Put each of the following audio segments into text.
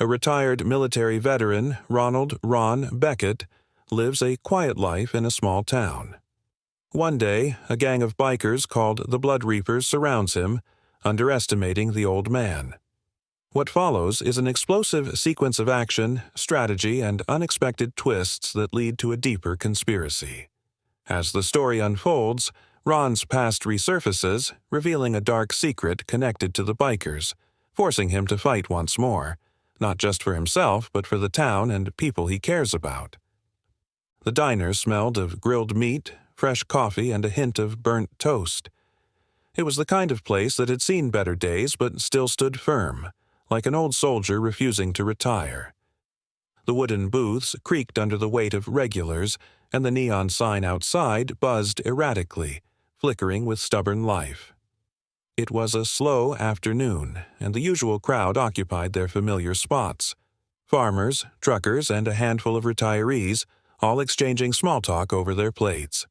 A retired military veteran, Ronald Beckett, lives a quiet life in a small town. One day, a gang of bikers called the Blood Reapers surrounds him, underestimating the old man. What follows is an explosive sequence of action, strategy, and unexpected twists that lead to a deeper conspiracy. As the story unfolds, Ron's past resurfaces, revealing a dark secret connected to the bikers, forcing him to fight once more, not just for himself but for the town and people he cares about. The diner smelled of grilled meat, fresh coffee, and a hint of burnt toast. It was the kind of place that had seen better days but still stood firm, like an old soldier refusing to retire. The wooden booths creaked under the weight of regulars, and the neon sign outside buzzed erratically, flickering with stubborn life. It was a slow afternoon, and the usual crowd occupied their familiar spots. Farmers, truckers, and a handful of retirees, all exchanging small talk over their plates.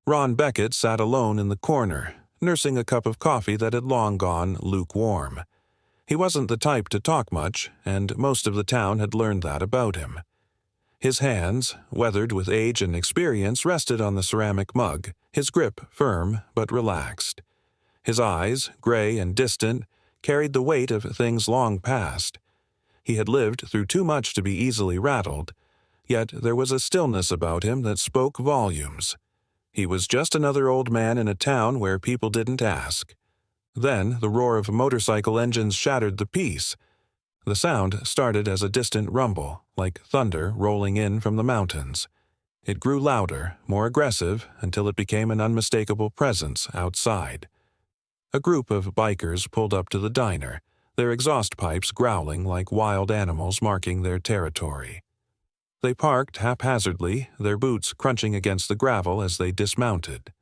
Ron Beckett sat alone in the corner, nursing a cup of coffee that had long gone lukewarm. He wasn't the type to talk much, and most of the town had learned that about him. His hands, weathered with age and experience, rested on the ceramic mug, his grip firm but relaxed. His eyes, gray and distant, carried the weight of things long past. He had lived through too much to be easily rattled, yet there was a stillness about him that spoke volumes. He was just another old man in a town where people didn't ask. Then the roar of motorcycle engines shattered the peace. The sound started as a distant rumble, like thunder rolling in from the mountains. It grew louder, more aggressive, until it became an unmistakable presence outside. A group of bikers pulled up to the diner, their exhaust pipes growling like wild animals marking their territory. They parked haphazardly, their boots crunching against the gravel as they dismounted.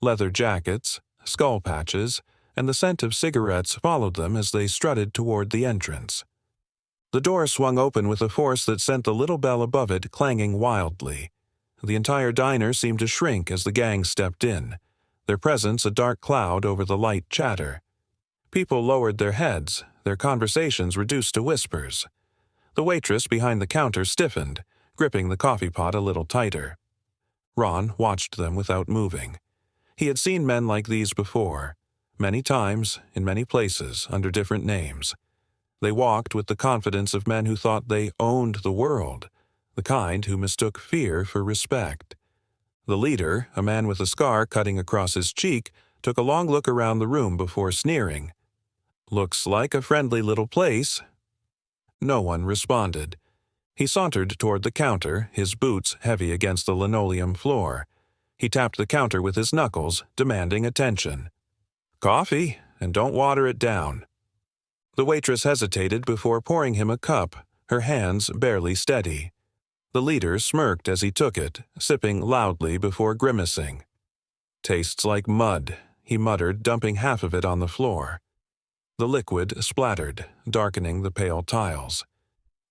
Leather jackets, skull patches, and the scent of cigarettes followed them as they strutted toward the entrance. The door swung open with a force that sent the little bell above it clanging wildly. The entire diner seemed to shrink as the gang stepped in, their presence a dark cloud over the light chatter. People lowered their heads, their conversations reduced to whispers. The waitress behind the counter stiffened, gripping the coffee pot a little tighter. Ron watched them without moving. He had seen men like these before. Many times, in many places, under different names. They walked with the confidence of men who thought they owned the world, the kind who mistook fear for respect. The leader, a man with a scar cutting across his cheek, took a long look around the room before sneering. "Looks like a friendly little place." No one responded. He sauntered toward the counter, his boots heavy against the linoleum floor. He tapped the counter with his knuckles, demanding attention. "Coffee, and don't water it down." The waitress hesitated before pouring him a cup, her hands barely steady. The leader smirked as he took it, sipping loudly before grimacing. "Tastes like mud," he muttered, dumping half of it on the floor. The liquid splattered, darkening the pale tiles.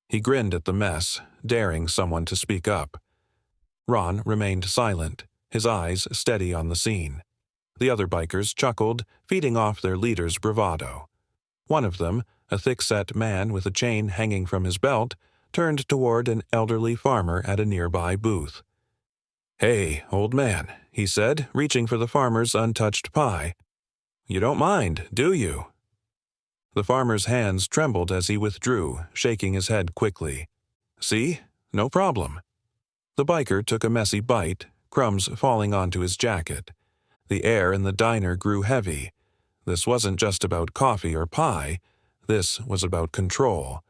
He grinned at the mess, daring someone to speak up. Ron remained silent, his eyes steady on the scene. The other bikers chuckled, feeding off their leader's bravado. One of them, a thick-set man with a chain hanging from his belt, turned toward an elderly farmer at a nearby booth. "Hey, old man," he said, reaching for the farmer's untouched pie. "You don't mind, do you?" The farmer's hands trembled as he withdrew, shaking his head quickly. "See? No problem." The biker took a messy bite, crumbs falling onto his jacket. The air in the diner grew heavy. This wasn't just about coffee or pie. This was about control,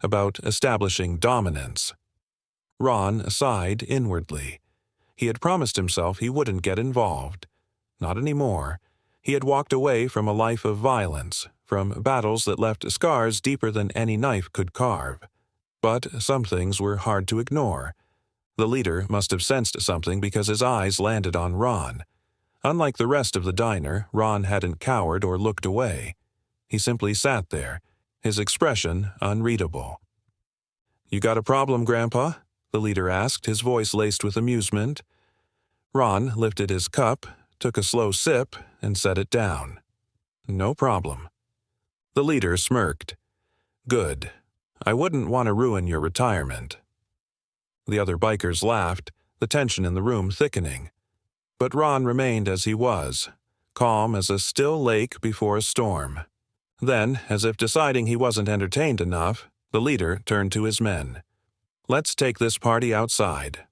about establishing dominance. Ron sighed inwardly. He had promised himself he wouldn't get involved. Not anymore. He had walked away from a life of violence, from battles that left scars deeper than any knife could carve. But some things were hard to ignore. The leader must have sensed something because his eyes landed on Ron. Unlike the rest of the diner, Ron hadn't cowered or looked away. He simply sat there, his expression unreadable. "You got a problem, Grandpa?" the leader asked, his voice laced with amusement. Ron lifted his cup, took a slow sip, and set it down. "No problem." The leader smirked. "Good. I wouldn't want to ruin your retirement." The other bikers laughed, the tension in the room thickening. But Ron remained as he was, calm as a still lake before a storm. Then, as if deciding he wasn't entertained enough, the leader turned to his men. "Let's take this party outside."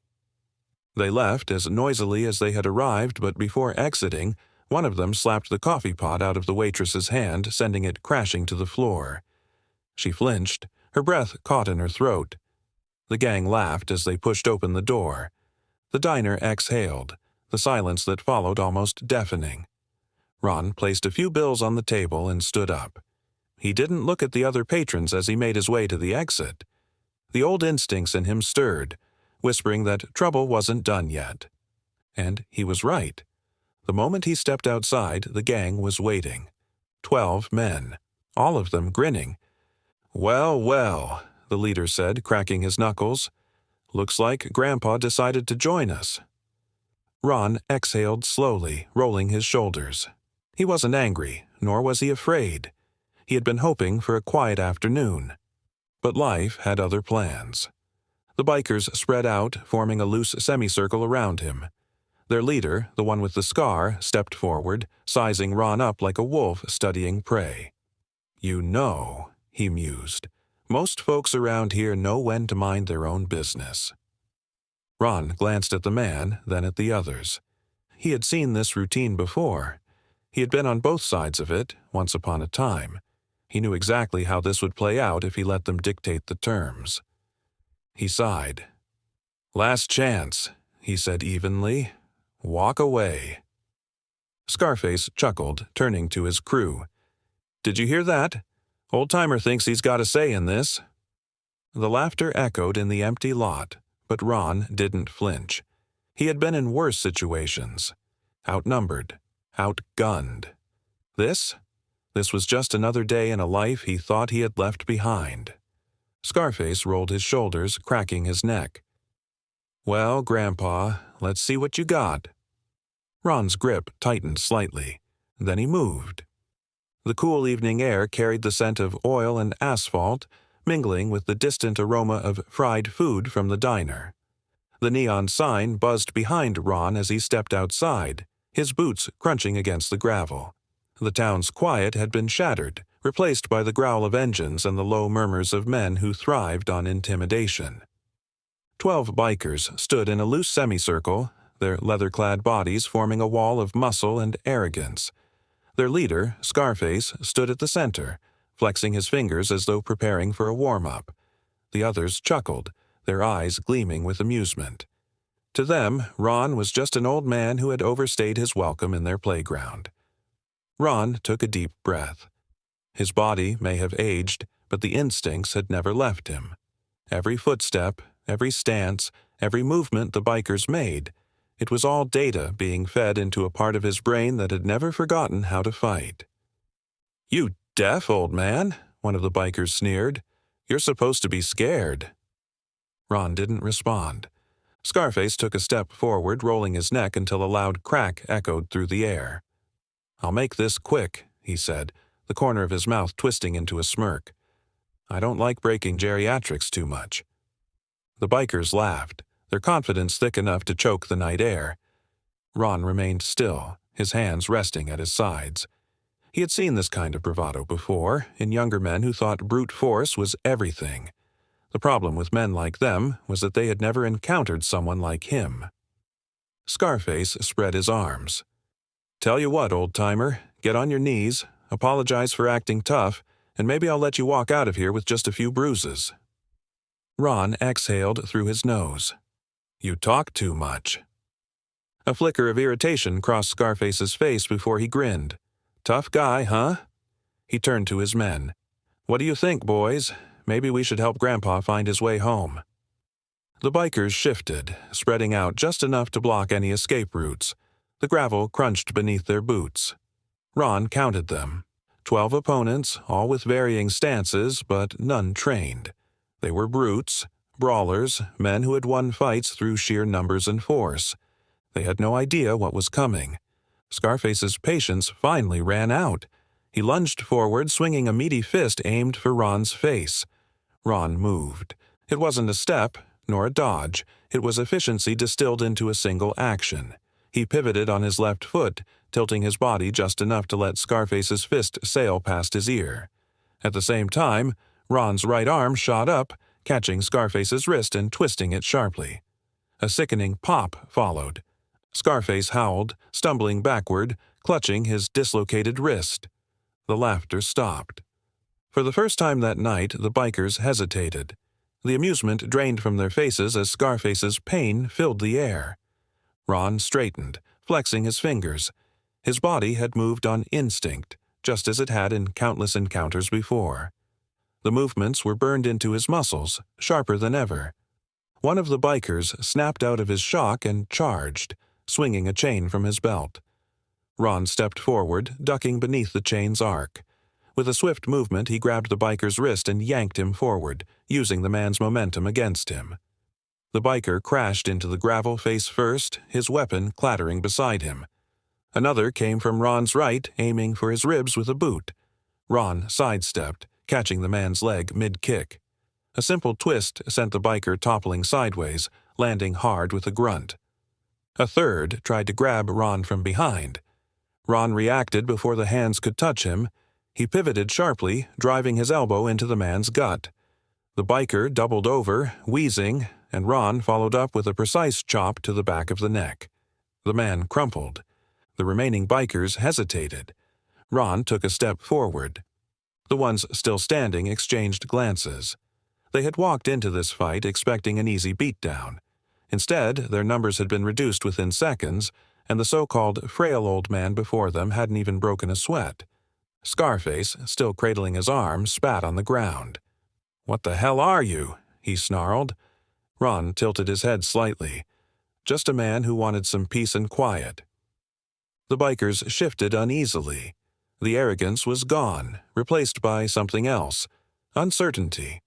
They left as noisily as they had arrived, but before exiting, one of them slapped the coffee pot out of the waitress's hand, sending it crashing to the floor. She flinched, her breath caught in her throat. The gang laughed as they pushed open the door. The diner exhaled, the silence that followed almost deafening. Ron placed a few bills on the table and stood up. He didn't look at the other patrons as he made his way to the exit. The old instincts in him stirred, whispering that trouble wasn't done yet. And he was right. The moment he stepped outside, the gang was waiting. 12 men, all of them grinning. "Well, well," the leader said, cracking his knuckles. "Looks like Grandpa decided to join us." Ron exhaled slowly, rolling his shoulders. He wasn't angry, nor was he afraid. He had been hoping for a quiet afternoon. But life had other plans. The bikers spread out, forming a loose semicircle around him. Their leader, the one with the scar, stepped forward, sizing Ron up like a wolf studying prey. "You know," he mused, "most folks around here know when to mind their own business." Ron glanced at the man, then at the others. He had seen this routine before. He had been on both sides of it, once upon a time. He knew exactly how this would play out if he let them dictate the terms. He sighed. "Last chance," he said evenly. "Walk away." Scarface chuckled, turning to his crew. "Did you hear that? Old-timer thinks he's got a say in this." The laughter echoed in the empty lot, but Ron didn't flinch. He had been in worse situations. Outnumbered, outgunned. This was just another day in a life he thought he had left behind. Scarface rolled his shoulders, cracking his neck. "Well, Grandpa, let's see what you got." Ron's grip tightened slightly. Then he moved. The cool evening air carried the scent of oil and asphalt, mingling with the distant aroma of fried food from the diner. The neon sign buzzed behind Ron as he stepped outside, his boots crunching against the gravel. The town's quiet had been shattered, replaced by the growl of engines and the low murmurs of men who thrived on intimidation. 12 bikers stood in a loose semicircle, their leather-clad bodies forming a wall of muscle and arrogance. Their leader, Scarface, stood at the center, flexing his fingers as though preparing for a warm-up. The others chuckled, their eyes gleaming with amusement. To them, Ron was just an old man who had overstayed his welcome in their playground. Ron took a deep breath. His body may have aged, but the instincts had never left him. Every footstep, every stance, every movement the bikers made, it was all data being fed into a part of his brain that had never forgotten how to fight. "You deaf, old man?" one of the bikers sneered. "You're supposed to be scared." Ron didn't respond. Scarface took a step forward, rolling his neck until a loud crack echoed through the air. "I'll make this quick," he said, the corner of his mouth twisting into a smirk. "I don't like breaking geriatrics too much." The bikers laughed, their confidence thick enough to choke the night air. Ron remained still, his hands resting at his sides. He had seen this kind of bravado before, in younger men who thought brute force was everything. The problem with men like them was that they had never encountered someone like him. Scarface spread his arms. "Tell you what, old-timer, get on your knees, apologize for acting tough, and maybe I'll let you walk out of here with just a few bruises." Ron exhaled through his nose. "You talk too much." A flicker of irritation crossed Scarface's face before he grinned. "Tough guy, huh?" He turned to his men. "What do you think, boys? Maybe we should help Grandpa find his way home." The bikers shifted, spreading out just enough to block any escape routes. The gravel crunched beneath their boots. Ron counted them. 12 opponents, all with varying stances, but none trained. They were brutes, brawlers, men who had won fights through sheer numbers and force. They had no idea what was coming. Scarface's patience finally ran out. He lunged forward, swinging a meaty fist aimed for Ron's face. Ron moved. It wasn't a step, nor a dodge. It was efficiency distilled into a single action. He pivoted on his left foot, tilting his body just enough to let Scarface's fist sail past his ear. At the same time, Ron's right arm shot up, catching Scarface's wrist and twisting it sharply. A sickening pop followed. Scarface howled, stumbling backward, clutching his dislocated wrist. The laughter stopped. For the first time that night, the bikers hesitated. The amusement drained from their faces as Scarface's pain filled the air. Ron straightened, flexing his fingers. His body had moved on instinct, just as it had in countless encounters before. The movements were burned into his muscles, sharper than ever. One of the bikers snapped out of his shock and charged, swinging a chain from his belt. Ron stepped forward, ducking beneath the chain's arc. With a swift movement, he grabbed the biker's wrist and yanked him forward, using the man's momentum against him. The biker crashed into the gravel face first, his weapon clattering beside him. Another came from Ron's right, aiming for his ribs with a boot. Ron sidestepped, catching the man's leg mid-kick. A simple twist sent the biker toppling sideways, landing hard with a grunt. A third tried to grab Ron from behind. Ron reacted before the hands could touch him. He pivoted sharply, driving his elbow into the man's gut. The biker doubled over, wheezing, and Ron followed up with a precise chop to the back of the neck. The man crumpled. The remaining bikers hesitated. Ron took a step forward. The ones still standing exchanged glances. They had walked into this fight expecting an easy beatdown. Instead, their numbers had been reduced within seconds, and the so-called frail old man before them hadn't even broken a sweat. Scarface, still cradling his arm, spat on the ground. "What the hell are you?" he snarled. Ron tilted his head slightly. Just a man who wanted some peace and quiet. The bikers shifted uneasily. The arrogance was gone, replaced by something else. Uncertainty.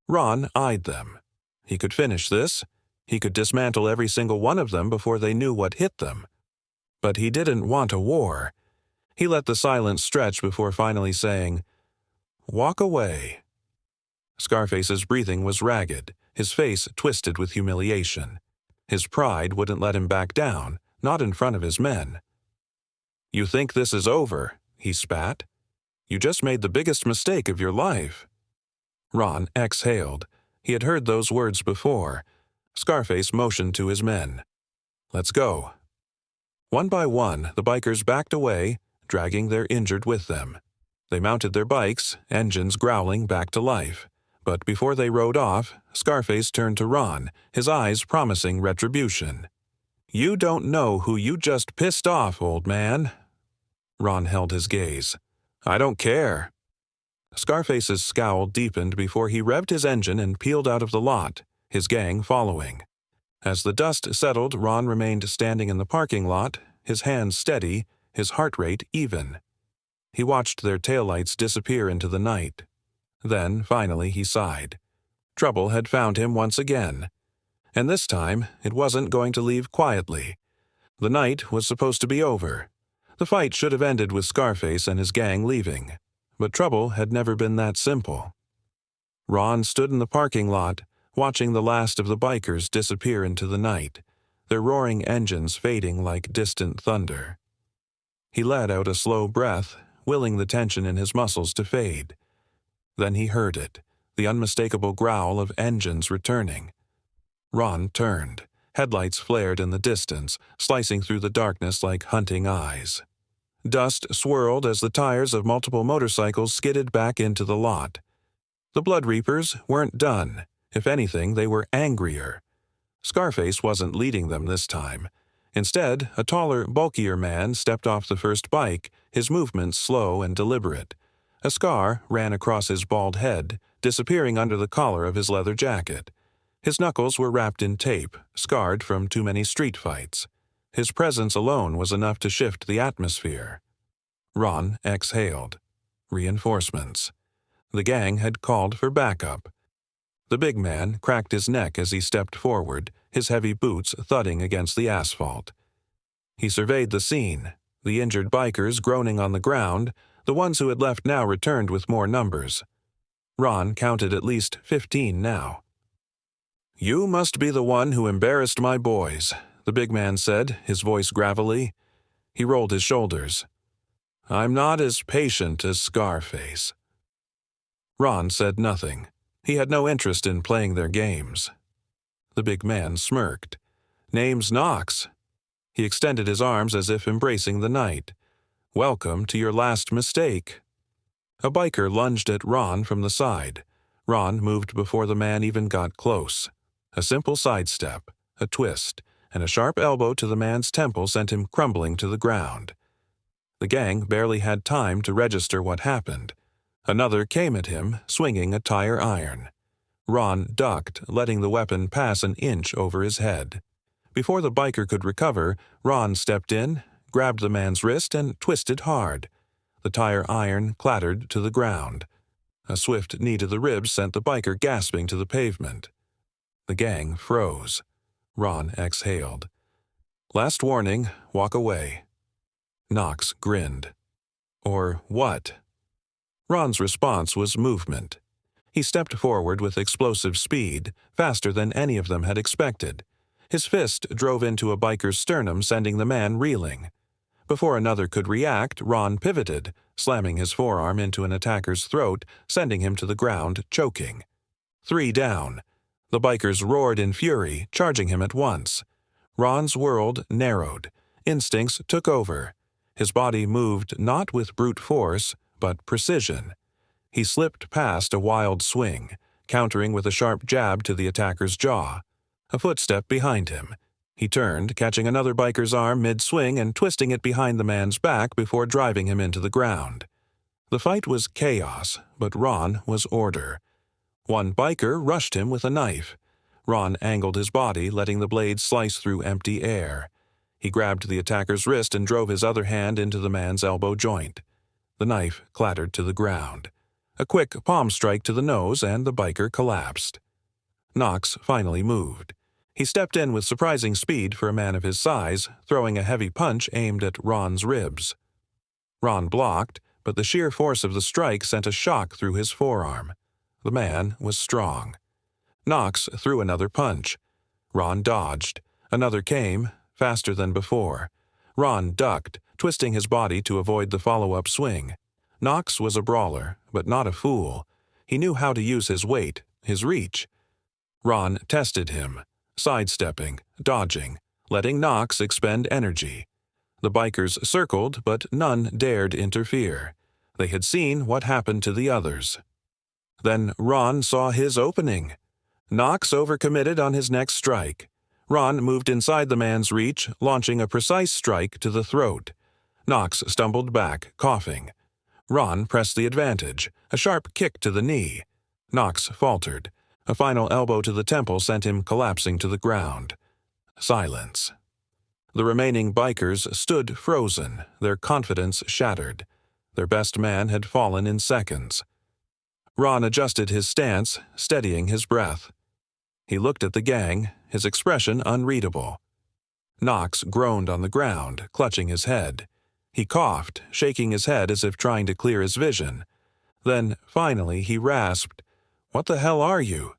Ron eyed them. He could finish this. He could dismantle every single one of them before they knew what hit them. But he didn't want a war. He let the silence stretch before finally saying, "Walk away." Scarface's breathing was ragged, his face twisted with humiliation. His pride wouldn't let him back down, not in front of his men. "You think this is over?" he spat. "You just made the biggest mistake of your life." Ron exhaled. He had heard those words before. Scarface motioned to his men. "Let's go." One by one, the bikers backed away, dragging their injured with them. They mounted their bikes, engines growling back to life. But before they rode off, Scarface turned to Ron, his eyes promising retribution. "You don't know who you just pissed off, old man." Ron held his gaze. "I don't care." Scarface's scowl deepened before he revved his engine and peeled out of the lot, his gang following. As the dust settled, Ron remained standing in the parking lot, his hands steady, his heart rate even. He watched their taillights disappear into the night. Then, finally, he sighed. Trouble had found him once again. And this time, it wasn't going to leave quietly. The night was supposed to be over. The fight should have ended with Scarface and his gang leaving. But trouble had never been that simple. Ron stood in the parking lot, watching the last of the bikers disappear into the night, their roaring engines fading like distant thunder. He let out a slow breath, willing the tension in his muscles to fade. Then he heard it, the unmistakable growl of engines returning. Ron turned. Headlights flared in the distance, slicing through the darkness like hunting eyes. Dust swirled as the tires of multiple motorcycles skidded back into the lot. The Blood Reapers weren't done. If anything, they were angrier. Scarface wasn't leading them this time. Instead, a taller, bulkier man stepped off the first bike, his movements slow and deliberate. A scar ran across his bald head, disappearing under the collar of his leather jacket. His knuckles were wrapped in tape, scarred from too many street fights. His presence alone was enough to shift the atmosphere. Ron exhaled. Reinforcements. The gang had called for backup. The big man cracked his neck as he stepped forward, his heavy boots thudding against the asphalt. He surveyed the scene, the injured bikers groaning on the ground. The ones who had left now returned with more numbers. Ron counted at least 15 now. "You must be the one who embarrassed my boys," the big man said, his voice gravelly. He rolled his shoulders. "I'm not as patient as Scarface." Ron said nothing. He had no interest in playing their games. The big man smirked. "Name's Knox." He extended his arms as if embracing the night. "Welcome to your last mistake." A biker lunged at Ron from the side. Ron moved before the man even got close. A simple sidestep, a twist, and a sharp elbow to the man's temple sent him crumbling to the ground. The gang barely had time to register what happened. Another came at him, swinging a tire iron. Ron ducked, letting the weapon pass an inch over his head. Before the biker could recover, Ron stepped in, grabbed the man's wrist, and twisted hard. The tire iron clattered to the ground. A swift knee to the ribs sent the biker gasping to the pavement. The gang froze. Ron exhaled. "Last warning, walk away." Knox grinned. "Or what?" Ron's response was movement. He stepped forward with explosive speed, faster than any of them had expected. His fist drove into a biker's sternum, sending the man reeling. Before another could react, Ron pivoted, slamming his forearm into an attacker's throat, sending him to the ground, choking. 3 down. The bikers roared in fury, charging him at once. Ron's world narrowed. Instincts took over. His body moved not with brute force, but precision. He slipped past a wild swing, countering with a sharp jab to the attacker's jaw. A footstep behind him. He turned, catching another biker's arm mid-swing and twisting it behind the man's back before driving him into the ground. The fight was chaos, but Ron was order. One biker rushed him with a knife. Ron angled his body, letting the blade slice through empty air. He grabbed the attacker's wrist and drove his other hand into the man's elbow joint. The knife clattered to the ground. A quick palm strike to the nose, and the biker collapsed. Knox finally moved. He stepped in with surprising speed for a man of his size, throwing a heavy punch aimed at Ron's ribs. Ron blocked, but the sheer force of the strike sent a shock through his forearm. The man was strong. Knox threw another punch. Ron dodged. Another came, faster than before. Ron ducked, twisting his body to avoid the follow-up swing. Knox was a brawler, but not a fool. He knew how to use his weight, his reach. Ron tested him, sidestepping, dodging, letting Knox expend energy. The bikers circled, but none dared interfere. They had seen what happened to the others. Then Ron saw his opening. Knox overcommitted on his next strike. Ron moved inside the man's reach, launching a precise strike to the throat. Knox stumbled back, coughing. Ron pressed the advantage, a sharp kick to the knee. Knox faltered. A final elbow to the temple sent him collapsing to the ground. Silence. The remaining bikers stood frozen, their confidence shattered. Their best man had fallen in seconds. Ron adjusted his stance, steadying his breath. He looked at the gang, his expression unreadable. Knox groaned on the ground, clutching his head. He coughed, shaking his head as if trying to clear his vision. Then, finally, he rasped, "What the hell are you?"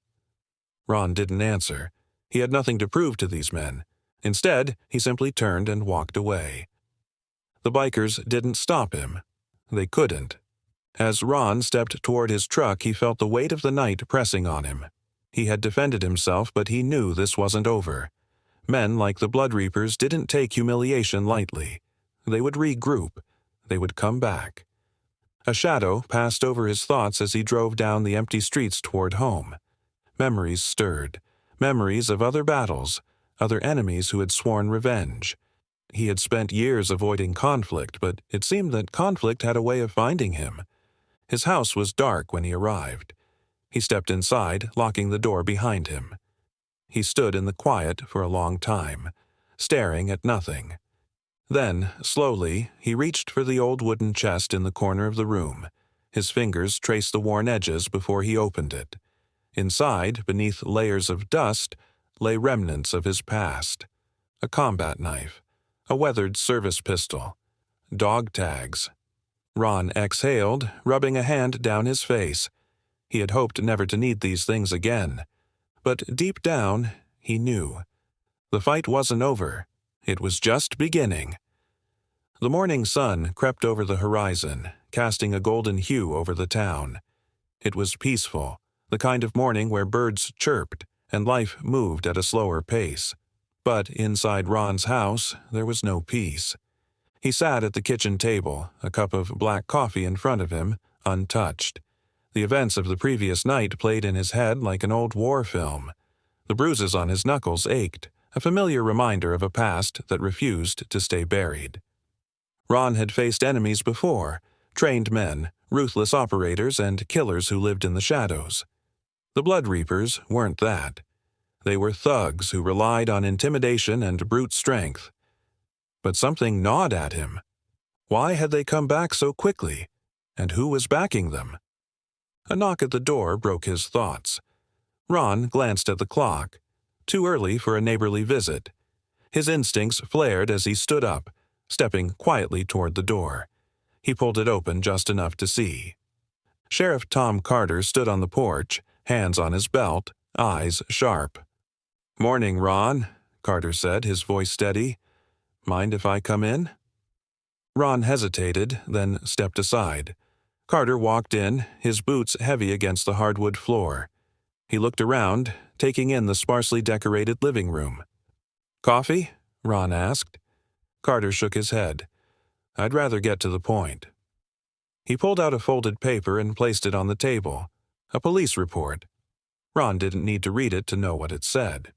Ron didn't answer. He had nothing to prove to these men. Instead, he simply turned and walked away. The bikers didn't stop him. They couldn't. As Ron stepped toward his truck, he felt the weight of the night pressing on him. He had defended himself, but he knew this wasn't over. Men like the Blood Reapers didn't take humiliation lightly. They would regroup. They would come back. A shadow passed over his thoughts as he drove down the empty streets toward home. Memories stirred. Memories of other battles, other enemies who had sworn revenge. He had spent years avoiding conflict, but it seemed that conflict had a way of finding him. His house was dark when he arrived. He stepped inside, locking the door behind him. He stood in the quiet for a long time, staring at nothing. Then, slowly, he reached for the old wooden chest in the corner of the room. His fingers traced the worn edges before he opened it. Inside, beneath layers of dust, lay remnants of his past. A combat knife, a weathered service pistol, dog tags. Ron exhaled, rubbing a hand down his face. He had hoped never to need these things again. But deep down, he knew. The fight wasn't over. It was just beginning. The morning sun crept over the horizon, casting a golden hue over the town. It was peaceful, the kind of morning where birds chirped and life moved at a slower pace. But inside Ron's house, there was no peace. He sat at the kitchen table, a cup of black coffee in front of him, untouched. The events of the previous night played in his head like an old war film. The bruises on his knuckles ached, a familiar reminder of a past that refused to stay buried. Ron had faced enemies before, trained men, ruthless operators, and killers who lived in the shadows. The Blood Reapers weren't that. They were thugs who relied on intimidation and brute strength. But something gnawed at him. Why had they come back so quickly? And who was backing them? A knock at the door broke his thoughts. Ron glanced at the clock. Too early for a neighborly visit. His instincts flared as he stood up, stepping quietly toward the door. He pulled it open just enough to see. Sheriff Tom Carter stood on the porch, hands on his belt, eyes sharp. "Morning, Ron," Carter said, his voice steady. "Mind if I come in?" Ron hesitated, then stepped aside. Carter walked in, his boots heavy against the hardwood floor. He looked around, taking in the sparsely decorated living room. "Coffee?" Ron asked. Carter shook his head. "I'd rather get to the point." He pulled out a folded paper and placed it on the table. A police report. Ron didn't need to read it to know what it said.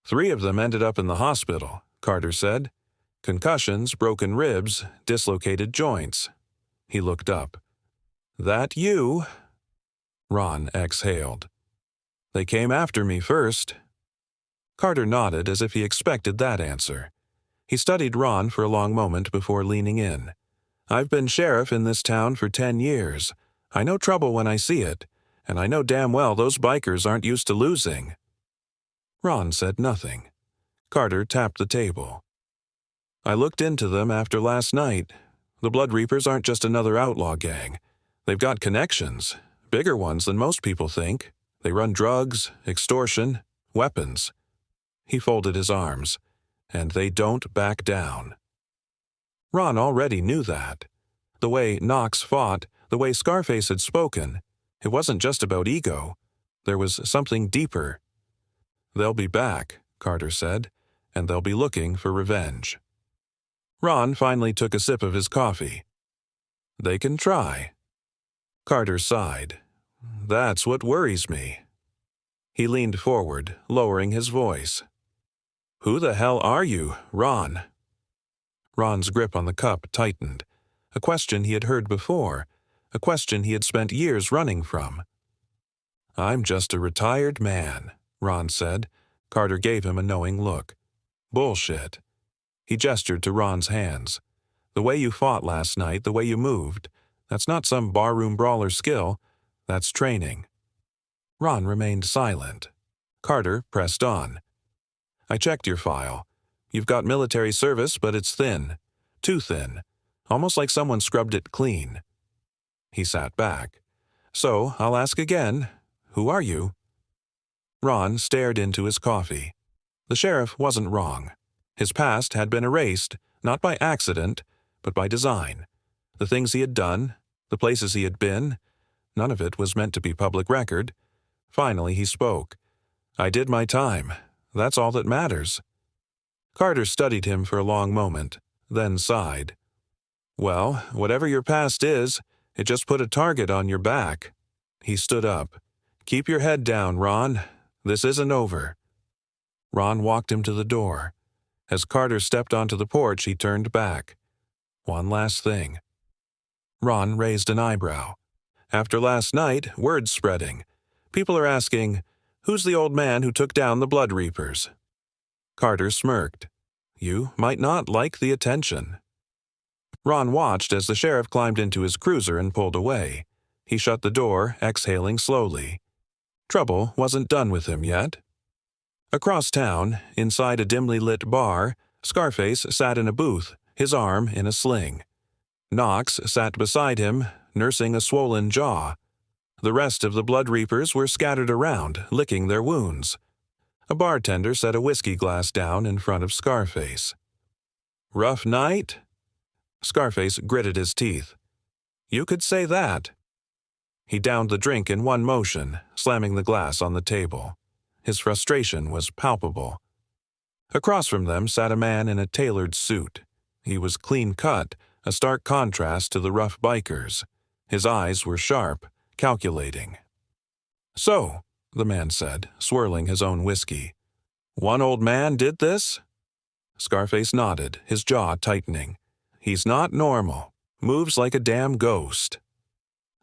"3 of them ended up in the hospital," Carter said. "Concussions, broken ribs, dislocated joints." He looked up. "That you?" Ron exhaled. "They came after me first." Carter nodded as if he expected that answer. He studied Ron for a long moment before leaning in. "I've been sheriff in this town for 10 years. I know trouble when I see it, and I know damn well those bikers aren't used to losing." Ron said nothing. Carter tapped the table. "I looked into them after last night. The Blood Reapers aren't just another outlaw gang. They've got connections, bigger ones than most people think. They run drugs, extortion, weapons." He folded his arms. "And they don't back down." Ron already knew that. The way Knox fought, the way Scarface had spoken, it wasn't just about ego. There was something deeper. "They'll be back," Carter said, "and they'll be looking for revenge." Ron finally took a sip of his coffee. "They can try." Carter sighed. "That's what worries me." He leaned forward, lowering his voice. "Who the hell are you, Ron?" Ron's grip on the cup tightened. A question he had heard before, a question he had spent years running from. "I'm just a retired man," Ron said. Carter gave him a knowing look. "Bullshit." He gestured to Ron's hands. "The way you fought last night, the way you moved, that's not some barroom brawler skill. That's training." Ron remained silent. Carter pressed on. "I checked your file. You've got military service, but it's thin. Too thin. Almost like someone scrubbed it clean." He sat back. "So, I'll ask again. Who are you?" Ron stared into his coffee. The sheriff wasn't wrong. His past had been erased, not by accident, but by design. The things he had done, the places he had been, none of it was meant to be public record. Finally he spoke. "I did my time. That's all that matters." Carter studied him for a long moment, then sighed. "Well, whatever your past is, it just put a target on your back." He stood up. "Keep your head down, Ron. This isn't over." Ron walked him to the door. As Carter stepped onto the porch, he turned back. "One last thing." Ron raised an eyebrow. "After last night, word's spreading. People are asking, who's the old man who took down the Blood Reapers?" Carter smirked. "You might not like the attention." Ron watched as the sheriff climbed into his cruiser and pulled away. He shut the door, exhaling slowly. Trouble wasn't done with him yet. Across town, inside a dimly lit bar, Scarface sat in a booth, his arm in a sling. Knox sat beside him, nursing a swollen jaw. The rest of the Blood Reapers were scattered around, licking their wounds. A bartender set a whiskey glass down in front of Scarface. "Rough night?" Scarface gritted his teeth. "You could say that." He downed the drink in one motion, slamming the glass on the table. His frustration was palpable. Across from them sat a man in a tailored suit. He was clean-cut, a stark contrast to the rough bikers. His eyes were sharp, calculating. "So," the man said, swirling his own whiskey, "one old man did this?" Scarface nodded, his jaw tightening. "He's not normal. Moves like a damn ghost."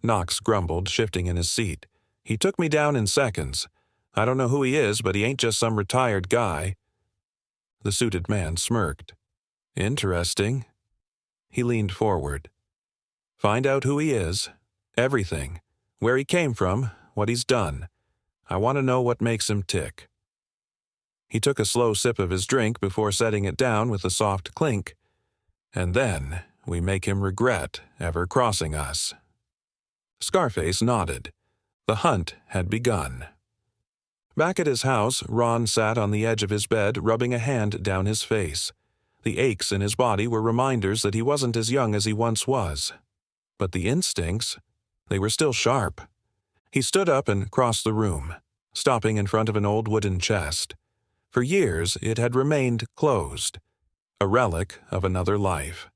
Knox grumbled, shifting in his seat. "He took me down in seconds. I don't know who he is, but he ain't just some retired guy." The suited man smirked. "Interesting." He leaned forward. "Find out who he is. Everything. Where he came from, what he's done. I want to know what makes him tick." He took a slow sip of his drink before setting it down with a soft clink. "And then we make him regret ever crossing us." Scarface nodded. The hunt had begun. Back at his house, Ron sat on the edge of his bed, rubbing a hand down his face. The aches in his body were reminders that he wasn't as young as he once was. But the instincts, they were still sharp. He stood up and crossed the room, stopping in front of an old wooden chest. For years it had remained closed, a relic of another life.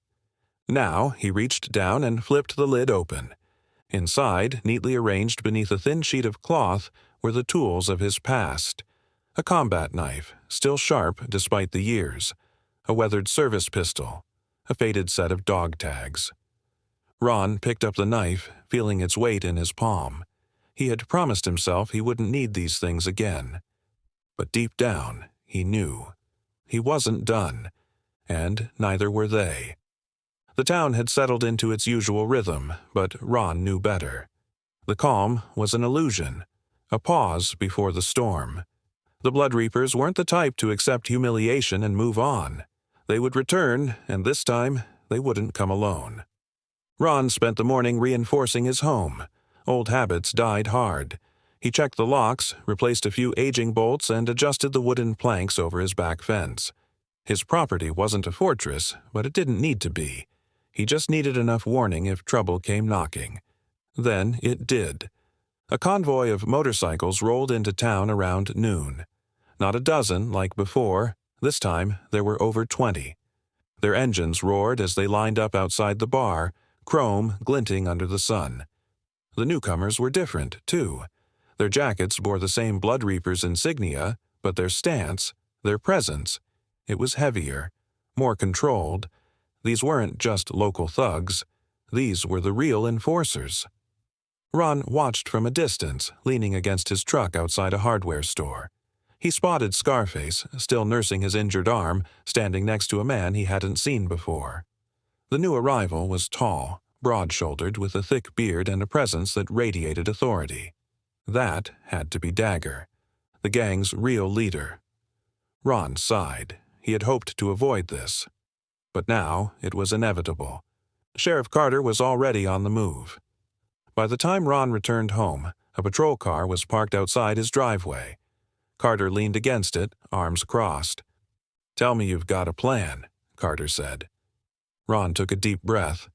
Now he reached down and flipped the lid open. Inside, neatly arranged beneath a thin sheet of cloth, were the tools of his past. A combat knife, still sharp despite the years. A weathered service pistol. A faded set of dog tags. Ron picked up the knife, feeling its weight in his palm. He had promised himself he wouldn't need these things again. But deep down, he knew. He wasn't done, and neither were they. The town had settled into its usual rhythm, but Ron knew better. The calm was an illusion, a pause before the storm. The Blood Reapers weren't the type to accept humiliation and move on. They would return, and this time they wouldn't come alone. Ron spent the morning reinforcing his home. Old habits died hard. He checked the locks, replaced a few aging bolts, and adjusted the wooden planks over his back fence. His property wasn't a fortress, but it didn't need to be. He just needed enough warning if trouble came knocking. Then it did. A convoy of motorcycles rolled into town around noon. Not a dozen like before. This time there were over 20. Their engines roared as they lined up outside the bar, chrome glinting under the sun. The newcomers were different, too. Their jackets bore the same Blood Reapers insignia, but their stance, their presence, it was heavier, more controlled. These weren't just local thugs. These were the real enforcers. Ron watched from a distance, leaning against his truck outside a hardware store. He spotted Scarface, still nursing his injured arm, standing next to a man he hadn't seen before. The new arrival was tall, broad-shouldered, with a thick beard and a presence that radiated authority. That had to be Dagger, the gang's real leader. Ron sighed. He had hoped to avoid this. But now it was inevitable. Sheriff Carter was already on the move. By the time Ron returned home, a patrol car was parked outside his driveway. Carter leaned against it, arms crossed. "Tell me you've got a plan," Carter said. Ron took a deep breath.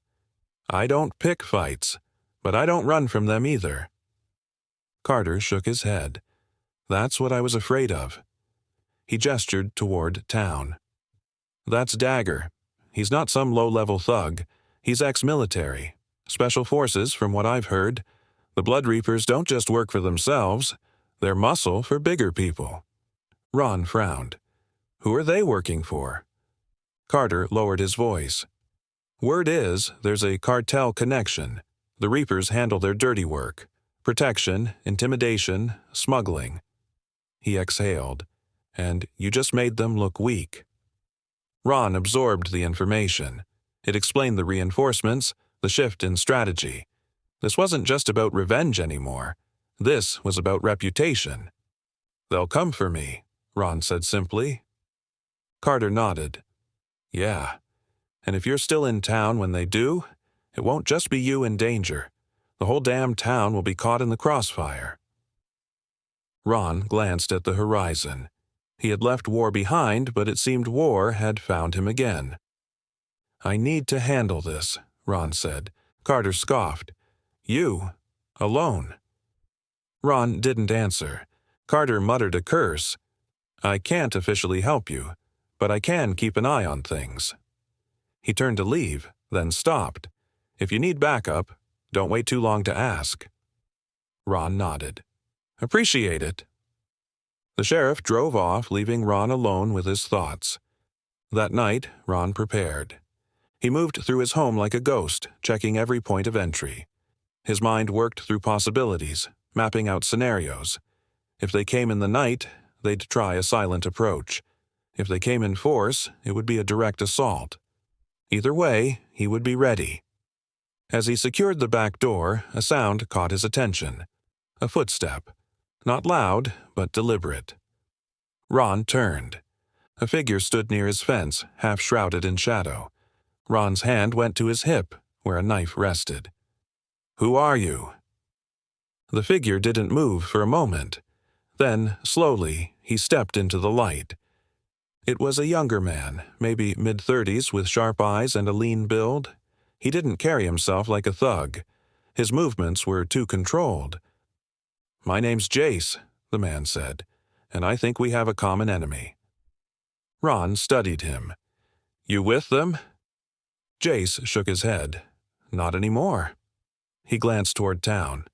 "I don't pick fights, but I don't run from them either." Carter shook his head. "That's what I was afraid of." He gestured toward town. "That's Dagger. He's not some low-level thug. He's ex-military. Special forces, from what I've heard. The Blood Reapers don't just work for themselves. They're muscle for bigger people." Ron frowned. "Who are they working for?" Carter lowered his voice. "Word is, there's a cartel connection. The Reapers handle their dirty work. Protection, intimidation, smuggling." He exhaled. "And you just made them look weak." Ron absorbed the information. It explained the reinforcements, the shift in strategy. This wasn't just about revenge anymore. This was about reputation. "They'll come for me," Ron said simply. Carter nodded. "Yeah. And if you're still in town when they do, it won't just be you in danger. The whole damn town will be caught in the crossfire." Ron glanced at the horizon. He had left war behind, but it seemed war had found him again. "I need to handle this," Ron said. Carter scoffed. "You? Alone?" Ron didn't answer. Carter muttered a curse. "I can't officially help you, but I can keep an eye on things." He turned to leave, then stopped. "If you need backup, don't wait too long to ask." Ron nodded. "Appreciate it." The sheriff drove off, leaving Ron alone with his thoughts. That night, Ron prepared. He moved through his home like a ghost, checking every point of entry. His mind worked through possibilities, mapping out scenarios. If they came in the night, they'd try a silent approach. If they came in force, it would be a direct assault. Either way, he would be ready. As he secured the back door, a sound caught his attention. A footstep. Not loud, but deliberate. Ron turned. A figure stood near his fence, half shrouded in shadow. Ron's hand went to his hip, where a knife rested. "Who are you?" The figure didn't move for a moment. Then, slowly, he stepped into the light. It was a younger man, maybe mid-30s, with sharp eyes and a lean build. He didn't carry himself like a thug. His movements were too controlled. "My name's Jace," the man said, "and I think we have a common enemy." Ron studied him. "You with them?" Jace shook his head. "Not anymore." He glanced toward town.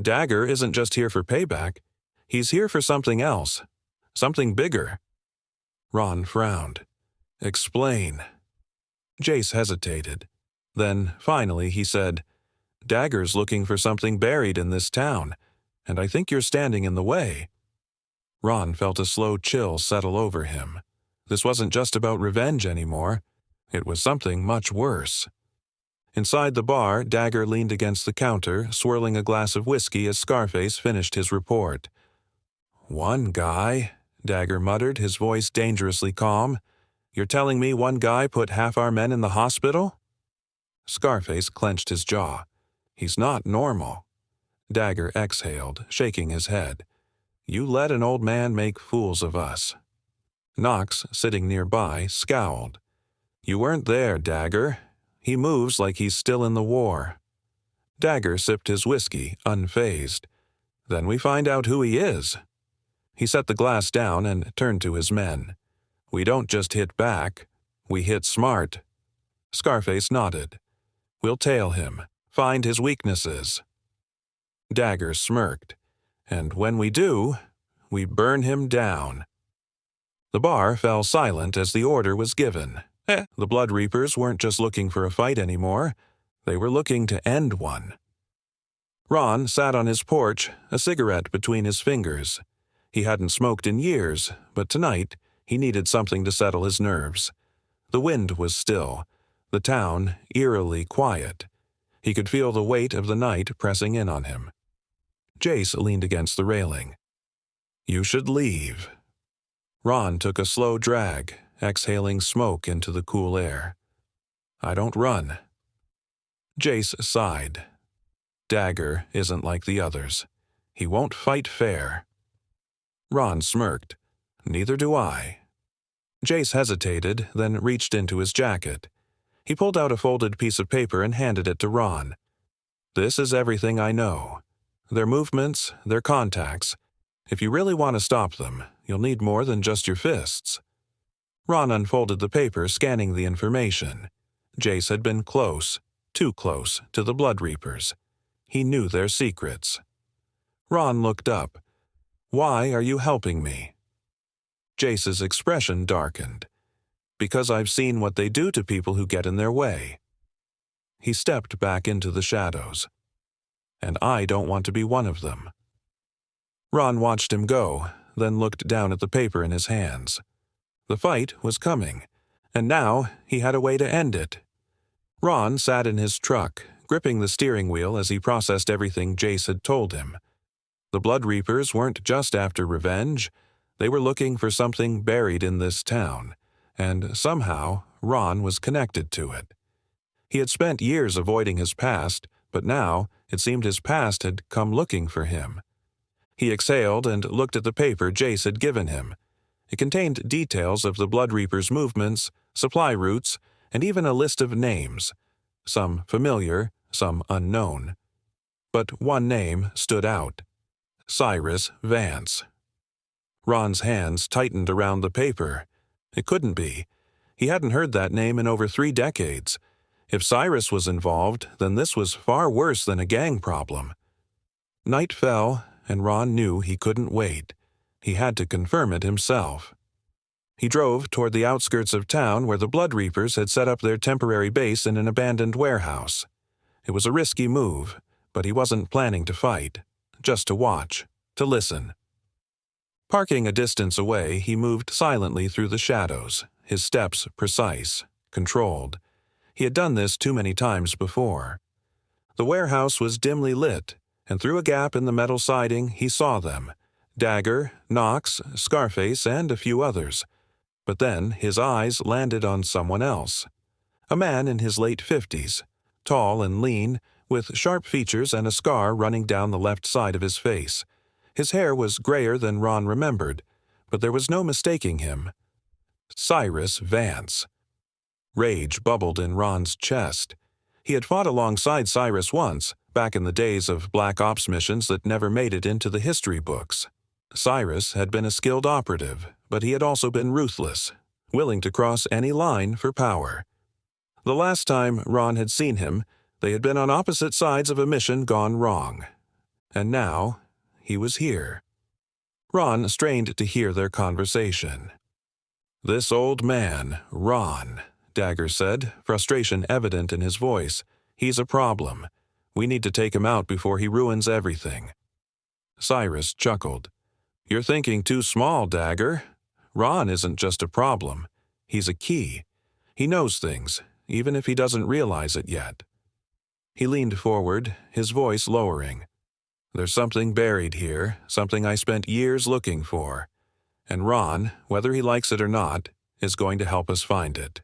"Dagger isn't just here for payback. He's here for something else. Something bigger." Ron frowned. "Explain." Jace hesitated. Then, finally, he said, "Dagger's looking for something buried in this town, and I think you're standing in the way." Ron felt a slow chill settle over him. This wasn't just about revenge anymore. It was something much worse. Inside the bar, Dagger leaned against the counter, swirling a glass of whiskey as Scarface finished his report. "One guy," Dagger muttered, his voice dangerously calm. "You're telling me one guy put half our men in the hospital?" Scarface clenched his jaw. "He's not normal." Dagger exhaled, shaking his head. "You let an old man make fools of us." Knox, sitting nearby, scowled. "You weren't there, Dagger. He moves like he's still in the war." Dagger sipped his whiskey, unfazed. "Then we find out who he is." He set the glass down and turned to his men. "We don't just hit back. We hit smart." Scarface nodded. "We'll tail him, find his weaknesses." Dagger smirked. "And when we do, we burn him down." The bar fell silent as the order was given. The Blood Reapers weren't just looking for a fight anymore. They were looking to end one. Ron sat on his porch, a cigarette between his fingers. He hadn't smoked in years, but tonight he needed something to settle his nerves. The wind was still, the town eerily quiet. He could feel the weight of the night pressing in on him. Jace leaned against the railing. "You should leave." Ron took a slow drag, exhaling smoke into the cool air. "I don't run." Jace sighed. "Dagger isn't like the others. He won't fight fair." Ron smirked. "Neither do I." Jace hesitated, then reached into his jacket. He pulled out a folded piece of paper and handed it to Ron. "This is everything I know. Their movements, their contacts. If you really want to stop them, you'll need more than just your fists." Ron unfolded the paper, scanning the information. Jace had been close, too close, to the Blood Reapers. He knew their secrets. Ron looked up. "Why are you helping me?" Jace's expression darkened. "Because I've seen what they do to people who get in their way." He stepped back into the shadows. "And I don't want to be one of them." Ron watched him go, then looked down at the paper in his hands. The fight was coming, and now he had a way to end it. Ron sat in his truck, gripping the steering wheel as he processed everything Jace had told him. The Blood Reapers weren't just after revenge. They were looking for something buried in this town, and somehow Ron was connected to it. He had spent years avoiding his past, but now it seemed his past had come looking for him. He exhaled and looked at the paper Jace had given him. It contained details of the Blood Reaper's movements, supply routes, and even a list of names, some familiar, some unknown. But one name stood out: Cyrus Vance. Ron's hands tightened around the paper. It couldn't be. He hadn't heard that name in over 3 decades. If Cyrus was involved, then this was far worse than a gang problem. Night fell, and Ron knew he couldn't wait. He had to confirm it himself. He drove toward the outskirts of town where the Blood Reapers had set up their temporary base in an abandoned warehouse. It was a risky move, but he wasn't planning to fight, just to watch, to listen. Parking a distance away, he moved silently through the shadows, his steps precise, controlled. He had done this too many times before. The warehouse was dimly lit, and through a gap in the metal siding he saw them: Dagger, Knox, Scarface, and a few others. But then his eyes landed on someone else. A man in his late 50s, tall and lean, with sharp features and a scar running down the left side of his face. His hair was grayer than Ron remembered, but there was no mistaking him. Cyrus Vance. Rage bubbled in Ron's chest. He had fought alongside Cyrus once, back in the days of Black Ops missions that never made it into the history books. Cyrus had been a skilled operative, but he had also been ruthless, willing to cross any line for power. The last time Ron had seen him, they had been on opposite sides of a mission gone wrong. And now, he was here. Ron strained to hear their conversation. "This old man, Ron," Dagger said, frustration evident in his voice. "He's a problem. We need to take him out before he ruins everything." Cyrus chuckled. "You're thinking too small, Dagger. Ron isn't just a problem. He's a key. He knows things, even if he doesn't realize it yet." He leaned forward, his voice lowering. "There's something buried here, something I spent years looking for. And Ron, whether he likes it or not, is going to help us find it."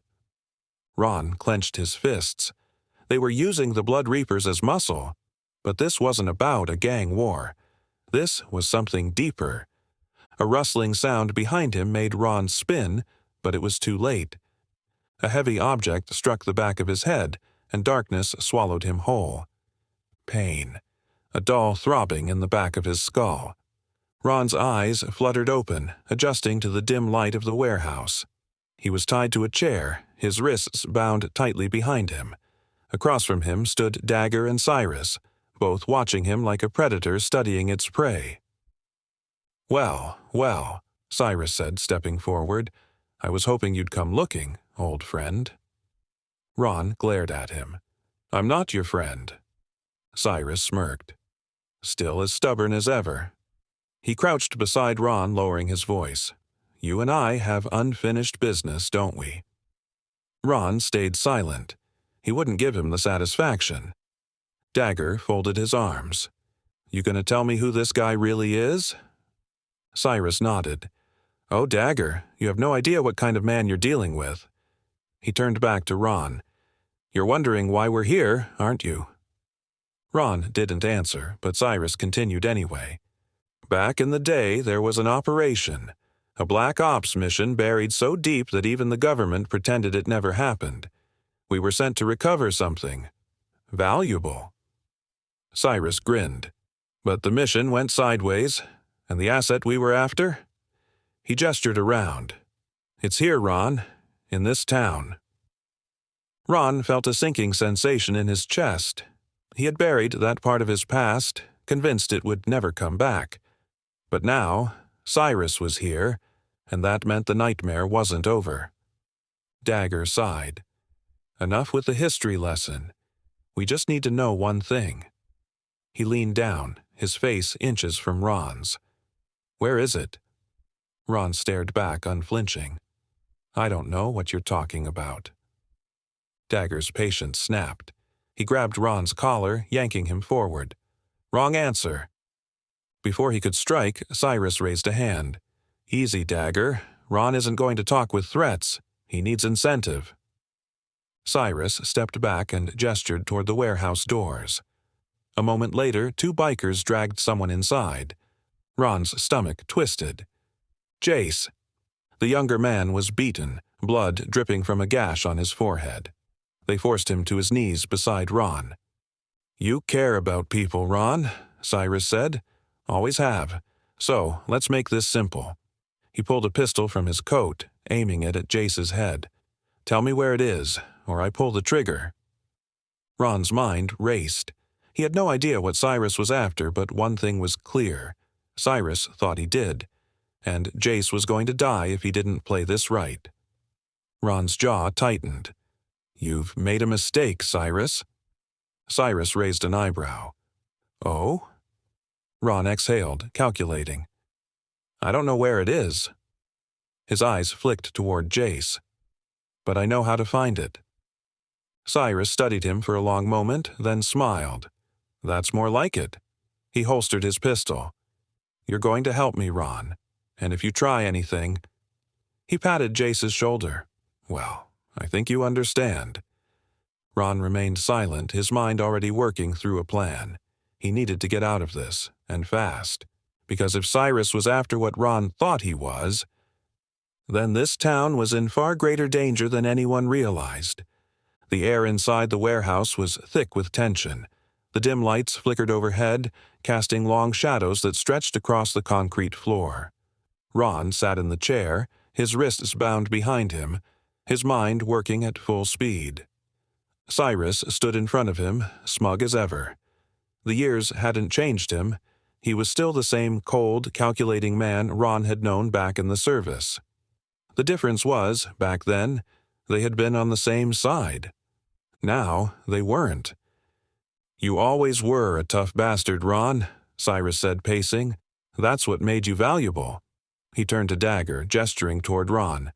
Ron clenched his fists. They were using the Blood Reapers as muscle, but this wasn't about a gang war. This was something deeper. A rustling sound behind him made Ron spin, but it was too late. A heavy object struck the back of his head, and darkness swallowed him whole. Pain. A dull throbbing in the back of his skull. Ron's eyes fluttered open, adjusting to the dim light of the warehouse. He was tied to a chair, his wrists bound tightly behind him. Across from him stood Dagger and Cyrus, both watching him like a predator studying its prey. "Well, well," Cyrus said, stepping forward. "I was hoping you'd come looking, old friend." Ron glared at him. "I'm not your friend." Cyrus smirked. Still as stubborn as ever. He crouched beside Ron, lowering his voice. "You and I have unfinished business, don't we?" Ron stayed silent. He wouldn't give him the satisfaction. Dagger folded his arms. "You gonna tell me who this guy really is?" Cyrus nodded. "Oh, Dagger, you have no idea what kind of man you're dealing with." He turned back to Ron. "You're wondering why we're here, aren't you?" Ron didn't answer, but Cyrus continued anyway. "Back in the day, there was an operation. A Black Ops mission buried so deep that even the government pretended it never happened. We were sent to recover something. Valuable." Cyrus grinned. "But the mission went sideways, and the asset we were after?" He gestured around. "It's here, Ron, in this town." Ron felt a sinking sensation in his chest. He had buried that part of his past, convinced it would never come back. But now, Cyrus was here, and that meant the nightmare wasn't over. Dagger sighed. "Enough with the history lesson. We just need to know one thing." He leaned down, his face inches from Ron's. "Where is it?" Ron stared back, unflinching. "I don't know what you're talking about." Dagger's patience snapped. He grabbed Ron's collar, yanking him forward. "Wrong answer." Before he could strike, Cyrus raised a hand. "Easy, Dagger. Ron isn't going to talk with threats. He needs incentive." Cyrus stepped back and gestured toward the warehouse doors. A moment later, two bikers dragged someone inside. Ron's stomach twisted. Jace. The younger man was beaten, blood dripping from a gash on his forehead. They forced him to his knees beside Ron. "You care about people, Ron," Cyrus said. "Always have. So, let's make this simple." He pulled a pistol from his coat, aiming it at Jace's head. "Tell me where it is, or I pull the trigger." Ron's mind raced. He had no idea what Cyrus was after, but one thing was clear. Cyrus thought he did, and Jace was going to die if he didn't play this right. Ron's jaw tightened. "You've made a mistake, Cyrus." Cyrus raised an eyebrow. "Oh?" Ron exhaled, calculating. "I don't know where it is." His eyes flicked toward Jace. "But I know how to find it." Cyrus studied him for a long moment, then smiled. "That's more like it." He holstered his pistol. "You're going to help me, Ron, and if you try anything—" He patted Jace's shoulder. "Well, I think you understand." Ron remained silent, his mind already working through a plan. He needed to get out of this, and fast, because if Cyrus was after what Ron thought he was, then this town was in far greater danger than anyone realized. The air inside the warehouse was thick with tension. The dim lights flickered overhead, casting long shadows that stretched across the concrete floor. Ron sat in the chair, his wrists bound behind him, his mind working at full speed. Cyrus stood in front of him, smug as ever. The years hadn't changed him. He was still the same cold, calculating man Ron had known back in the service. The difference was, back then, they had been on the same side. Now, they weren't. "You always were a tough bastard, Ron," Cyrus said, pacing. "That's what made you valuable." He turned to Dagger, gesturing toward Ron.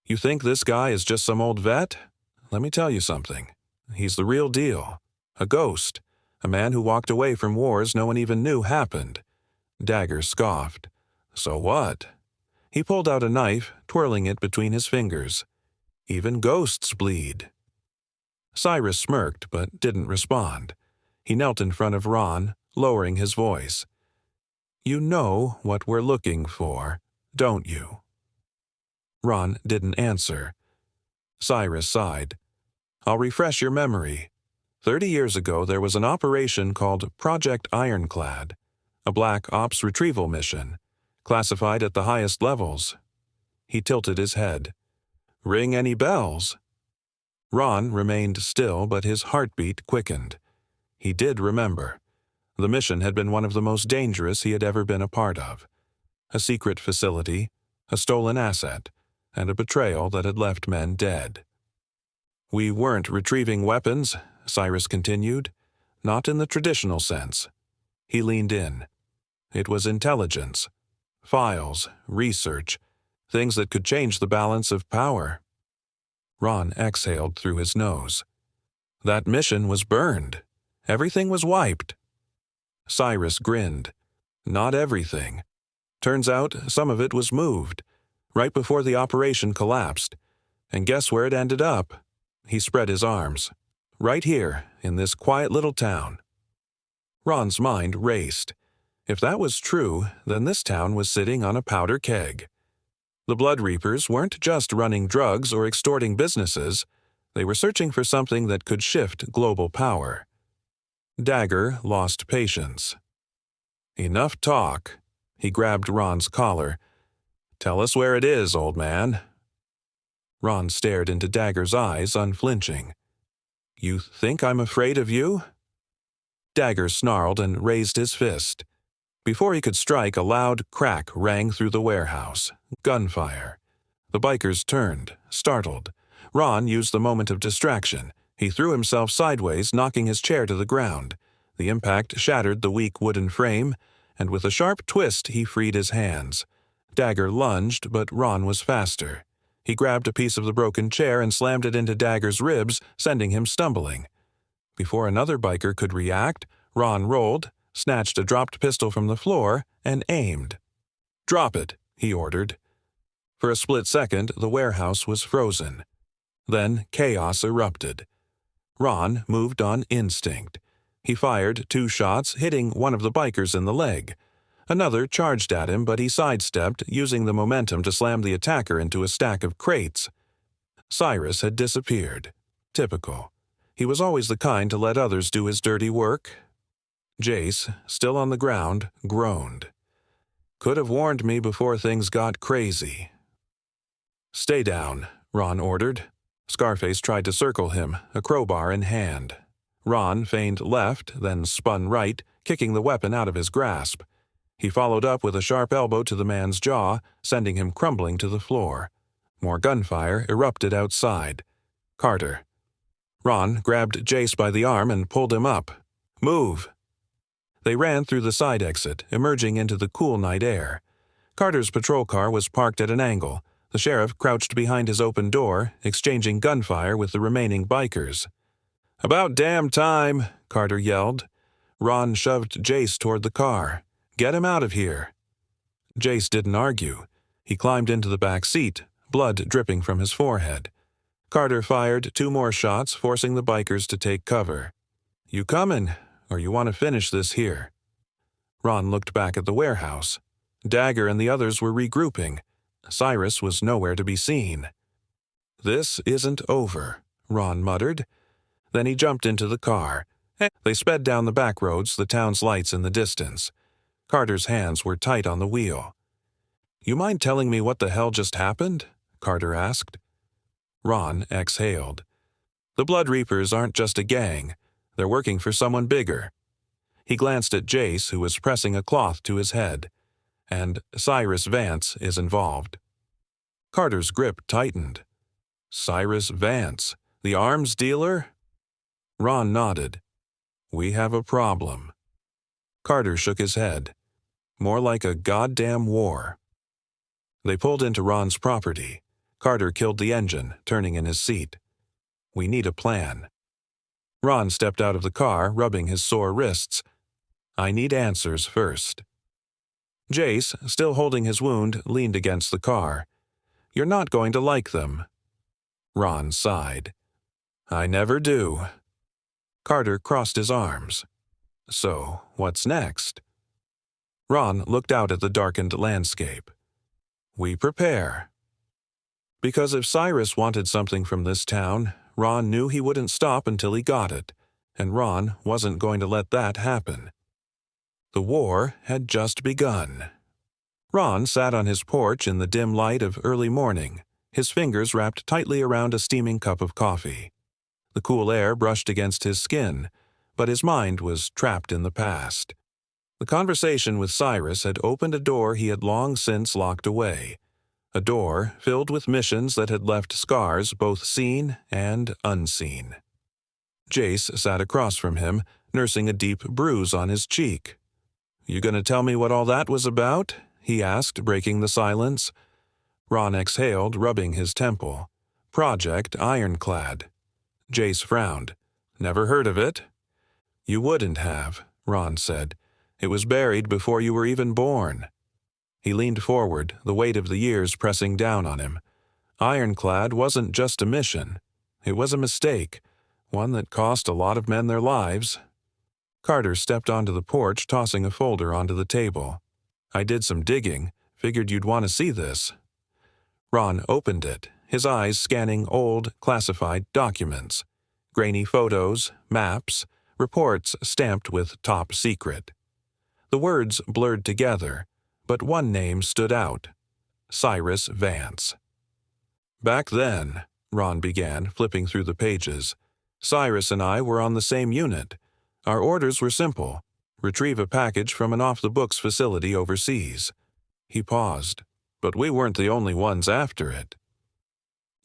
"You think this guy is just some old vet? Let me tell you something. He's the real deal. A ghost. A man who walked away from wars no one even knew happened." Dagger scoffed. "So what?" He pulled out a knife, twirling it between his fingers. "Even ghosts bleed." Cyrus smirked, but didn't respond. He knelt in front of Ron, lowering his voice. "You know what we're looking for, don't you?" Ron didn't answer. Cyrus sighed. "I'll refresh your memory. 30 years ago there was an operation called Project Ironclad, a black ops retrieval mission, classified at the highest levels." He tilted his head. "Ring any bells?" Ron remained still, but his heartbeat quickened. He did remember. The mission had been one of the most dangerous he had ever been a part of. A secret facility, a stolen asset, and a betrayal that had left men dead. "We weren't retrieving weapons," Cyrus continued. "Not in the traditional sense." He leaned in. "It was intelligence. Files, research, things that could change the balance of power." Ron exhaled through his nose. "That mission was burned. Everything was wiped." Cyrus grinned. "Not everything. Turns out some of it was moved, right before the operation collapsed. And guess where it ended up?" He spread his arms. "Right here, in this quiet little town." Ron's mind raced. If that was true, then this town was sitting on a powder keg. The Blood Reapers weren't just running drugs or extorting businesses. They were searching for something that could shift global power. Dagger lost patience. "Enough talk." He grabbed Ron's collar. "Tell us where it is, old man." Ron stared into Dagger's eyes, unflinching. "You think I'm afraid of you?" Dagger snarled and raised his fist. Before he could strike, a loud crack rang through the warehouse. Gunfire. The bikers turned, startled. Ron used the moment of distraction. He threw himself sideways, knocking his chair to the ground. The impact shattered the weak wooden frame, and with a sharp twist he freed his hands. Dagger lunged, but Ron was faster. He grabbed a piece of the broken chair and slammed it into Dagger's ribs, sending him stumbling. Before another biker could react, Ron rolled, snatched a dropped pistol from the floor, and aimed. "Drop it," he ordered. For a split second, the warehouse was frozen. Then chaos erupted. Ron moved on instinct. He fired 2 shots, hitting one of the bikers in the leg. Another charged at him, but he sidestepped, using the momentum to slam the attacker into a stack of crates. Cyrus had disappeared. Typical. He was always the kind to let others do his dirty work. Jace, still on the ground, groaned. Could have warned me before things got crazy. Stay down, Ron ordered. Scarface tried to circle him, a crowbar in hand. Ron feigned left, then spun right, kicking the weapon out of his grasp. He followed up with a sharp elbow to the man's jaw, sending him crumbling to the floor. More gunfire erupted outside. Carter. Ron grabbed Jace by the arm and pulled him up. Move! They ran through the side exit, emerging into the cool night air. Carter's patrol car was parked at an angle. The sheriff crouched behind his open door, exchanging gunfire with the remaining bikers. "About damn time," Carter yelled. Ron shoved Jace toward the car. "Get him out of here." Jace didn't argue. He climbed into the back seat, blood dripping from his forehead. Carter fired 2 more shots, forcing the bikers to take cover. "You comin', or you want to finish this here?" Ron looked back at the warehouse. Dagger and the others were regrouping. Cyrus was nowhere to be seen. "This isn't over," Ron muttered. Then he jumped into the car. They sped down the back roads, the town's lights in the distance. Carter's hands were tight on the wheel. "You mind telling me what the hell just happened?" Carter asked. Ron exhaled. "The Blood Reapers aren't just a gang. They're working for someone bigger." He glanced at Jace, who was pressing a cloth to his head. "And Cyrus Vance is involved." Carter's grip tightened. "Cyrus Vance, the arms dealer?" Ron nodded. "We have a problem." Carter shook his head. "More like a goddamn war." They pulled into Ron's property. Carter killed the engine, turning in his seat. "We need a plan." Ron stepped out of the car, rubbing his sore wrists. "I need answers first." Jace, still holding his wound, leaned against the car. "You're not going to like them." Ron sighed. "I never do." Carter crossed his arms. "So, what's next?" Ron looked out at the darkened landscape. "We prepare." Because if Cyrus wanted something from this town, Ron knew he wouldn't stop until he got it, and Ron wasn't going to let that happen. The war had just begun. Ron sat on his porch in the dim light of early morning, his fingers wrapped tightly around a steaming cup of coffee. The cool air brushed against his skin, but his mind was trapped in the past. The conversation with Cyrus had opened a door he had long since locked away, a door filled with missions that had left scars both seen and unseen. Jace sat across from him, nursing a deep bruise on his cheek. "You gonna tell me what all that was about?" he asked, breaking the silence. Ron exhaled, rubbing his temple. "Project Ironclad." Jace frowned. "Never heard of it?" "You wouldn't have," Ron said. "It was buried before you were even born." He leaned forward, the weight of the years pressing down on him. Ironclad wasn't just a mission. It was a mistake, one that cost a lot of men their lives. Carter stepped onto the porch, tossing a folder onto the table. "I did some digging. Figured you'd want to see this." Ron opened it, his eyes scanning old, classified documents. Grainy photos, maps, reports stamped with top secret. The words blurred together, but one name stood out. Cyrus Vance. "Back then," Ron began, flipping through the pages, "Cyrus and I were on the same unit. Our orders were simple: retrieve a package from an off-the-books facility overseas." He paused. "But we weren't the only ones after it."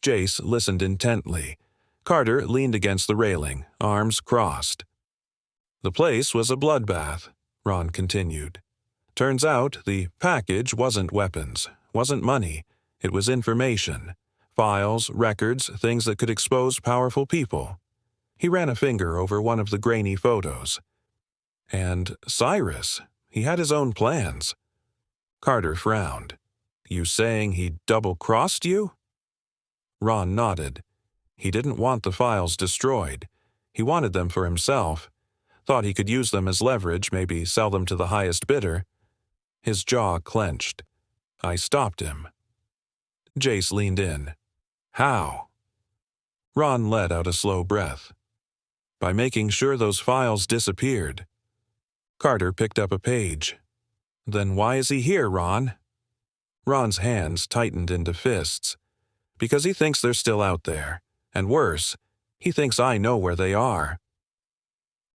Jace listened intently. Carter leaned against the railing, arms crossed. "The place was a bloodbath," Ron continued. "Turns out the package wasn't weapons, wasn't money. It was information. Files, records, things that could expose powerful people." He ran a finger over one of the grainy photos. "And Cyrus, he had his own plans." Carter frowned. "You saying he double-crossed you?" Ron nodded. He didn't want the files destroyed. He wanted them for himself. thought he could use them as leverage, maybe sell them to the highest bidder. His jaw clenched. I stopped him. Jace leaned in. How? Ron let out a slow breath. By making sure those files disappeared. Carter picked up a page. Then why is he here, Ron? Ron's hands tightened into fists. Because he thinks they're still out there. And worse, he thinks I know where they are.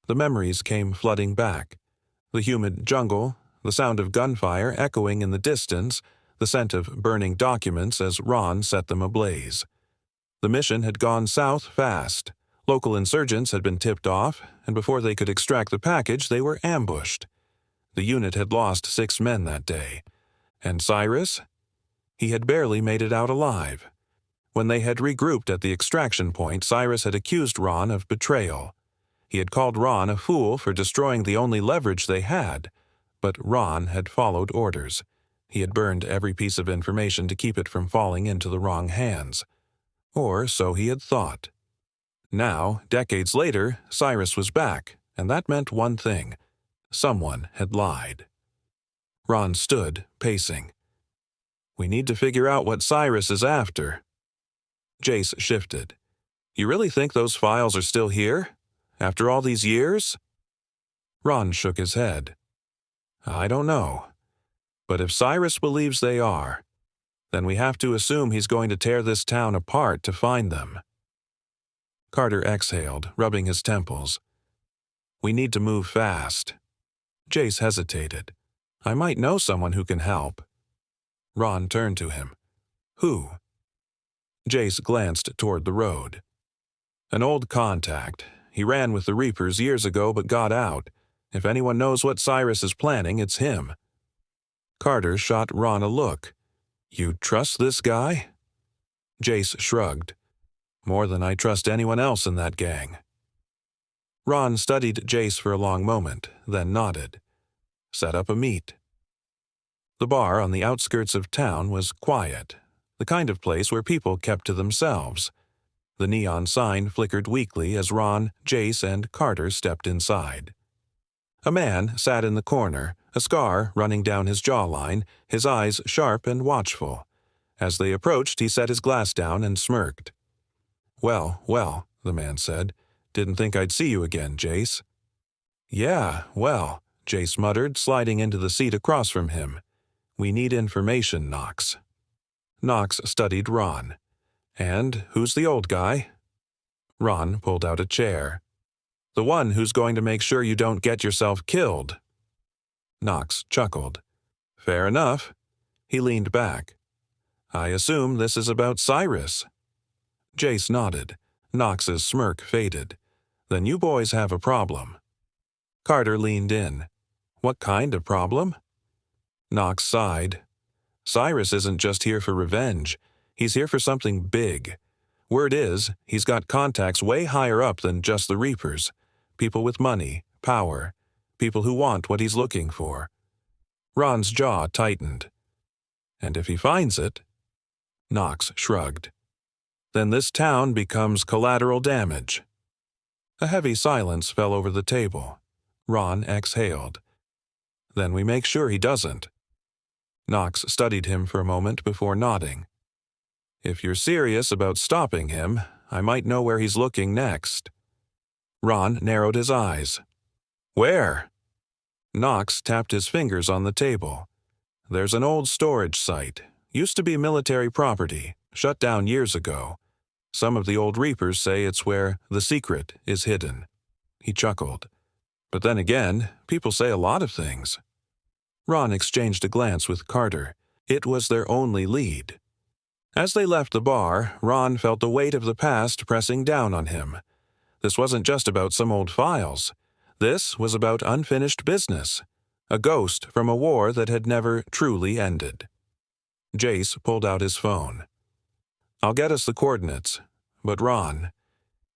The memories came flooding back. The humid jungle, the sound of gunfire echoing in the distance, the scent of burning documents as Ron set them ablaze. The mission had gone south fast. Local insurgents had been tipped off, and before they could extract the package, they were ambushed. The unit had lost 6 men that day. And Cyrus? He had barely made it out alive. When they had regrouped at the extraction point, Cyrus had accused Ron of betrayal. He had called Ron a fool for destroying the only leverage they had, but Ron had followed orders. He had burned every piece of information to keep it from falling into the wrong hands. Or so he had thought. Now, decades later, Cyrus was back, and that meant one thing. Someone had lied. Ron stood, pacing. We need to figure out what Cyrus is after. Jace shifted. You really think those files are still here? After all these years? Ron shook his head. I don't know. But if Cyrus believes they are, then we have to assume he's going to tear this town apart to find them. Carter exhaled, rubbing his temples. We need to move fast. Jace hesitated. I might know someone who can help. Ron turned to him. Who? Jace glanced toward the road. An old contact. He ran with the Reapers years ago but got out. If anyone knows what Cyrus is planning, it's him. Carter shot Ron a look. You trust this guy? Jace shrugged. More than I trust anyone else in that gang. Ron studied Jace for a long moment, then nodded. Set up a meet. The bar on the outskirts of town was quiet, the kind of place where people kept to themselves. The neon sign flickered weakly as Ron, Jace, and Carter stepped inside. A man sat in the corner, a scar running down his jawline, his eyes sharp and watchful. As they approached, he set his glass down and smirked. Well, the man said. Didn't think I'd see you again, Jace. Yeah, well, Jace muttered, sliding into the seat across from him. We need information, Knox. Knox studied Ron. And who's the old guy? Ron pulled out a chair. The one who's going to make sure you don't get yourself killed. Knox chuckled. Fair enough. He leaned back. I assume this is about Cyrus. Jace nodded. Knox's smirk faded. Then you boys have a problem. Carter leaned in. What kind of problem? Knox sighed. Cyrus isn't just here for revenge. He's here for something big. Word is, he's got contacts way higher up than just the Reapers. People with money, power, people who want what he's looking for. Ron's jaw tightened. And if he finds it? Knox shrugged. Then this town becomes collateral damage. A heavy silence fell over the table. Ron exhaled. Then we make sure he doesn't. Knox studied him for a moment before nodding. If you're serious about stopping him, I might know where he's looking next. Ron narrowed his eyes. Where? Knox tapped his fingers on the table. There's an old storage site. Used to be military property, shut down years ago. Some of the old Reapers say it's where the secret is hidden. He chuckled. But then again, people say a lot of things. Ron exchanged a glance with Carter. It was their only lead. As they left the bar, Ron felt the weight of the past pressing down on him. This wasn't just about some old files. This was about unfinished business. A ghost from a war that had never truly ended. Jace pulled out his phone. I'll get us the coordinates. But Ron,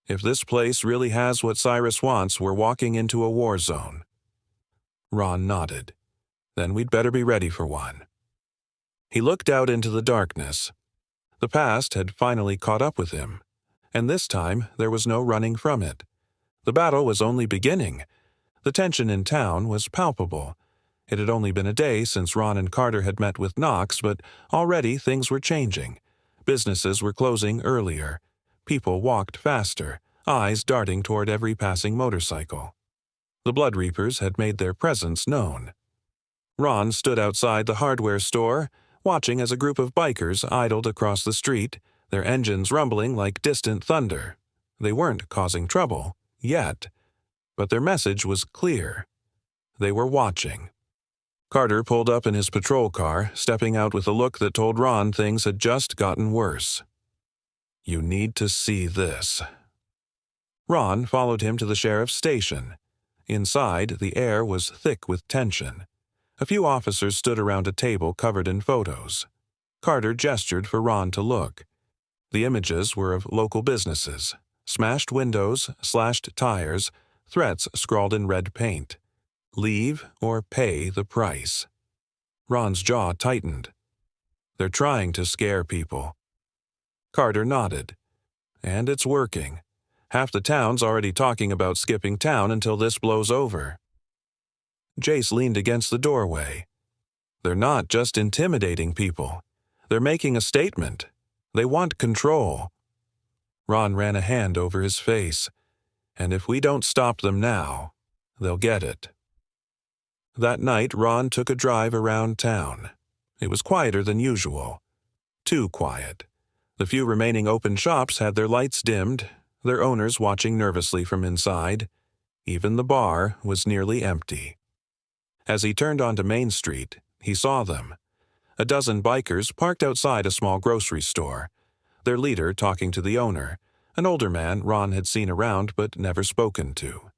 if this place really has what Cyrus wants, we're walking into a war zone. Ron nodded. Then we'd better be ready for one. He looked out into the darkness. The past had finally caught up with him, and this time there was no running from it. The battle was only beginning. The tension in town was palpable. It had only been a day since Ron and Carter had met with Knox, but already things were changing. Businesses were closing earlier. People walked faster, eyes darting toward every passing motorcycle. The Blood Reapers had made their presence known. Ron stood outside the hardware store, watching as a group of bikers idled across the street, their engines rumbling like distant thunder. They weren't causing trouble, yet, but their message was clear. They were watching. Carter pulled up in his patrol car, stepping out with a look that told Ron things had just gotten worse. "You need to see this." Ron followed him to the sheriff's station. Inside, the air was thick with tension. A few officers stood around a table covered in photos. Carter gestured for Ron to look. The images were of local businesses, smashed windows, slashed tires, threats scrawled in red paint. Leave or pay the price. Ron's jaw tightened. They're trying to scare people. Carter nodded. And it's working. Half the town's already talking about skipping town until this blows over. Jace leaned against the doorway. They're not just intimidating people. They're making a statement. They want control. Ron ran a hand over his face. And if we don't stop them now, they'll get it. That night, Ron took a drive around town. It was quieter than usual. Too quiet. The few remaining open shops had their lights dimmed, their owners watching nervously from inside. Even the bar was nearly empty. As he turned onto Main Street, he saw them. A dozen bikers parked outside a small grocery store, their leader talking to the owner, an older man Ron had seen around but never spoken to.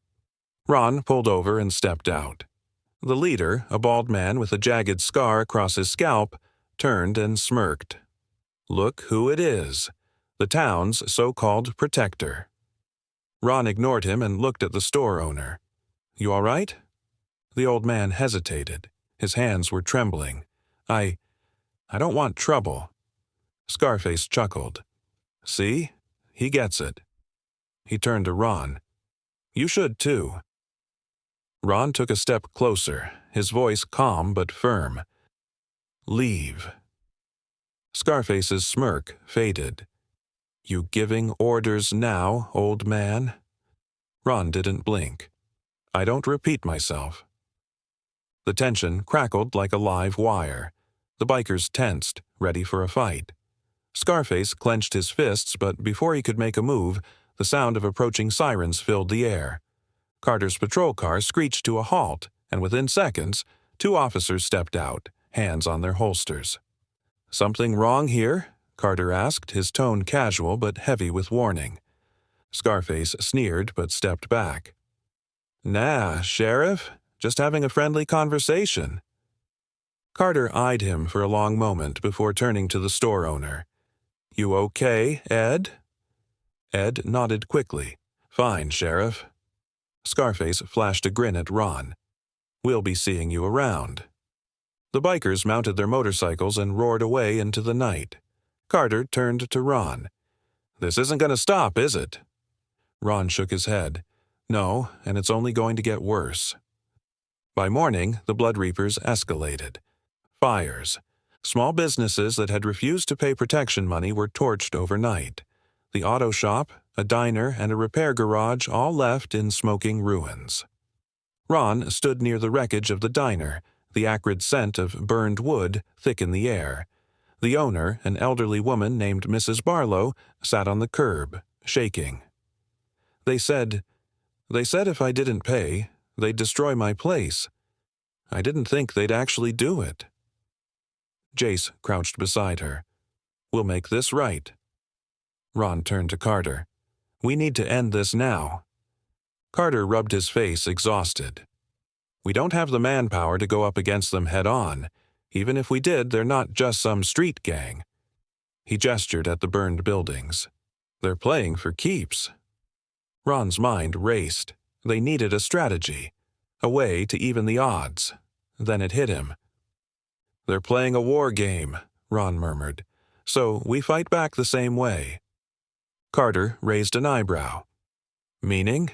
Ron pulled over and stepped out. The leader, a bald man with a jagged scar across his scalp, turned and smirked. Look who it is, the town's so-called protector. Ron ignored him and looked at the store owner. "You all right?" The old man hesitated. His hands were trembling. I don't want trouble." Scarface chuckled. "See? He gets it." He turned to Ron. "You should too." Ron took a step closer, his voice calm but firm. "Leave." Scarface's smirk faded. "You giving orders now, old man?" Ron didn't blink. "I don't repeat myself." The tension crackled like a live wire. The bikers tensed, ready for a fight. Scarface clenched his fists, but before he could make a move, the sound of approaching sirens filled the air. Carter's patrol car screeched to a halt, and within seconds, 2 officers stepped out, hands on their holsters. "Something wrong here?" Carter asked, his tone casual but heavy with warning. Scarface sneered but stepped back. "Nah, Sheriff. Just having a friendly conversation." Carter eyed him for a long moment before turning to the store owner. "You okay, Ed?" Ed nodded quickly. "Fine, Sheriff." Scarface flashed a grin at Ron. "We'll be seeing you around." The bikers mounted their motorcycles and roared away into the night. Carter turned to Ron. "This isn't going to stop, is it?" Ron shook his head. "No, and it's only going to get worse." By morning, the Blood Reapers escalated. Fires. Small businesses that had refused to pay protection money were torched overnight. The auto shop, a diner, and a repair garage all left in smoking ruins. Ron stood near the wreckage of the diner, the acrid scent of burned wood thick in the air. The owner, an elderly woman named Mrs. Barlow, sat on the curb, shaking. They said if I didn't pay, they'd destroy my place. I didn't think they'd actually do it." Jace crouched beside her. "We'll make this right." Ron turned to Carter. "We need to end this now." Carter rubbed his face, exhausted. "We don't have the manpower to go up against them head-on. Even if we did, they're not just some street gang." He gestured at the burned buildings. "They're playing for keeps." Ron's mind raced. They needed a strategy, a way to even the odds. Then it hit him. "They're playing a war game," Ron murmured. "So we fight back the same way." Carter raised an eyebrow. "Meaning?"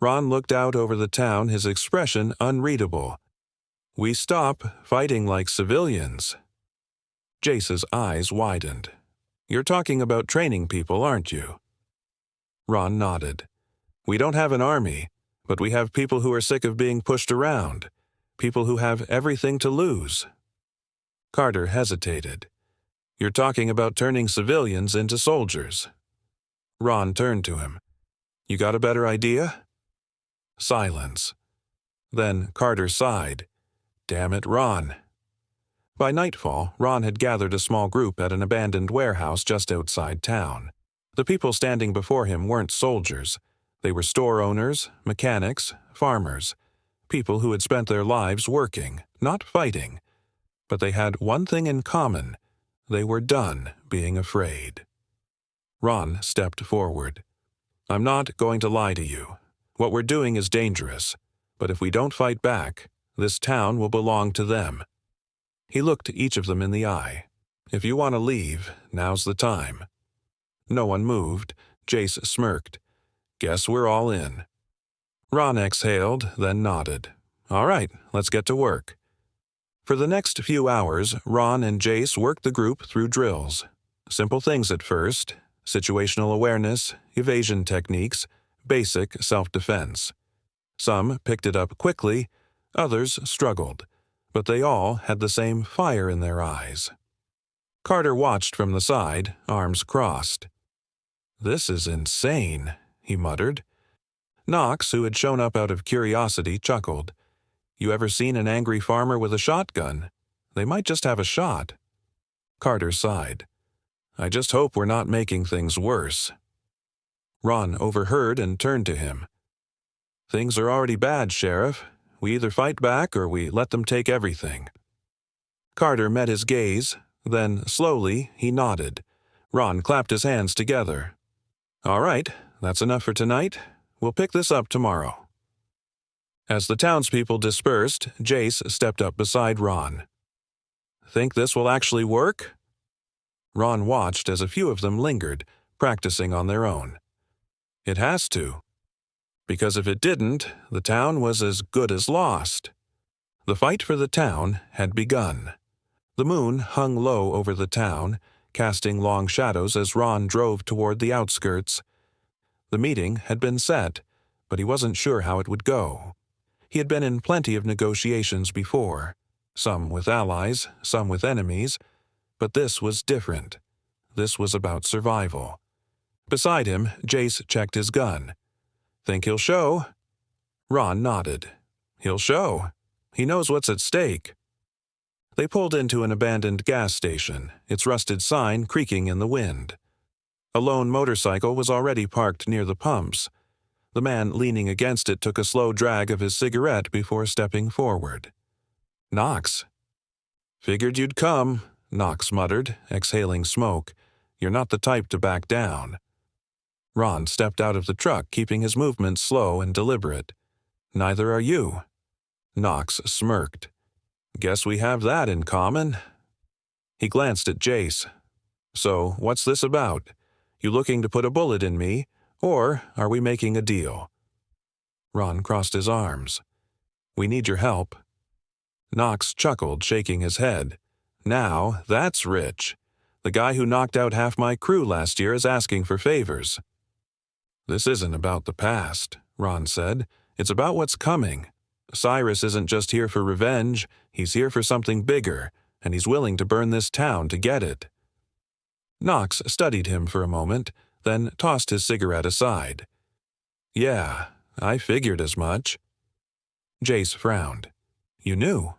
Ron looked out over the town, his expression unreadable. "We stop fighting like civilians." Jace's eyes widened. "You're talking about training people, aren't you?" Ron nodded. "We don't have an army, but we have people who are sick of being pushed around, people who have everything to lose." Carter hesitated. "You're talking about turning civilians into soldiers." Ron turned to him. "You got a better idea?" Silence. Then Carter sighed. "Damn it, Ron." By nightfall, Ron had gathered a small group at an abandoned warehouse just outside town. The people standing before him weren't soldiers. They were store owners, mechanics, farmers, people who had spent their lives working, not fighting. But they had one thing in common. They were done being afraid. Ron stepped forward. "I'm not going to lie to you. What we're doing is dangerous. But if we don't fight back, this town will belong to them." He looked each of them in the eye. "If you want to leave, now's the time." No one moved. Jace smirked. "Guess we're all in." Ron exhaled, then nodded. "All right, let's get to work." For the next few hours, Ron and Jace worked the group through drills. Simple things at first: situational awareness, evasion techniques, basic self-defense. Some picked it up quickly, others struggled, but they all had the same fire in their eyes. Carter watched from the side, arms crossed. "This is insane," he muttered. Knox, who had shown up out of curiosity, chuckled. "You ever seen an angry farmer with a shotgun? They might just have a shot." Carter sighed. "I just hope we're not making things worse." Ron overheard and turned to him. "Things are already bad, Sheriff. We either fight back or we let them take everything." Carter met his gaze. Then, slowly, he nodded. Ron clapped his hands together. "All right, that's enough for tonight. We'll pick this up tomorrow." As the townspeople dispersed, Jace stepped up beside Ron. "Think this will actually work?" Ron watched as a few of them lingered, practicing on their own. "It has to. Because if it didn't, the town was as good as lost." The fight for the town had begun. The moon hung low over the town, casting long shadows as Ron drove toward the outskirts. The meeting had been set, but he wasn't sure how it would go. He had been in plenty of negotiations before, some with allies, some with enemies, but this was different. This was about survival. Beside him, Jace checked his gun. "Think he'll show?" Ron nodded. "He'll show. He knows what's at stake." They pulled into an abandoned gas station, its rusted sign creaking in the wind. A lone motorcycle was already parked near the pumps. The man leaning against it took a slow drag of his cigarette before stepping forward. "Knox." "Figured you'd come," Knox muttered, exhaling smoke. "You're not the type to back down." Ron stepped out of the truck, keeping his movements slow and deliberate. "Neither are you." Knox smirked. "Guess we have that in common." He glanced at Jace. "So, what's this about? You looking to put a bullet in me, or are we making a deal?" Ron crossed his arms. "We need your help." Knox chuckled, shaking his head. "Now, that's rich. The guy who knocked out half my crew last year is asking for favors." "This isn't about the past," Ron said. "It's about what's coming. Cyrus isn't just here for revenge, he's here for something bigger, and he's willing to burn this town to get it." Knox studied him for a moment, then tossed his cigarette aside. "Yeah, I figured as much." Jace frowned. "You knew?"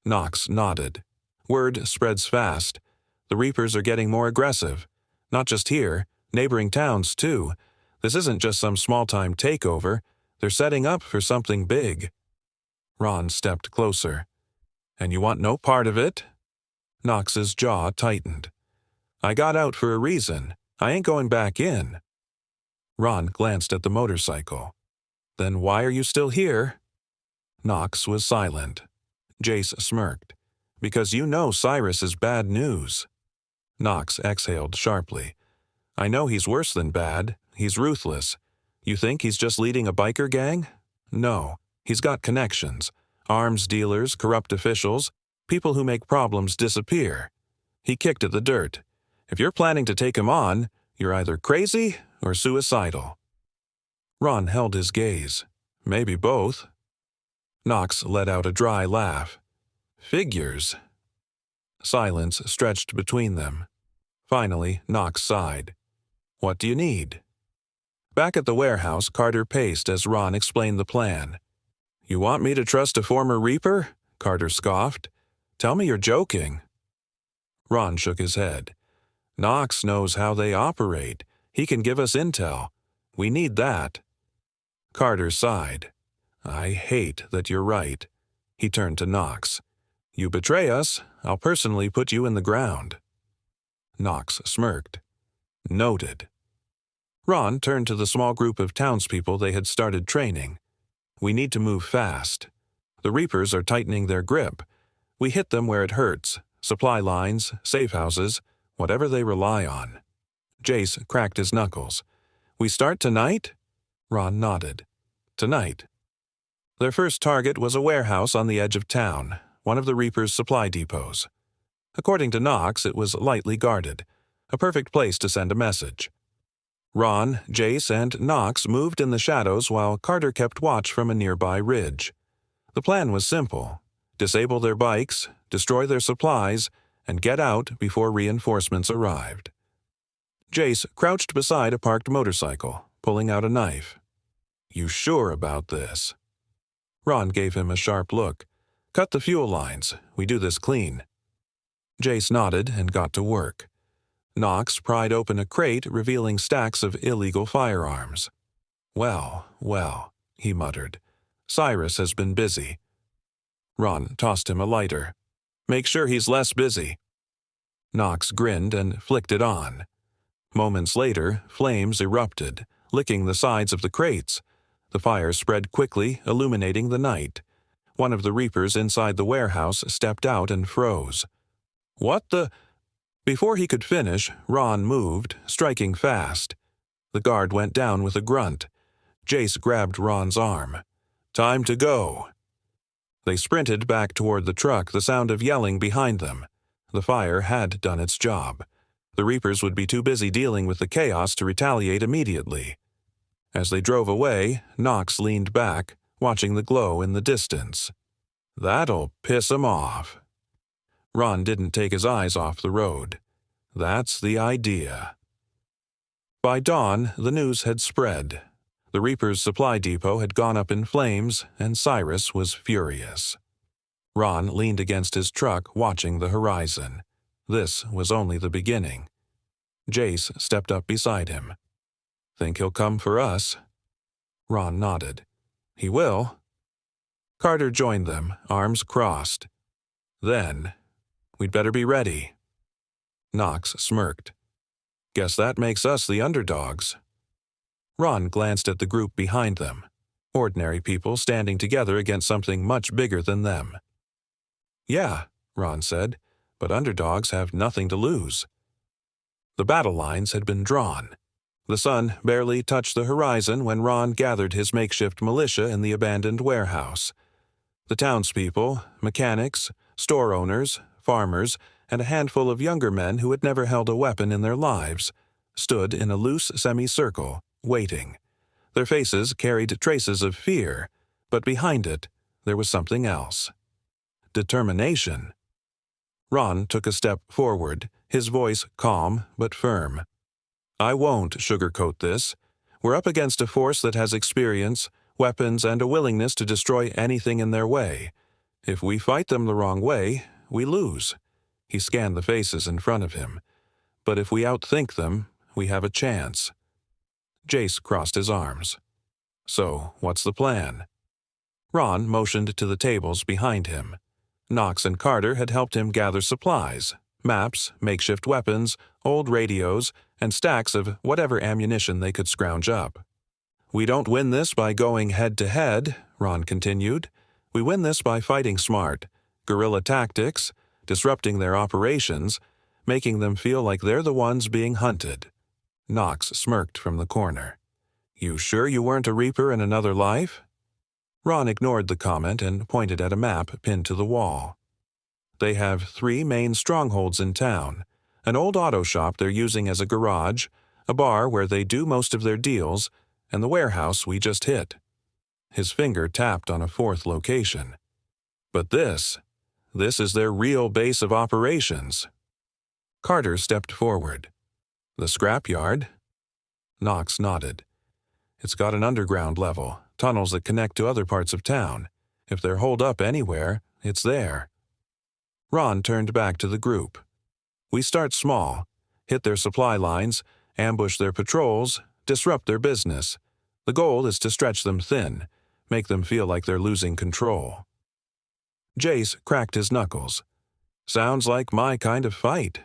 Knox nodded. "Word spreads fast. The Reapers are getting more aggressive. Not just here, neighboring towns too. This isn't just some small-time takeover. They're setting up for something big." Ron stepped closer. "And you want no part of it?" Knox's jaw tightened. "I got out for a reason. I ain't going back in." Ron glanced at the motorcycle. "Then why are you still here?" Knox was silent. Jace smirked. "Because you know Cyrus is bad news." Knox exhaled sharply. "I know he's worse than bad. He's ruthless. You think he's just leading a biker gang? No, he's got connections. Arms dealers, corrupt officials, people who make problems disappear. He kicked at the dirt. If you're planning to take him on, you're either crazy or suicidal. Ron held his gaze. Maybe both. Knox let out a dry laugh. Figures. Silence stretched between them. Finally, Knox sighed. What do you need? Back at the warehouse, Carter paced as Ron explained the plan. You want me to trust a former Reaper? Carter scoffed. Tell me you're joking. Ron shook his head. Knox knows how they operate. He can give us intel. We need that. Carter sighed. I hate that you're right. He turned to Knox. You betray us, I'll personally put you in the ground. Knox smirked. Noted. Ron turned to the small group of townspeople they had started training. We need to move fast. The Reapers are tightening their grip. We hit them where it hurts. Supply lines, safe houses, whatever they rely on. Jace cracked his knuckles. We start tonight? Ron nodded. Tonight. Their first target was a warehouse on the edge of town, one of the Reapers' supply depots. According to Knox, it was lightly guarded, a perfect place to send a message. Ron, Jace, and Knox moved in the shadows while Carter kept watch from a nearby ridge. The plan was simple. Disable their bikes, destroy their supplies, and get out before reinforcements arrived. Jace crouched beside a parked motorcycle, pulling out a knife. You sure about this? Ron gave him a sharp look. Cut the fuel lines. We do this clean. Jace nodded and got to work. Knox pried open a crate revealing stacks of illegal firearms. Well, well, he muttered. Cyrus has been busy. Ron tossed him a lighter. Make sure he's less busy. Knox grinned and flicked it on. Moments later, flames erupted, licking the sides of the crates. The fire spread quickly, illuminating the night. One of the Reapers inside the warehouse stepped out and froze. What the? Before he could finish, Ron moved, striking fast. The guard went down with a grunt. Jace grabbed Ron's arm. Time to go. They sprinted back toward the truck, the sound of yelling behind them. The fire had done its job. The Reapers would be too busy dealing with the chaos to retaliate immediately. As they drove away, Knox leaned back, watching the glow in the distance. That'll piss 'em off. Ron didn't take his eyes off the road. That's the idea. By dawn, the news had spread. The Reaper's supply depot had gone up in flames, and Cyrus was furious. Ron leaned against his truck, watching the horizon. This was only the beginning. Jace stepped up beside him. Think he'll come for us? Ron nodded. He will. Carter joined them, arms crossed. Then, we'd better be ready. Knox smirked. Guess that makes us the underdogs. Ron glanced at the group behind them. Ordinary people standing together against something much bigger than them. Yeah, Ron said, but underdogs have nothing to lose. The battle lines had been drawn. The sun barely touched the horizon when Ron gathered his makeshift militia in the abandoned warehouse. The townspeople, mechanics, store owners, farmers, and a handful of younger men who had never held a weapon in their lives stood in a loose semicircle, waiting. Their faces carried traces of fear, but behind it there was something else. Determination. Ron took a step forward, his voice calm but firm. I won't sugarcoat this. We're up against a force that has experience, weapons, and a willingness to destroy anything in their way. If we fight them the wrong way, we lose. He scanned the faces in front of him. But if we outthink them, we have a chance. Jace crossed his arms. So, what's the plan? Ron motioned to the tables behind him. Knox and Carter had helped him gather supplies, maps, makeshift weapons, old radios, and stacks of whatever ammunition they could scrounge up. We don't win this by going head-to-head, Ron continued. We win this by fighting smart, guerrilla tactics, disrupting their operations, making them feel like they're the ones being hunted. Knox smirked from the corner. You sure you weren't a Reaper in another life? Ron ignored the comment and pointed at a map pinned to the wall. They have 3 main strongholds in town: an old auto shop they're using as a garage, a bar where they do most of their deals, and the warehouse we just hit. His finger tapped on a 4th location. But this is their real base of operations. Carter stepped forward. The scrapyard? Knox nodded. It's got an underground level, tunnels that connect to other parts of town. If they're holed up anywhere, it's there. Ron turned back to the group. We start small, hit their supply lines, ambush their patrols, disrupt their business. The goal is to stretch them thin, make them feel like they're losing control. Jace cracked his knuckles. Sounds like my kind of fight.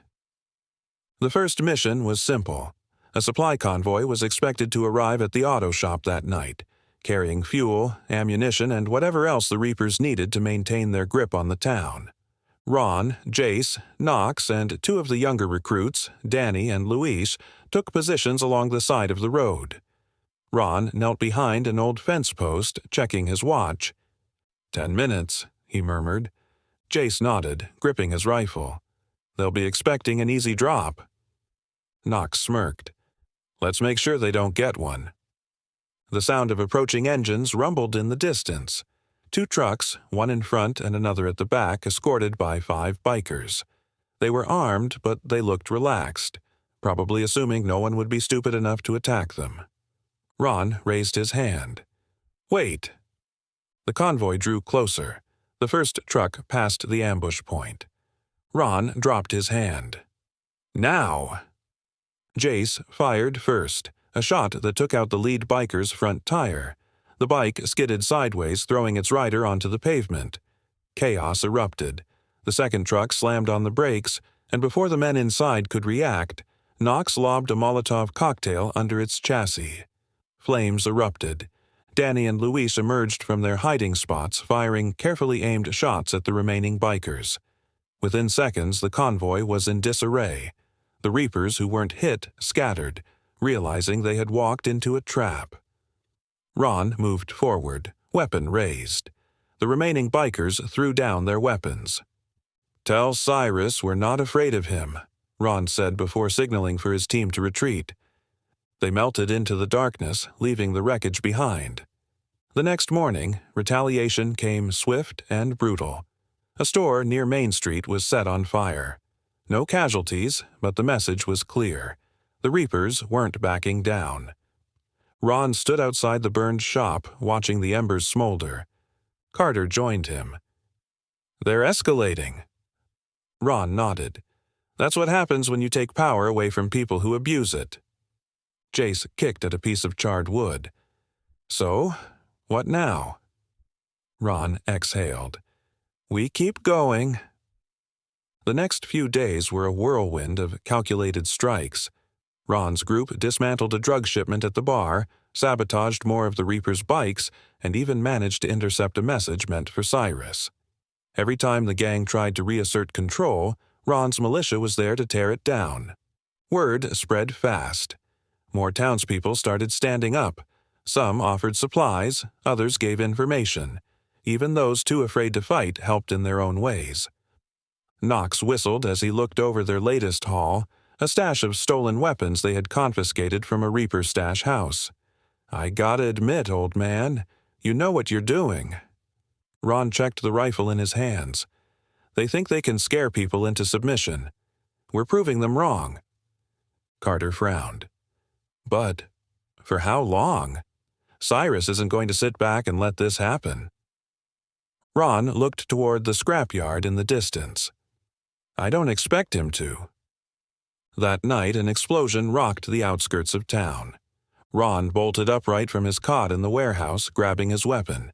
The first mission was simple. A supply convoy was expected to arrive at the auto shop that night, carrying fuel, ammunition, and whatever else the Reapers needed to maintain their grip on the town. Ron, Jace, Knox, and 2 of the younger recruits, Danny and Luis, took positions along the side of the road. Ron knelt behind an old fence post, checking his watch. 10 minutes, he murmured. Jace nodded, gripping his rifle. They'll be expecting an easy drop. Knox smirked. Let's make sure they don't get one. The sound of approaching engines rumbled in the distance. 2 trucks, one in front and another at the back, escorted by 5 bikers. They were armed, but they looked relaxed, probably assuming no one would be stupid enough to attack them. Ron raised his hand. Wait! The convoy drew closer. The first truck passed the ambush point. Ron dropped his hand. Now! Jace fired first, a shot that took out the lead biker's front tire. The bike skidded sideways, throwing its rider onto the pavement. Chaos erupted. The second truck slammed on the brakes, and before the men inside could react, Knox lobbed a Molotov cocktail under its chassis. Flames erupted. Danny and Luis emerged from their hiding spots, firing carefully aimed shots at the remaining bikers. Within seconds, the convoy was in disarray. The Reapers who weren't hit scattered, realizing they had walked into a trap. Ron moved forward, weapon raised. The remaining bikers threw down their weapons. Tell Cyrus we're not afraid of him, Ron said before signaling for his team to retreat. They melted into the darkness, leaving the wreckage behind. The next morning, retaliation came swift and brutal. A store near Main Street was set on fire. No casualties, but the message was clear. The Reapers weren't backing down. Ron stood outside the burned shop, watching the embers smolder. Carter joined him. They're escalating. Ron nodded. That's what happens when you take power away from people who abuse it. Jace kicked at a piece of charred wood. So, what now? Ron exhaled. We keep going. The next few days were a whirlwind of calculated strikes. Ron's group dismantled a drug shipment at the bar, sabotaged more of the Reapers' bikes, and even managed to intercept a message meant for Cyrus. Every time the gang tried to reassert control, Ron's militia was there to tear it down. Word spread fast. More townspeople started standing up. Some offered supplies, others gave information. Even those too afraid to fight helped in their own ways. Knox whistled as he looked over their latest haul, a stash of stolen weapons they had confiscated from a Reaper stash house. I gotta admit, old man, you know what you're doing. Ron checked the rifle in his hands. They think they can scare people into submission. We're proving them wrong. Carter frowned. But for how long? Cyrus isn't going to sit back and let this happen. Ron looked toward the scrapyard in the distance. I don't expect him to. That night, an explosion rocked the outskirts of town. Ron bolted upright from his cot in the warehouse, grabbing his weapon.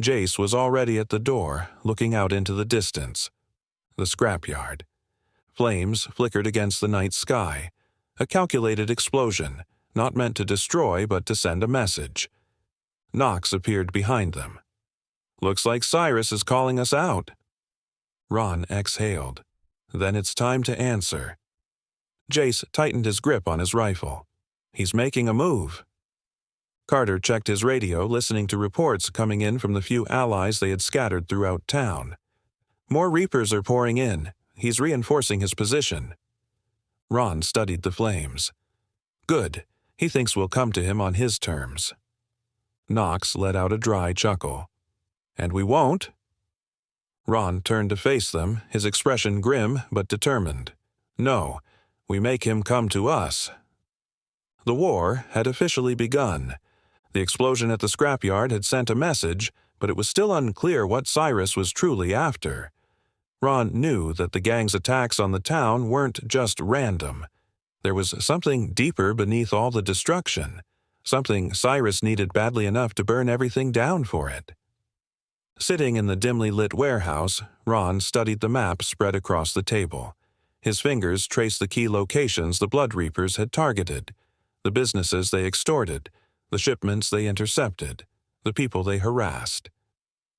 Jace was already at the door, looking out into the distance. The scrapyard. Flames flickered against the night sky. A calculated explosion, not meant to destroy but to send a message. Knox appeared behind them. Looks like Cyrus is calling us out. Ron exhaled. Then it's time to answer. Jace tightened his grip on his rifle. He's making a move. Carter checked his radio, listening to reports coming in from the few allies they had scattered throughout town. More Reapers are pouring in. He's reinforcing his position. Ron studied the flames. Good. He thinks we'll come to him on his terms. Knox let out a dry chuckle. And we won't? Ron turned to face them, his expression grim but determined. No, we make him come to us. The war had officially begun. The explosion at the scrapyard had sent a message, but it was still unclear what Cyrus was truly after. Ron knew that the gang's attacks on the town weren't just random. There was something deeper beneath all the destruction, something Cyrus needed badly enough to burn everything down for it. Sitting in the dimly lit warehouse, Ron studied the map spread across the table. His fingers traced the key locations the Blood Reapers had targeted, the businesses they extorted, the shipments they intercepted, the people they harassed.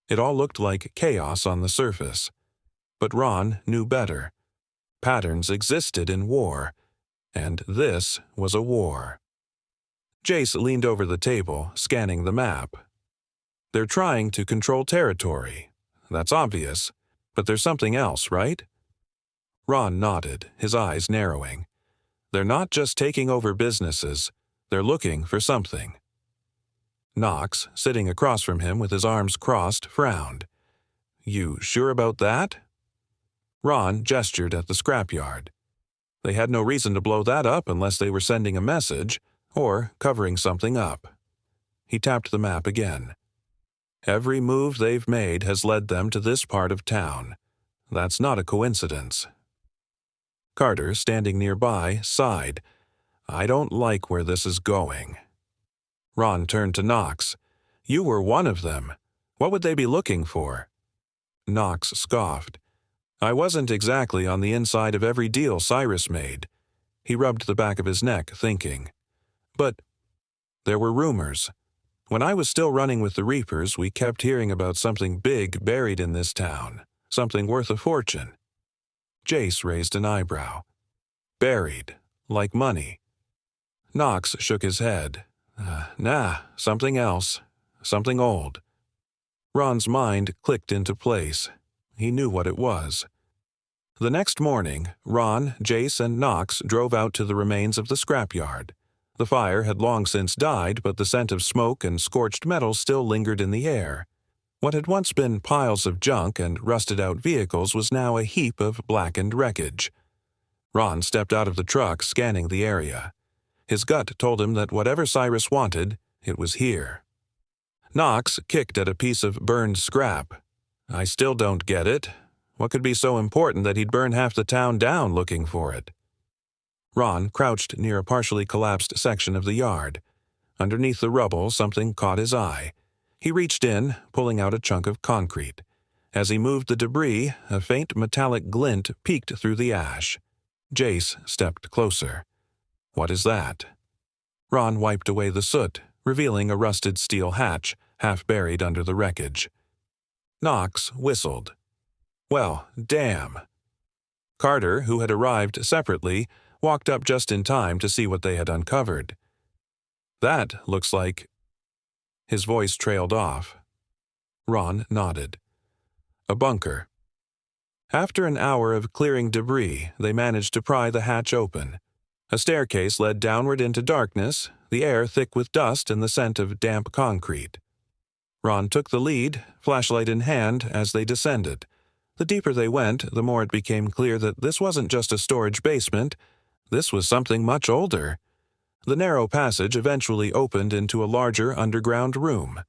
It all looked like chaos on the surface. But Ron knew better. Patterns existed in war, and this was a war. Jace leaned over the table, scanning the map. They're trying to control territory. That's obvious, but there's something else, right? Ron nodded, his eyes narrowing. They're not just taking over businesses, they're looking for something. Knox, sitting across from him with his arms crossed, frowned. You sure about that? Ron gestured at the scrapyard. They had no reason to blow that up unless they were sending a message or covering something up. He tapped the map again. Every move they've made has led them to this part of town. That's not a coincidence. Carter, standing nearby, sighed. I don't like where this is going. Ron turned to Knox. You were one of them. What would they be looking for? Knox scoffed. I wasn't exactly on the inside of every deal Cyrus made. He rubbed the back of his neck, thinking. But there were rumors. When I was still running with the Reapers, we kept hearing about something big buried in this town, something worth a fortune. Jace raised an eyebrow. Buried, like money. Knox shook his head. Nah, something else, something old. Ron's mind clicked into place. He knew what it was. The next morning, Ron, Jace, and Knox drove out to the remains of the scrapyard. The fire had long since died, but the scent of smoke and scorched metal still lingered in the air. What had once been piles of junk and rusted-out vehicles was now a heap of blackened wreckage. Ron stepped out of the truck, scanning the area. His gut told him that whatever Cyrus wanted, it was here. Knox kicked at a piece of burned scrap. I still don't get it. What could be so important that he'd burn half the town down looking for it? Ron crouched near a partially collapsed section of the yard. Underneath the rubble, something caught his eye. He reached in, pulling out a chunk of concrete. As he moved the debris, a faint metallic glint peeked through the ash. Jace stepped closer. What is that? Ron wiped away the soot, revealing a rusted steel hatch, half buried under the wreckage. Knox whistled. Well, damn. Carter, who had arrived separately, walked up just in time to see what they had uncovered. That looks like... His voice trailed off. Ron nodded. A bunker. After an hour of clearing debris, they managed to pry the hatch open. A staircase led downward into darkness, the air thick with dust and the scent of damp concrete. Ron took the lead, flashlight in hand, as they descended. The deeper they went, the more it became clear that this wasn't just a storage basement. This was something much older. The narrow passage eventually opened into a larger underground room.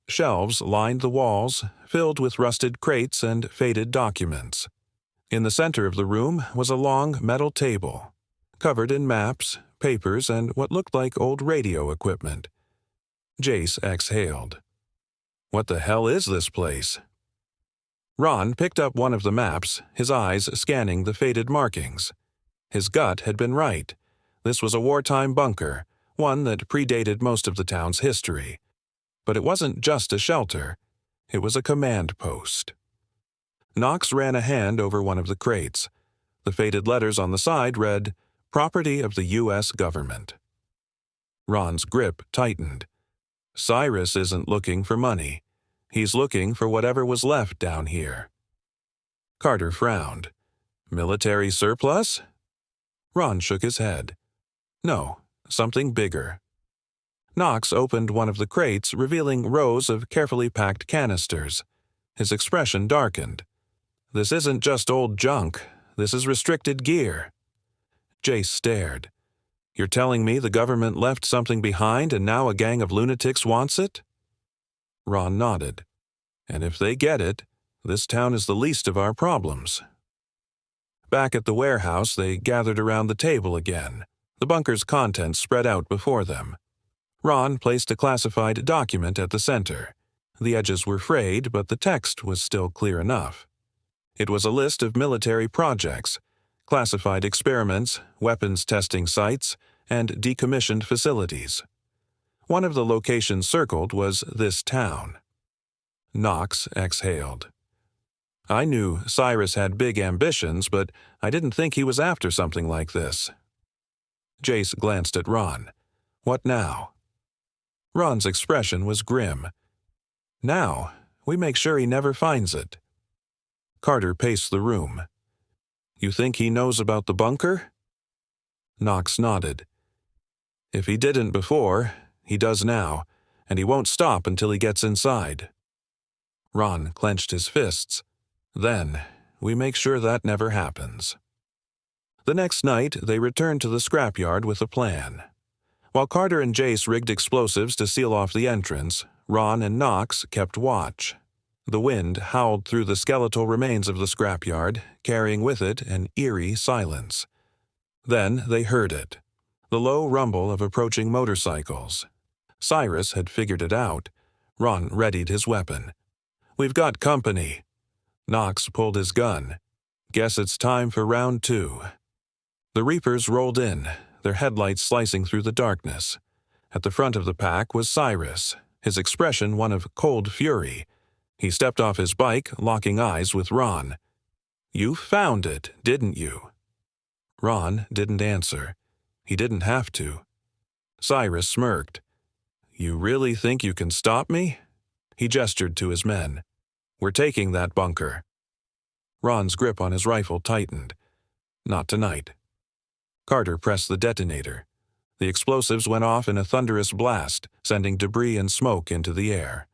Shelves lined the walls, filled with rusted crates and faded documents. In the center of the room was a long metal table, covered in maps, papers, and what looked like old radio equipment. Jace exhaled. What the hell is this place? Ron picked up one of the maps, his eyes scanning the faded markings. His gut had been right. This was a wartime bunker, one that predated most of the town's history. But it wasn't just a shelter. It was a command post. Knox ran a hand over one of the crates. The faded letters on the side read, Property of the U.S. Government. Ron's grip tightened. Cyrus isn't looking for money. He's looking for whatever was left down here. Carter frowned. Military surplus? Ron shook his head. No, something bigger. Knox opened one of the crates, revealing rows of carefully packed canisters. His expression darkened. This isn't just old junk. This is restricted gear. Jace stared. You're telling me the government left something behind and now a gang of lunatics wants it? Ron nodded. And if they get it, this town is the least of our problems. Back at the warehouse, they gathered around the table again. The bunker's contents spread out before them. Ron placed a classified document at the center. The edges were frayed, but the text was still clear enough. It was a list of military projects, classified experiments, weapons testing sites, and decommissioned facilities. One of the locations circled was this town. Knox exhaled. I knew Cyrus had big ambitions, but I didn't think he was after something like this. Jace glanced at Ron. What now? Ron's expression was grim. Now, we make sure he never finds it. Carter paced the room. You think he knows about the bunker? Knox nodded. If he didn't before, he does now, and he won't stop until he gets inside. Ron clenched his fists. Then, we make sure that never happens. The next night, they returned to the scrapyard with a plan. While Carter and Jace rigged explosives to seal off the entrance, Ron and Knox kept watch. The wind howled through the skeletal remains of the scrapyard, carrying with it an eerie silence. Then they heard it, the low rumble of approaching motorcycles. Cyrus had figured it out. Ron readied his weapon. We've got company. Knox pulled his gun. Guess it's time for round 2. The Reapers rolled in, their headlights slicing through the darkness. At the front of the pack was Cyrus, his expression one of cold fury. He stepped off his bike, locking eyes with Ron. You found it, didn't you? Ron didn't answer. He didn't have to. Cyrus smirked. You really think you can stop me? He gestured to his men. We're taking that bunker. Ron's grip on his rifle tightened. Not tonight. Carter pressed the detonator. The explosives went off in a thunderous blast, sending debris and smoke into the air.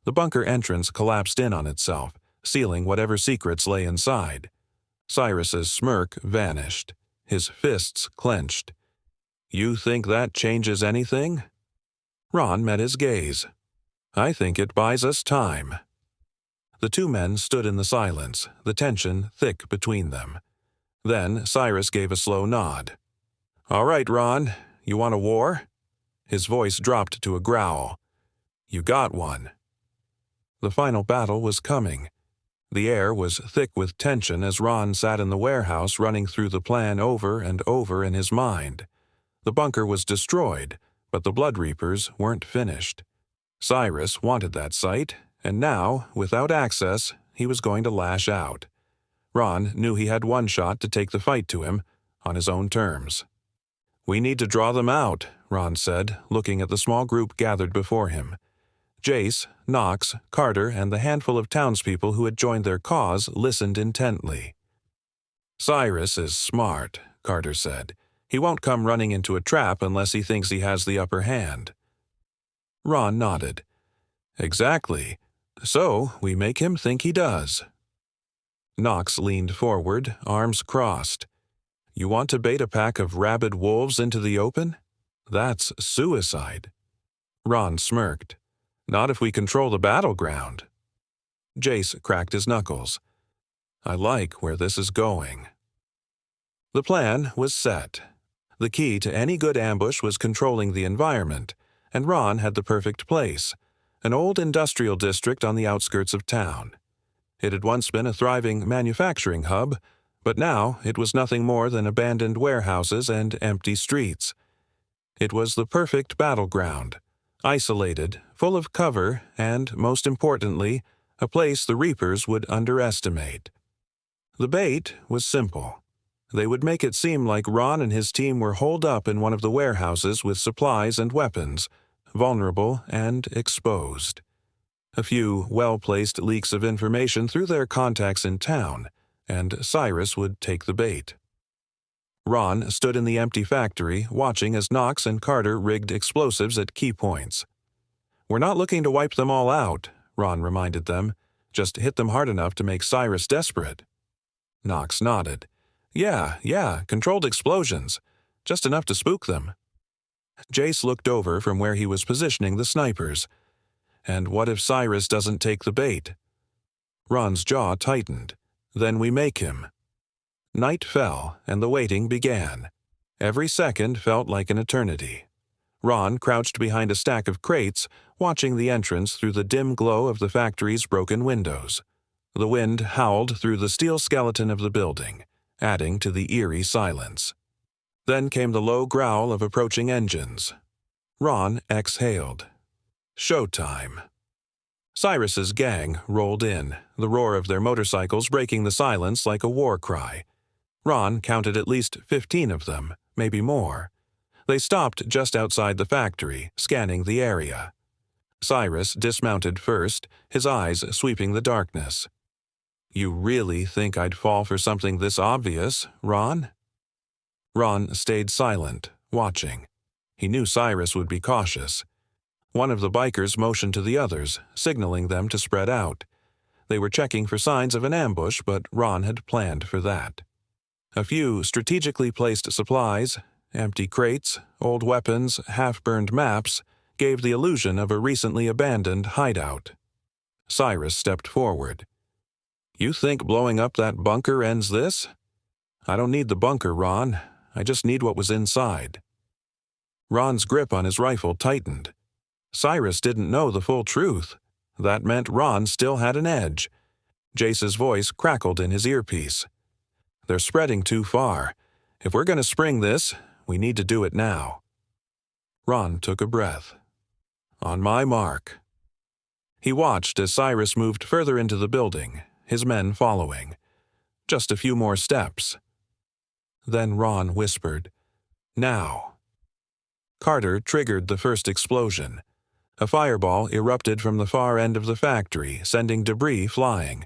The bunker entrance collapsed in on itself, sealing whatever secrets lay inside. Cyrus's smirk vanished. His fists clenched. You think that changes anything? Ron met his gaze. I think it buys us time. The two men stood in the silence, the tension thick between them. Then Cyrus gave a slow nod. All right, Ron, you want a war? His voice dropped to a growl. You got one. The final battle was coming. The air was thick with tension as Ron sat in the warehouse running through the plan over and over in his mind. The bunker was destroyed, but the Blood Reapers weren't finished. Cyrus wanted that site, and now, without access, he was going to lash out. Ron knew he had one shot to take the fight to him, on his own terms. We need to draw them out, Ron said, looking at the small group gathered before him. Jace, Knox, Carter, and the handful of townspeople who had joined their cause listened intently. Cyrus is smart, Carter said. He won't come running into a trap unless he thinks he has the upper hand. Ron nodded. Exactly. So we make him think he does. Knox leaned forward, arms crossed. You want to bait a pack of rabid wolves into the open? That's suicide. Ron smirked. Not if we control the battleground. Jace cracked his knuckles. I like where this is going. The plan was set. The key to any good ambush was controlling the environment, and Ron had the perfect place, an old industrial district on the outskirts of town. It had once been a thriving manufacturing hub, but now it was nothing more than abandoned warehouses and empty streets. It was the perfect battleground, isolated, full of cover, and, most importantly, a place the Reapers would underestimate. The bait was simple. They would make it seem like Ron and his team were holed up in one of the warehouses with supplies and weapons, vulnerable, and exposed. A few well-placed leaks of information through their contacts in town, and Cyrus would take the bait. Ron stood in the empty factory, watching as Knox and Carter rigged explosives at key points. "We're not looking to wipe them all out," Ron reminded them. "Just hit them hard enough to make Cyrus desperate." Knox nodded. Yeah, controlled explosions. Just enough to spook them." Jace looked over from where he was positioning the snipers. "And what if Cyrus doesn't take the bait?" Ron's jaw tightened. "Then we make him." Night fell, and the waiting began. Every second felt like an eternity. Ron crouched behind a stack of crates, watching the entrance through the dim glow of the factory's broken windows. The wind howled through the steel skeleton of the building, adding to the eerie silence. Then came the low growl of approaching engines. Ron exhaled. Showtime. Cyrus's gang rolled in, the roar of their motorcycles breaking the silence like a war cry. Ron counted at least 15 of them, maybe more. They stopped just outside the factory, scanning the area. Cyrus dismounted first, his eyes sweeping the darkness. "You really think I'd fall for something this obvious, Ron?" Ron stayed silent, watching. He knew Cyrus would be cautious. One of the bikers motioned to the others, signaling them to spread out. They were checking for signs of an ambush, but Ron had planned for that. A few strategically placed supplies, empty crates, old weapons, half-burned maps, gave the illusion of a recently abandoned hideout. Cyrus stepped forward. "You think blowing up that bunker ends this?" "I don't need the bunker, Ron. I just need what was inside." Ron's grip on his rifle tightened. Cyrus didn't know the full truth. That meant Ron still had an edge. Jace's voice crackled in his earpiece. "They're spreading too far. If we're going to spring this, we need to do it now." Ron took a breath. "On my mark." He watched as Cyrus moved further into the building, his men following. Just a few more steps. Then Ron whispered, "Now." Carter triggered the first explosion. A fireball erupted from the far end of the factory, sending debris flying.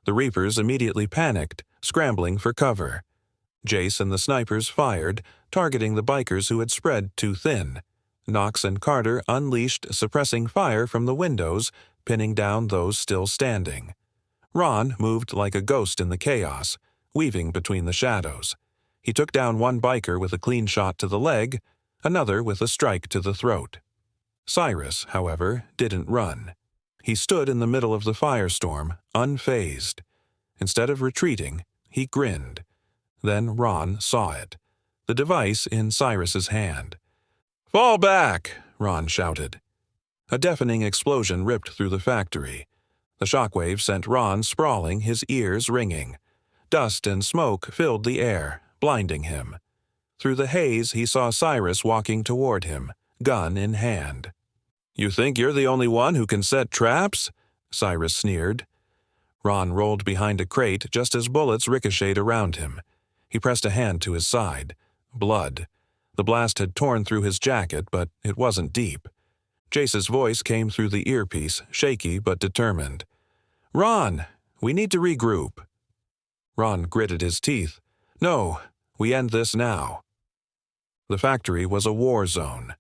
The Reapers immediately panicked, scrambling for cover. Jace and the snipers fired, targeting the bikers who had spread too thin. Knox and Carter unleashed suppressing fire from the windows, pinning down those still standing. Ron moved like a ghost in the chaos, weaving between the shadows. He took down one biker with a clean shot to the leg, another with a strike to the throat. Cyrus, however, didn't run. He stood in the middle of the firestorm, unfazed. Instead of retreating, he grinned. Then Ron saw it. The device in Cyrus's hand. "Fall back!" Ron shouted. A deafening explosion ripped through the factory. The shockwave sent Ron sprawling, his ears ringing. Dust and smoke filled the air, blinding him. Through the haze, he saw Cyrus walking toward him, gun in hand. "You think you're the only one who can set traps?" Cyrus sneered. Ron rolled behind a crate just as bullets ricocheted around him. He pressed a hand to his side. Blood. The blast had torn through his jacket, but it wasn't deep. Jace's voice came through the earpiece, shaky but determined. "Ron, we need to regroup." Ron gritted his teeth. "No, we end this now." The factory was a war zone.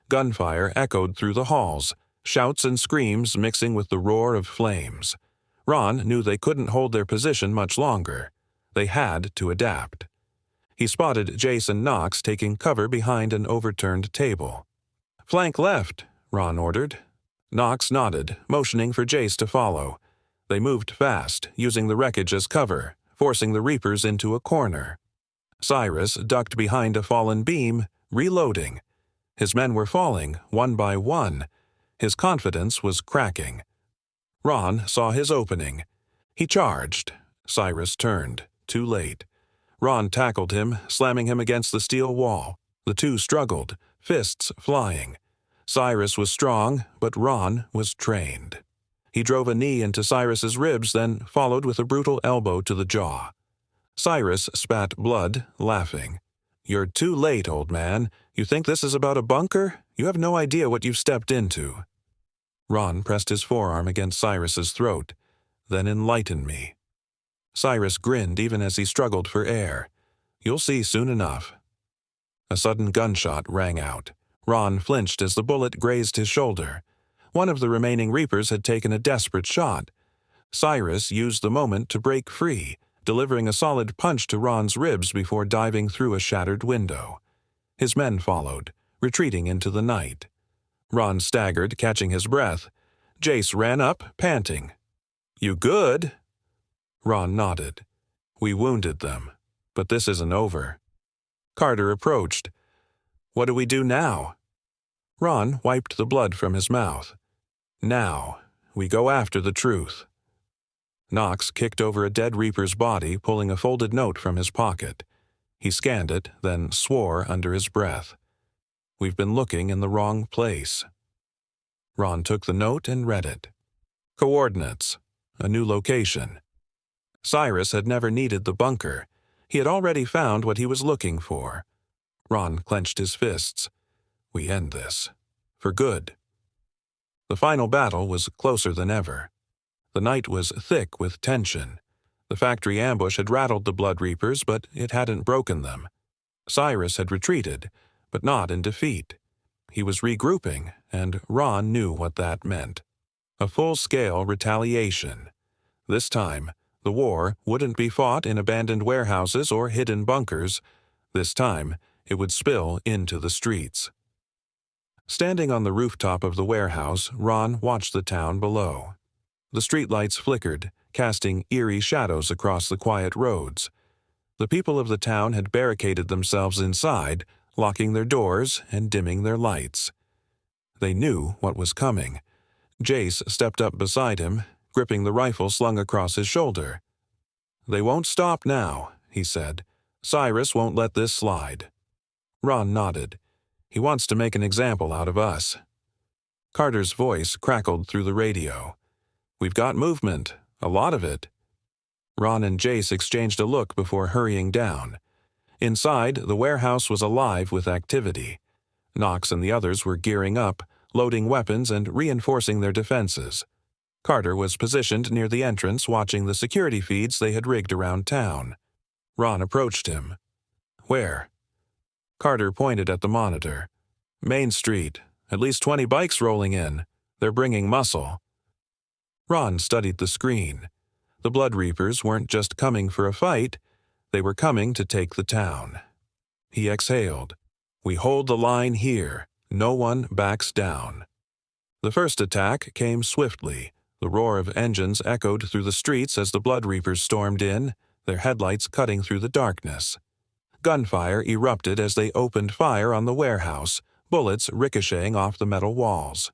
Gunfire echoed through the halls, shouts and screams mixing with the roar of flames. Ron knew they couldn't hold their position much longer. They had to adapt. He spotted Jace and Knox taking cover behind an overturned table. "Flank left," Ron ordered. Knox nodded, motioning for Jace to follow. They moved fast, using the wreckage as cover, forcing the Reapers into a corner. Cyrus ducked behind a fallen beam, reloading. His men were falling, one by one. His confidence was cracking. Ron saw his opening. He charged. Cyrus turned, too late. Ron tackled him, slamming him against the steel wall. The two struggled, fists flying. Cyrus was strong, but Ron was trained. He drove a knee into Cyrus's ribs, then followed with a brutal elbow to the jaw. Cyrus spat blood, laughing. "You're too late, old man. You think this is about a bunker? You have no idea what you've stepped into." Ron pressed his forearm against Cyrus's throat. "Then enlighten me." Cyrus grinned even as he struggled for air. "You'll see soon enough." A sudden gunshot rang out. Ron flinched as the bullet grazed his shoulder. One of the remaining Reapers had taken a desperate shot. Cyrus used the moment to break free, delivering a solid punch to Ron's ribs before diving through a shattered window. His men followed, retreating into the night. Ron staggered, catching his breath. Jace ran up, panting. "You good?" Ron nodded. "We wounded them, but this isn't over." Carter approached. "What do we do now?" Ron wiped the blood from his mouth. "Now, we go after the truth." Knox kicked over a dead Reaper's body, pulling a folded note from his pocket. He scanned it, then swore under his breath. "We've been looking in the wrong place." Ron took the note and read it. Coordinates. A new location. Cyrus had never needed the bunker. He had already found what he was looking for. Ron clenched his fists. "We end this. For good." The final battle was closer than ever. The night was thick with tension. The factory ambush had rattled the Blood Reapers, but it hadn't broken them. Cyrus had retreated, but not in defeat. He was regrouping, and Ron knew what that meant. A full-scale retaliation. This time, the war wouldn't be fought in abandoned warehouses or hidden bunkers. This time, it would spill into the streets. Standing on the rooftop of the warehouse, Ron watched the town below. The streetlights flickered, casting eerie shadows across the quiet roads. The people of the town had barricaded themselves inside, locking their doors and dimming their lights. They knew what was coming. Jace stepped up beside him, gripping the rifle slung across his shoulder. "They won't stop now," he said. "Cyrus won't let this slide." Ron nodded. "He wants to make an example out of us." Carter's voice crackled through the radio. "We've got movement, a lot of it." Ron and Jace exchanged a look before hurrying down. Inside, the warehouse was alive with activity. Knox and the others were gearing up, loading weapons and reinforcing their defenses. Carter was positioned near the entrance, watching the security feeds they had rigged around town. Ron approached him. "Where?" Carter pointed at the monitor. "Main Street. At least 20 bikes rolling in. They're bringing muscle." Ron studied the screen. The Blood Reapers weren't just coming for a fight, they were coming to take the town. He exhaled. "We hold the line here. No one backs down." The first attack came swiftly. The roar of engines echoed through the streets as the Blood Reapers stormed in, their headlights cutting through the darkness. Gunfire erupted as they opened fire on the warehouse, bullets ricocheting off the metal walls.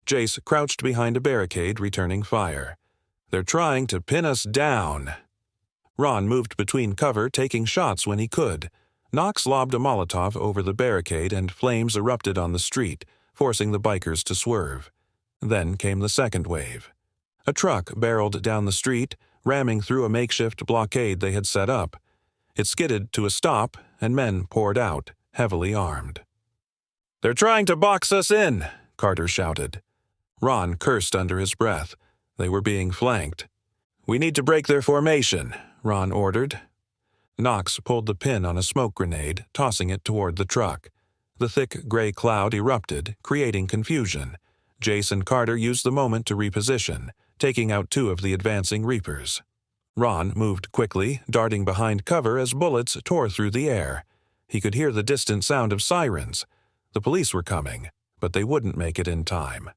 Jace crouched behind a barricade, returning fire. "They're trying to pin us down." Ron moved between cover, taking shots when he could. Knox lobbed a Molotov over the barricade and flames erupted on the street, forcing the bikers to swerve. Then came the second wave. A truck barreled down the street, ramming through a makeshift blockade they had set up. It skidded to a stop, and men poured out, heavily armed. "They're trying to box us in," Carter shouted. Ron cursed under his breath. They were being flanked. "We need to break their formation," Ron ordered. Knox pulled the pin on a smoke grenade, tossing it toward the truck. The thick gray cloud erupted, creating confusion. Jace and Carter used the moment to reposition, taking out 2 of the advancing Reapers. Ron moved quickly, darting behind cover as bullets tore through the air. He could hear the distant sound of sirens. The police were coming, but they wouldn't make it in time.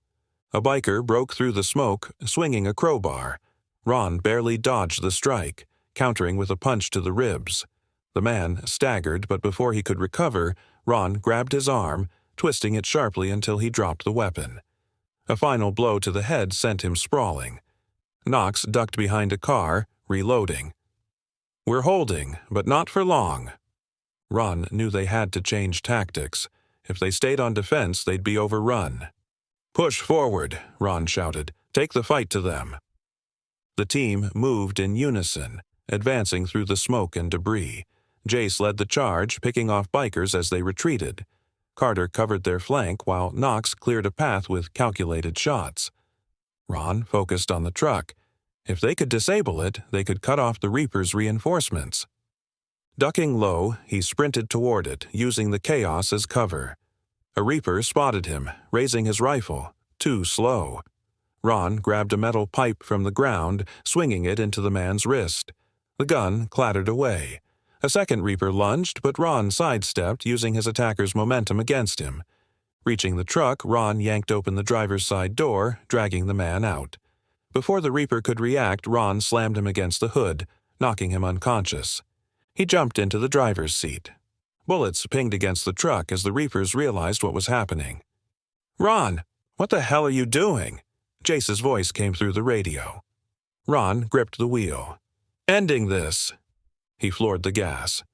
A biker broke through the smoke, swinging a crowbar. Ron barely dodged the strike, countering with a punch to the ribs. The man staggered, but before he could recover, Ron grabbed his arm, twisting it sharply until he dropped the weapon. A final blow to the head sent him sprawling. Knox ducked behind a car, reloading. "We're holding, but not for long." Ron knew they had to change tactics. If they stayed on defense, they'd be overrun. "Push forward," Ron shouted. "Take the fight to them." The team moved in unison, advancing through the smoke and debris. Jace led the charge, picking off bikers as they retreated. Carter covered their flank while Knox cleared a path with calculated shots. Ron focused on the truck. If they could disable it, they could cut off the Reaper's reinforcements. Ducking low, he sprinted toward it, using the chaos as cover. A Reaper spotted him, raising his rifle. Too slow. Ron grabbed a metal pipe from the ground, swinging it into the man's wrist. The gun clattered away. A second Reaper lunged, but Ron sidestepped, using his attacker's momentum against him. Reaching the truck, Ron yanked open the driver's side door, dragging the man out. Before the Reaper could react, Ron slammed him against the hood, knocking him unconscious. He jumped into the driver's seat. Bullets pinged against the truck as the Reapers realized what was happening. "Ron, what the hell are you doing?" Jace's voice came through the radio. Ron gripped the wheel. "Ending this." He floored the gas.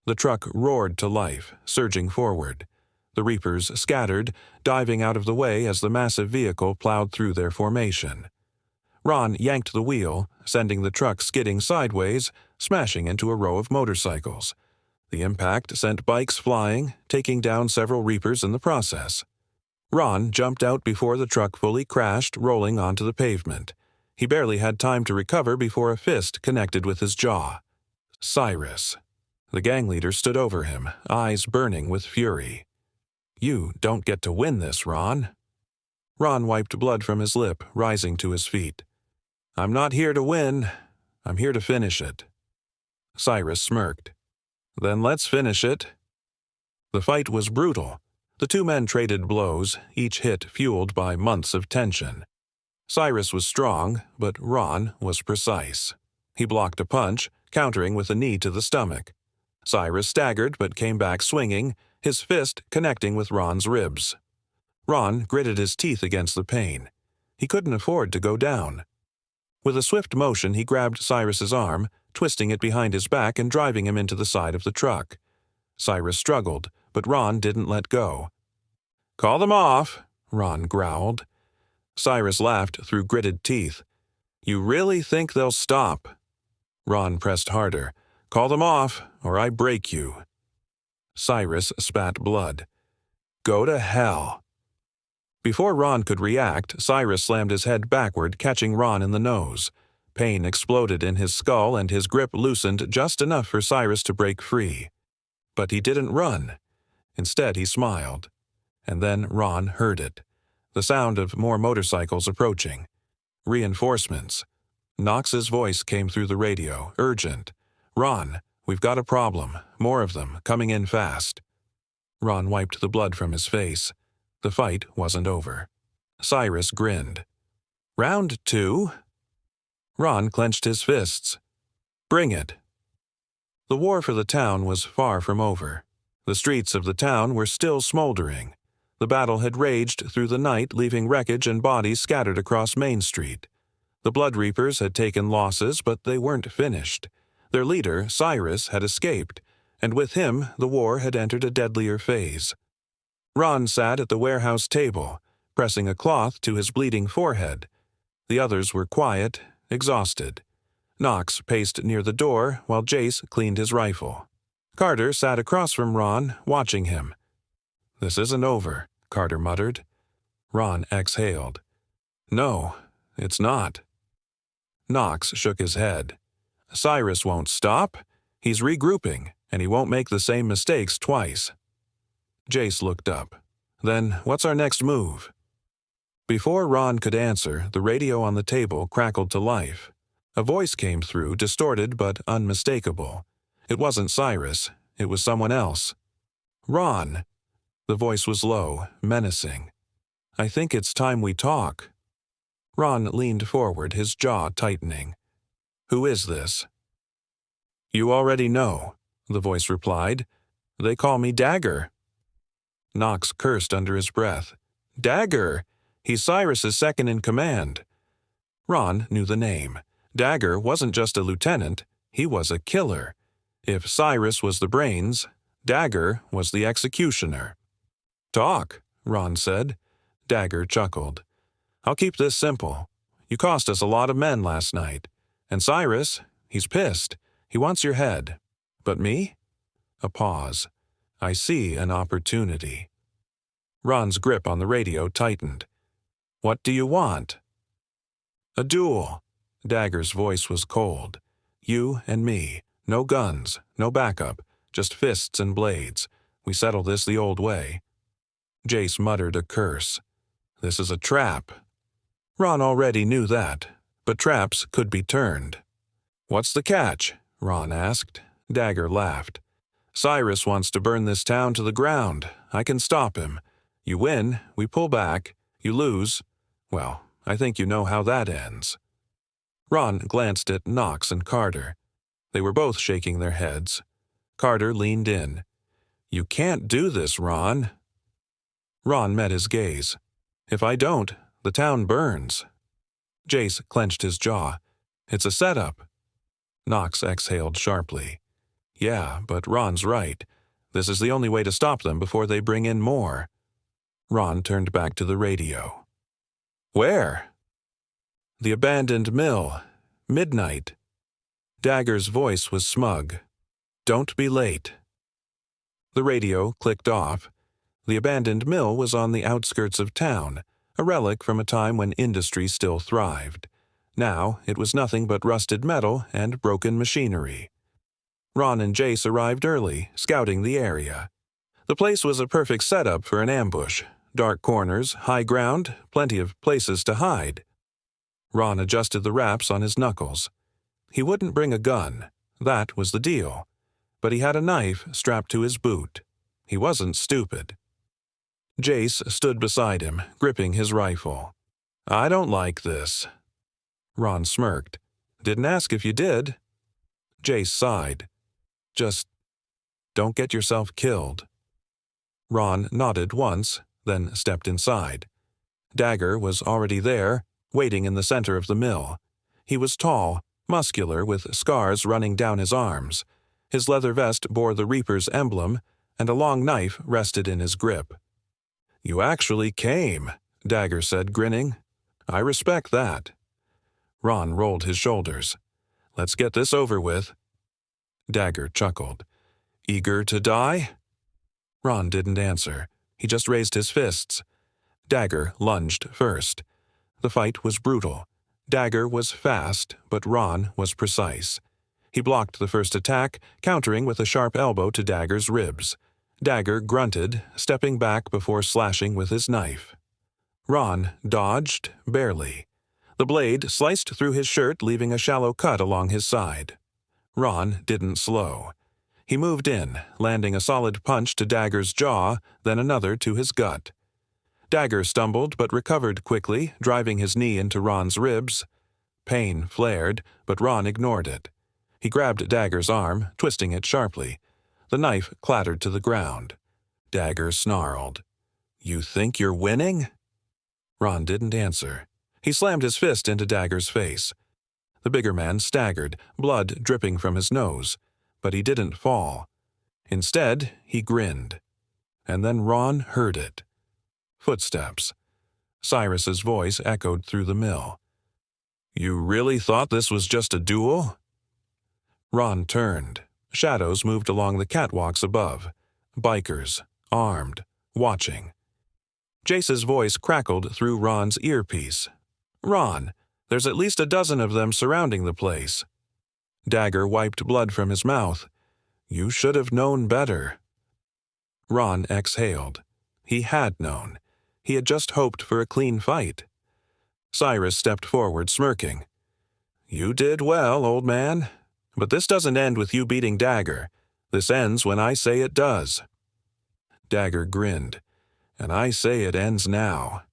The truck roared to life, surging forward. The Reapers scattered, diving out of the way as the massive vehicle plowed through their formation. Ron yanked the wheel, sending the truck skidding sideways, smashing into a row of motorcycles. The impact sent bikes flying, taking down several Reapers in the process. Ron jumped out before the truck fully crashed, rolling onto the pavement. He barely had time to recover before a fist connected with his jaw. Cyrus. The gang leader stood over him, eyes burning with fury. "You don't get to win this, Ron." Ron wiped blood from his lip, rising to his feet. "I'm not here to win. I'm here to finish it." Cyrus smirked. "Then let's finish it." The fight was brutal. The two men traded blows, each hit fueled by months of tension. Cyrus was strong, but Ron was precise. He blocked a punch, countering with a knee to the stomach. Cyrus staggered but came back swinging, his fist connecting with Ron's ribs. Ron gritted his teeth against the pain. He couldn't afford to go down. With a swift motion, he grabbed Cyrus's arm, twisting it behind his back and driving him into the side of the truck. Cyrus struggled, but Ron didn't let go. "Call them off," Ron growled. Cyrus laughed through gritted teeth. "You really think they'll stop?" Ron pressed harder. "Call them off, or I break you." Cyrus spat blood. "Go to hell." Before Ron could react, Cyrus slammed his head backward, catching Ron in the nose. Pain exploded in his skull and his grip loosened just enough for Cyrus to break free. But he didn't run. Instead, he smiled. And then Ron heard it. The sound of more motorcycles approaching. Reinforcements. Knox's voice came through the radio, urgent. "Ron, we've got a problem. More of them, coming in fast." Ron wiped the blood from his face. The fight wasn't over. Cyrus grinned. "Round 2?" Ron clenched his fists. "Bring it." The war for the town was far from over. The streets of the town were still smoldering. The battle had raged through the night, leaving wreckage and bodies scattered across Main Street. The Blood Reapers had taken losses, but they weren't finished. Their leader, Cyrus, had escaped, and with him the war had entered a deadlier phase. Ron sat at the warehouse table, pressing a cloth to his bleeding forehead. The others were quiet, exhausted. Knox paced near the door while Jace cleaned his rifle. Carter sat across from Ron, watching him. "This isn't over," Carter muttered. Ron exhaled. "No, it's not." Knox shook his head. "Cyrus won't stop. He's regrouping, and he won't make the same mistakes twice." Jace looked up. "Then what's our next move?" Before Ron could answer, the radio on the table crackled to life. A voice came through, distorted but unmistakable. It wasn't Cyrus. It was someone else. "Ron." The voice was low, menacing. "I think it's time we talk." Ron leaned forward, his jaw tightening. "Who is this?" "You already know," the voice replied. "They call me Dagger." Knox cursed under his breath. "Dagger! He's Cyrus's second in command." Ron knew the name. Dagger wasn't just a lieutenant, he was a killer. If Cyrus was the brains, Dagger was the executioner. "Talk," Ron said. Dagger chuckled. "I'll keep this simple. You cost us a lot of men last night. And Cyrus, he's pissed. He wants your head. But me? A pause. I see an opportunity. Ron's grip on the radio tightened. What do you want? A duel. Dagger's voice was cold. You and me. No guns, no backup, just fists and blades. We settle this the old way. Jace muttered a curse. This is a trap. Ron already knew that, but traps could be turned. What's the catch? Ron asked. Dagger laughed. Cyrus wants to burn this town to the ground. I can stop him. You win, we pull back. You lose. Well, I think you know how that ends. Ron glanced at Knox and Carter. They were both shaking their heads. Carter leaned in. You can't do this, Ron. Ron met his gaze. If I don't, the town burns. Jace clenched his jaw. It's a setup. Knox exhaled sharply. Yeah, but Ron's right. This is the only way to stop them before they bring in more. Ron turned back to the radio. Where? The abandoned mill. Midnight. Dagger's voice was smug. Don't be late. The radio clicked off. The abandoned mill was on the outskirts of town, a relic from a time when industry still thrived. Now it was nothing but rusted metal and broken machinery. Ron and Jace arrived early, scouting the area. The place was a perfect setup for an ambush. Dark corners, high ground, plenty of places to hide. Ron adjusted the wraps on his knuckles. He wouldn't bring a gun. That was the deal. But he had a knife strapped to his boot. He wasn't stupid. Jace stood beside him, gripping his rifle. I don't like this. Ron smirked. Didn't ask if you did. Jace sighed. Just don't get yourself killed. Ron nodded once, then stepped inside. Dagger was already there, waiting in the center of the mill. He was tall, muscular, with scars running down his arms. His leather vest bore the Reaper's emblem, and a long knife rested in his grip. You actually came, Dagger said, grinning. I respect that. Ron rolled his shoulders. Let's get this over with. Dagger chuckled. Eager to die? Ron didn't answer. He just raised his fists. Dagger lunged first. The fight was brutal. Dagger was fast, but Ron was precise. He blocked the first attack, countering with a sharp elbow to Dagger's ribs. Dagger grunted, stepping back before slashing with his knife. Ron dodged, barely. The blade sliced through his shirt, leaving a shallow cut along his side. Ron didn't slow. He moved in, landing a solid punch to Dagger's jaw, then another to his gut. Dagger stumbled but recovered quickly, driving his knee into Ron's ribs. Pain flared, but Ron ignored it. He grabbed Dagger's arm, twisting it sharply. The knife clattered to the ground. Dagger snarled. You think you're winning? Ron didn't answer. He slammed his fist into Dagger's face. The bigger man staggered, blood dripping from his nose, but he didn't fall. Instead, he grinned. And then Ron heard it. Footsteps. Cyrus's voice echoed through the mill. You really thought this was just a duel? Ron turned. Shadows moved along the catwalks above. Bikers, armed, watching. Jace's voice crackled through Ron's earpiece. Ron, there's at least a dozen of them surrounding the place. Dagger wiped blood from his mouth. You should have known better. Ron exhaled. He had known. He had just hoped for a clean fight. Cyrus stepped forward, smirking. You did well, old man. But this doesn't end with you beating Dagger. This ends when I say it does. Dagger grinned. And I say it ends now.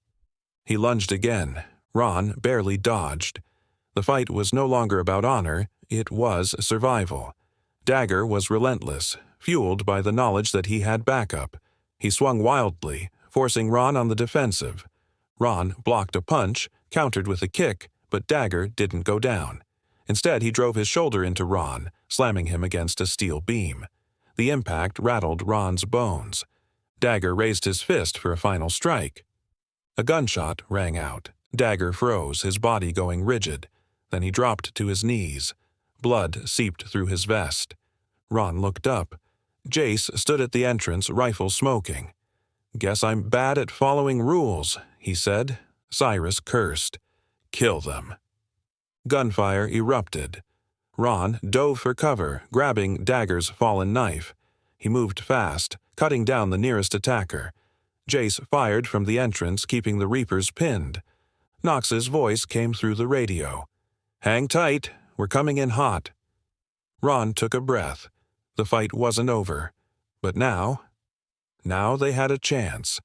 He lunged again. Ron barely dodged. The fight was no longer about honor, it was survival. Dagger was relentless, fueled by the knowledge that he had backup. He swung wildly, forcing Ron on the defensive. Ron blocked a punch, countered with a kick, but Dagger didn't go down. Instead, he drove his shoulder into Ron, slamming him against a steel beam. The impact rattled Ron's bones. Dagger raised his fist for a final strike. A gunshot rang out. Dagger froze, his body going rigid. Then he dropped to his knees. Blood seeped through his vest. Ron looked up. Jace stood at the entrance, rifle smoking. "Guess I'm bad at following rules," he said. Cyrus cursed. "Kill them." Gunfire erupted. Ron dove for cover, grabbing Dagger's fallen knife. He moved fast, cutting down the nearest attacker. Jace fired from the entrance, keeping the Reapers pinned. Knox's voice came through the radio. "Hang tight, we're coming in hot." Ron took a breath. The fight wasn't over. But now they had a chance.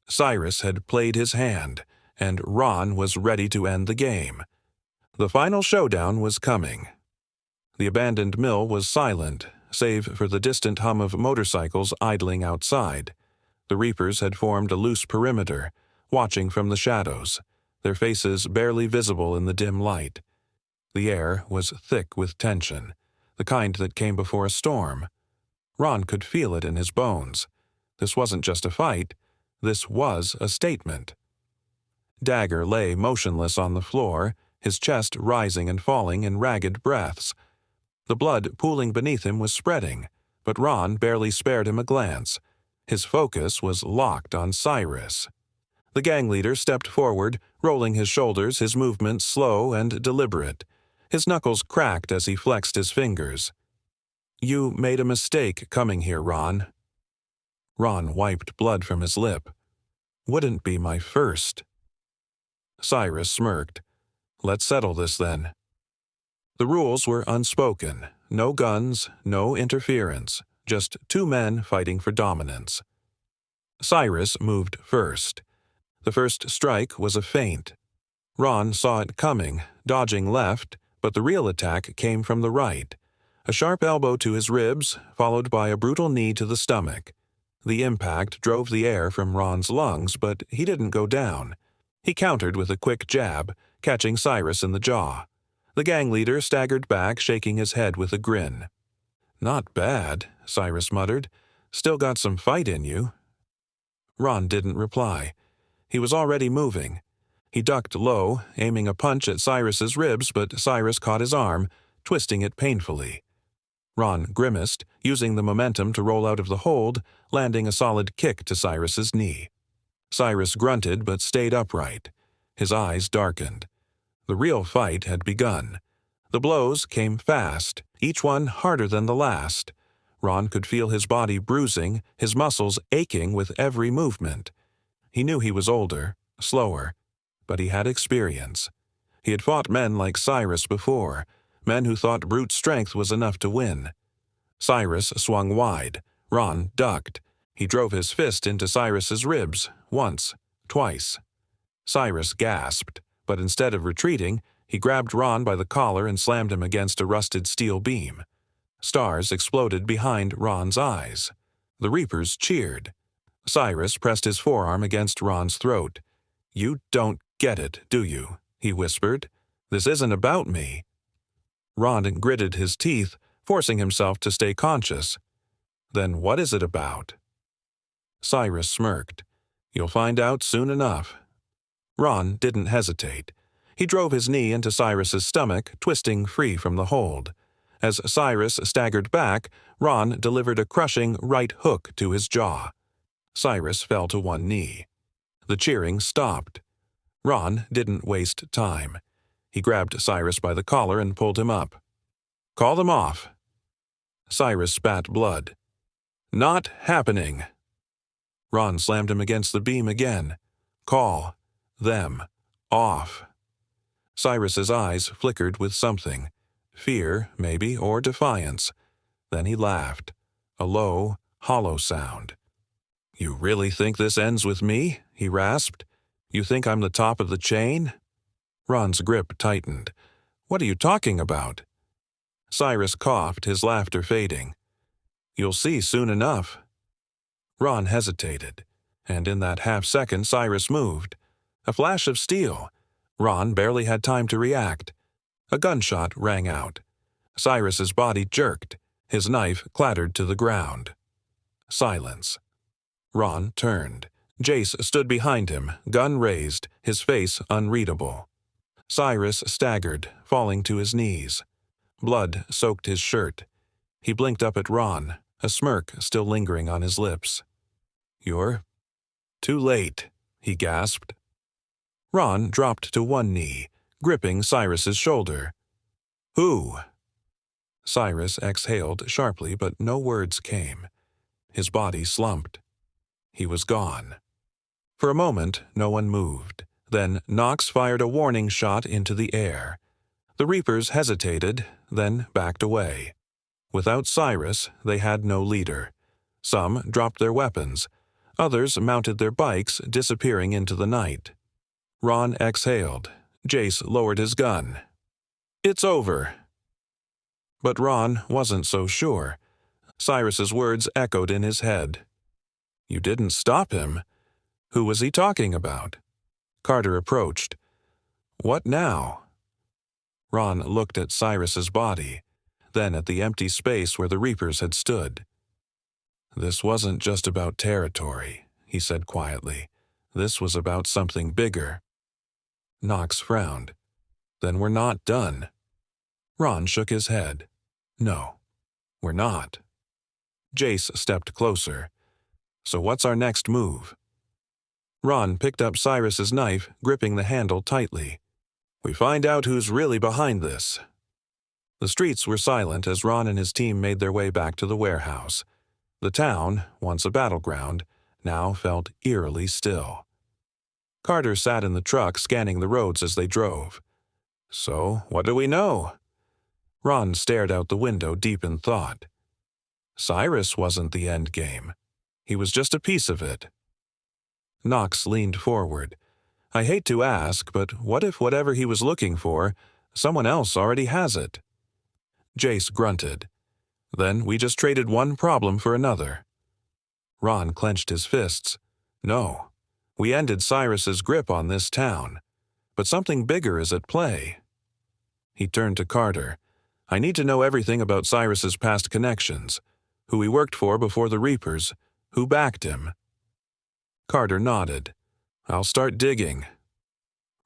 Cyrus had played his hand, and Ron was ready to end the game. The final showdown was coming. The abandoned mill was silent, save for the distant hum of motorcycles idling outside. The Reapers had formed a loose perimeter, watching from the shadows, their faces barely visible in the dim light. The air was thick with tension, the kind that came before a storm. Ron could feel it in his bones. This wasn't just a fight. This was a statement. Dagger lay motionless on the floor, his chest rising and falling in ragged breaths. The blood pooling beneath him was spreading, but Ron barely spared him a glance. His focus was locked on Cyrus. The gang leader stepped forward, rolling his shoulders, his movements slow and deliberate. His knuckles cracked as he flexed his fingers. "You made a mistake coming here, Ron." Ron wiped blood from his lip. "Wouldn't be my first." Cyrus smirked. "Let's settle this then." The rules were unspoken. No guns, no interference. Just two men fighting for dominance. Cyrus moved first. The first strike was a feint. Ron saw it coming, dodging left, but the real attack came from the right. A sharp elbow to his ribs, followed by a brutal knee to the stomach. The impact drove the air from Ron's lungs, but he didn't go down. He countered with a quick jab, catching Cyrus in the jaw. The gang leader staggered back, shaking his head with a grin. "Not bad," Cyrus muttered. "Still got some fight in you." Ron didn't reply. He was already moving. He ducked low, aiming a punch at Cyrus's ribs, but Cyrus caught his arm, twisting it painfully. Ron grimaced, using the momentum to roll out of the hold, landing a solid kick to Cyrus's knee. Cyrus grunted but stayed upright. His eyes darkened. The real fight had begun. The blows came fast, each one harder than the last. Ron could feel his body bruising, his muscles aching with every movement. He knew he was older, slower, but he had experience. He had fought men like Cyrus before, men who thought brute strength was enough to win. Cyrus swung wide. Ron ducked. He drove his fist into Cyrus's ribs, once, twice. Cyrus gasped, but instead of retreating, he grabbed Ron by the collar and slammed him against a rusted steel beam. Stars exploded behind Ron's eyes. The Reapers cheered. Cyrus pressed his forearm against Ron's throat. "You don't get it, do you?" he whispered. "This isn't about me." Ron gritted his teeth, forcing himself to stay conscious. "Then what is it about?" Cyrus smirked. "You'll find out soon enough." Ron didn't hesitate. He drove his knee into Cyrus's stomach, twisting free from the hold. As Cyrus staggered back, Ron delivered a crushing right hook to his jaw. Cyrus fell to one knee. The cheering stopped. Ron didn't waste time. He grabbed Cyrus by the collar and pulled him up. "Call them off." Cyrus spat blood. "Not happening." Ron slammed him against the beam again. "Call them off." Cyrus's eyes flickered with something. Fear, maybe, or defiance. Then he laughed. A low, hollow sound. "You really think this ends with me?" he rasped. "You think I'm the top of the chain?" Ron's grip tightened. "What are you talking about?" Cyrus coughed, his laughter fading. "You'll see soon enough." Ron hesitated, and in that half-second Cyrus moved. A flash of steel. Ron barely had time to react. A gunshot rang out. Cyrus's body jerked. His knife clattered to the ground. Silence. Ron turned. Jace stood behind him, gun raised, his face unreadable. Cyrus staggered, falling to his knees. Blood soaked his shirt. He blinked up at Ron, a smirk still lingering on his lips. "You're too late," he gasped. Ron dropped to one knee, gripping Cyrus's shoulder. "Who?" Cyrus exhaled sharply, but no words came. His body slumped. He was gone. For a moment, no one moved. Then Knox fired a warning shot into the air. The Reapers hesitated, then backed away. Without Cyrus, they had no leader. Some dropped their weapons. Others mounted their bikes, disappearing into the night. Ron exhaled. Jace lowered his gun. "It's over." But Ron wasn't so sure. Cyrus's words echoed in his head. "You didn't stop him." Who was he talking about? Carter approached. "What now?" Ron looked at Cyrus's body, then at the empty space where the Reapers had stood. "This wasn't just about territory," he said quietly. "This was about something bigger." Knox frowned. "Then we're not done." Ron shook his head. "No, we're not." Jace stepped closer. "So what's our next move?" Ron picked up Cyrus's knife, gripping the handle tightly. "We find out who's really behind this." The streets were silent as Ron and his team made their way back to the warehouse. The town, once a battleground, now felt eerily still. Carter sat in the truck, scanning the roads as they drove. "So, what do we know?" Ron stared out the window, deep in thought. Cyrus wasn't the end game. He was just a piece of it. Knox leaned forward. "I hate to ask, but what if whatever he was looking for, someone else already has it?" Jace grunted. "Then we just traded one problem for another." Ron clenched his fists. "No. We ended Cyrus's grip on this town. But something bigger is at play." He turned to Carter. "I need to know everything about Cyrus's past connections. Who he worked for before the Reapers. Who backed him." Carter nodded. "I'll start digging."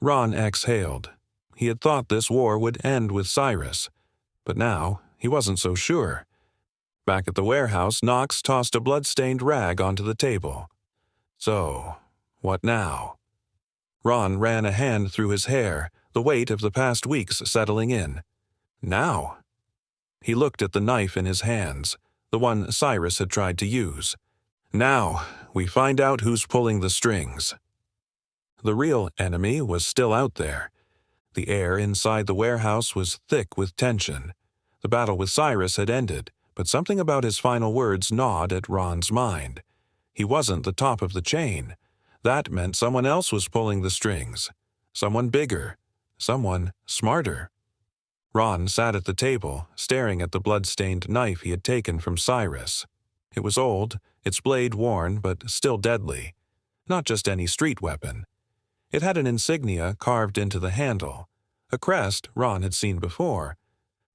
Ron exhaled. He had thought this war would end with Cyrus. But now, he wasn't so sure. Back at the warehouse, Knox tossed a blood-stained rag onto the table. "So, what now?" Ron ran a hand through his hair, the weight of the past weeks settling in. "Now?" He looked at the knife in his hands, the one Cyrus had tried to use. "Now, we find out who's pulling the strings." The real enemy was still out there. The air inside the warehouse was thick with tension. The battle with Cyrus had ended, but something about his final words gnawed at Ron's mind. He wasn't the top of the chain. That meant someone else was pulling the strings. Someone bigger. Someone smarter. Ron sat at the table, staring at the blood-stained knife he had taken from Cyrus. It was old, its blade worn, but still deadly. Not just any street weapon. It had an insignia carved into the handle, a crest Ron had seen before.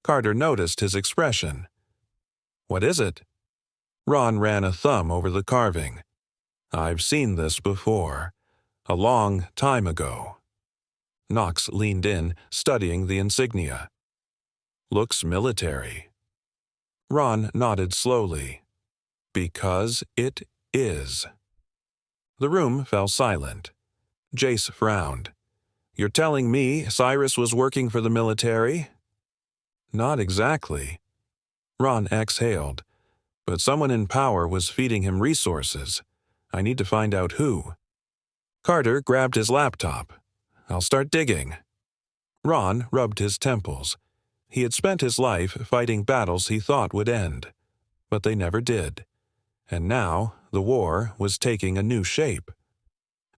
Carter noticed his expression. "What is it?" Ron ran a thumb over the carving. "I've seen this before. A long time ago." Knox leaned in, studying the insignia. "Looks military." Ron nodded slowly. "Because it is." The room fell silent. Jace frowned. "You're telling me Cyrus was working for the military?" "Not exactly." Ron exhaled. "But someone in power was feeding him resources. I need to find out who." Carter grabbed his laptop. "I'll start digging." Ron rubbed his temples. He had spent his life fighting battles he thought would end. But they never did. And now the war was taking a new shape.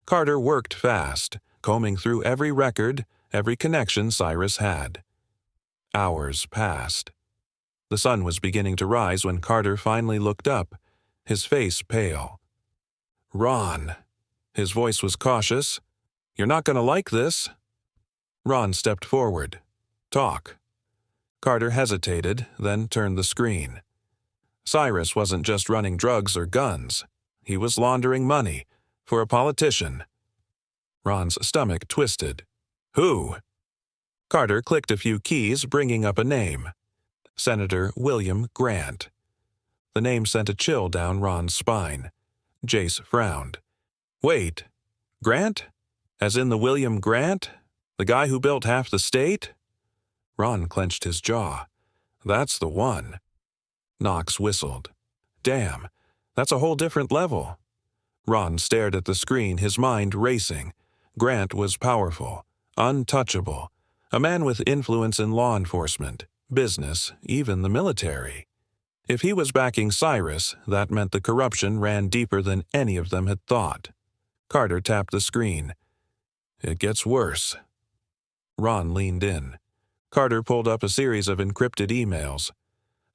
Carter worked fast, combing through every record, every connection Cyrus had. Hours passed. The sun was beginning to rise when Carter finally looked up, his face pale. "Ron." His voice was cautious. "You're not going to like this." Ron stepped forward. "Talk." Carter hesitated, then turned the screen. Cyrus wasn't just running drugs or guns. He was laundering money, for a politician. Ron's stomach twisted. "Who?" Carter clicked a few keys, bringing up a name. Senator William Grant. The name sent a chill down Ron's spine. Jace frowned. Wait, Grant? As in the William Grant? The guy who built half the state? Ron clenched his jaw. That's the one. Knox whistled. Damn, that's a whole different level. Ron stared at the screen, his mind racing. Grant was powerful, untouchable, a man with influence in law enforcement, business, even the military. If he was backing Cyrus, that meant the corruption ran deeper than any of them had thought. Carter tapped the screen. It gets worse. Ron leaned in. Carter pulled up a series of encrypted emails.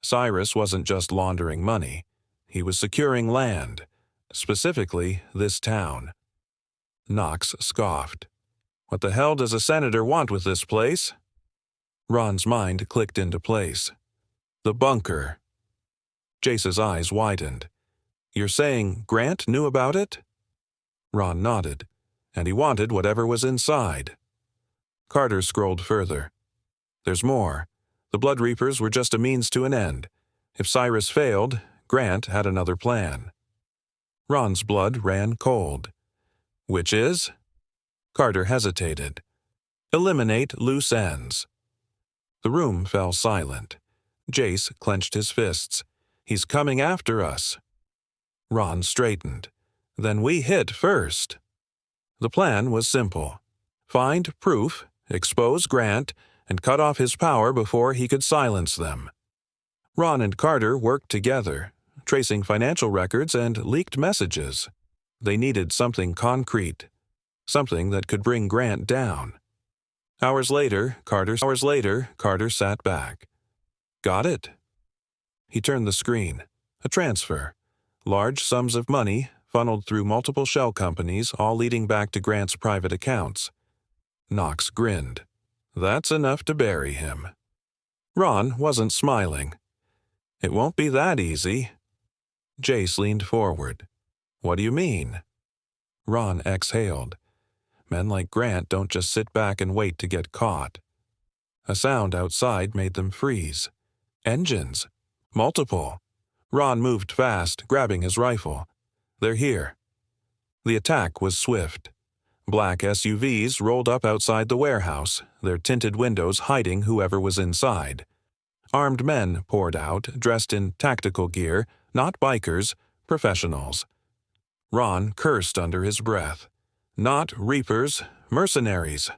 Cyrus wasn't just laundering money. He was securing land, specifically this town. Knox scoffed. What the hell does a senator want with this place? Ron's mind clicked into place. The bunker. Jace's eyes widened. You're saying Grant knew about it? Ron nodded, and he wanted whatever was inside. Carter scrolled further. There's more. The Blood Reapers were just a means to an end. If Cyrus failed, Grant had another plan. Ron's blood ran cold. Which is? Carter hesitated. Eliminate loose ends. The room fell silent. Jace clenched his fists. He's coming after us. Ron straightened. Then we hit first. The plan was simple. Find proof, expose Grant, and cut off his power before he could silence them. Ron and Carter worked together, tracing financial records and leaked messages. They needed something concrete, something that could bring Grant down. Hours later, Carter sat back. Got it? He turned the screen. A transfer. Large sums of money funneled through multiple shell companies, all leading back to Grant's private accounts. Knox grinned. That's enough to bury him. Ron wasn't smiling. It won't be that easy. Jace leaned forward. What do you mean? Ron exhaled. Men like Grant don't just sit back and wait to get caught. A sound outside made them freeze. Engines. Multiple. Ron moved fast, grabbing his rifle. They're here. The attack was swift. Black SUVs rolled up outside the warehouse, their tinted windows hiding whoever was inside. Armed men poured out, dressed in tactical gear, not bikers, professionals. Ron cursed under his breath. Not Reapers, mercenaries.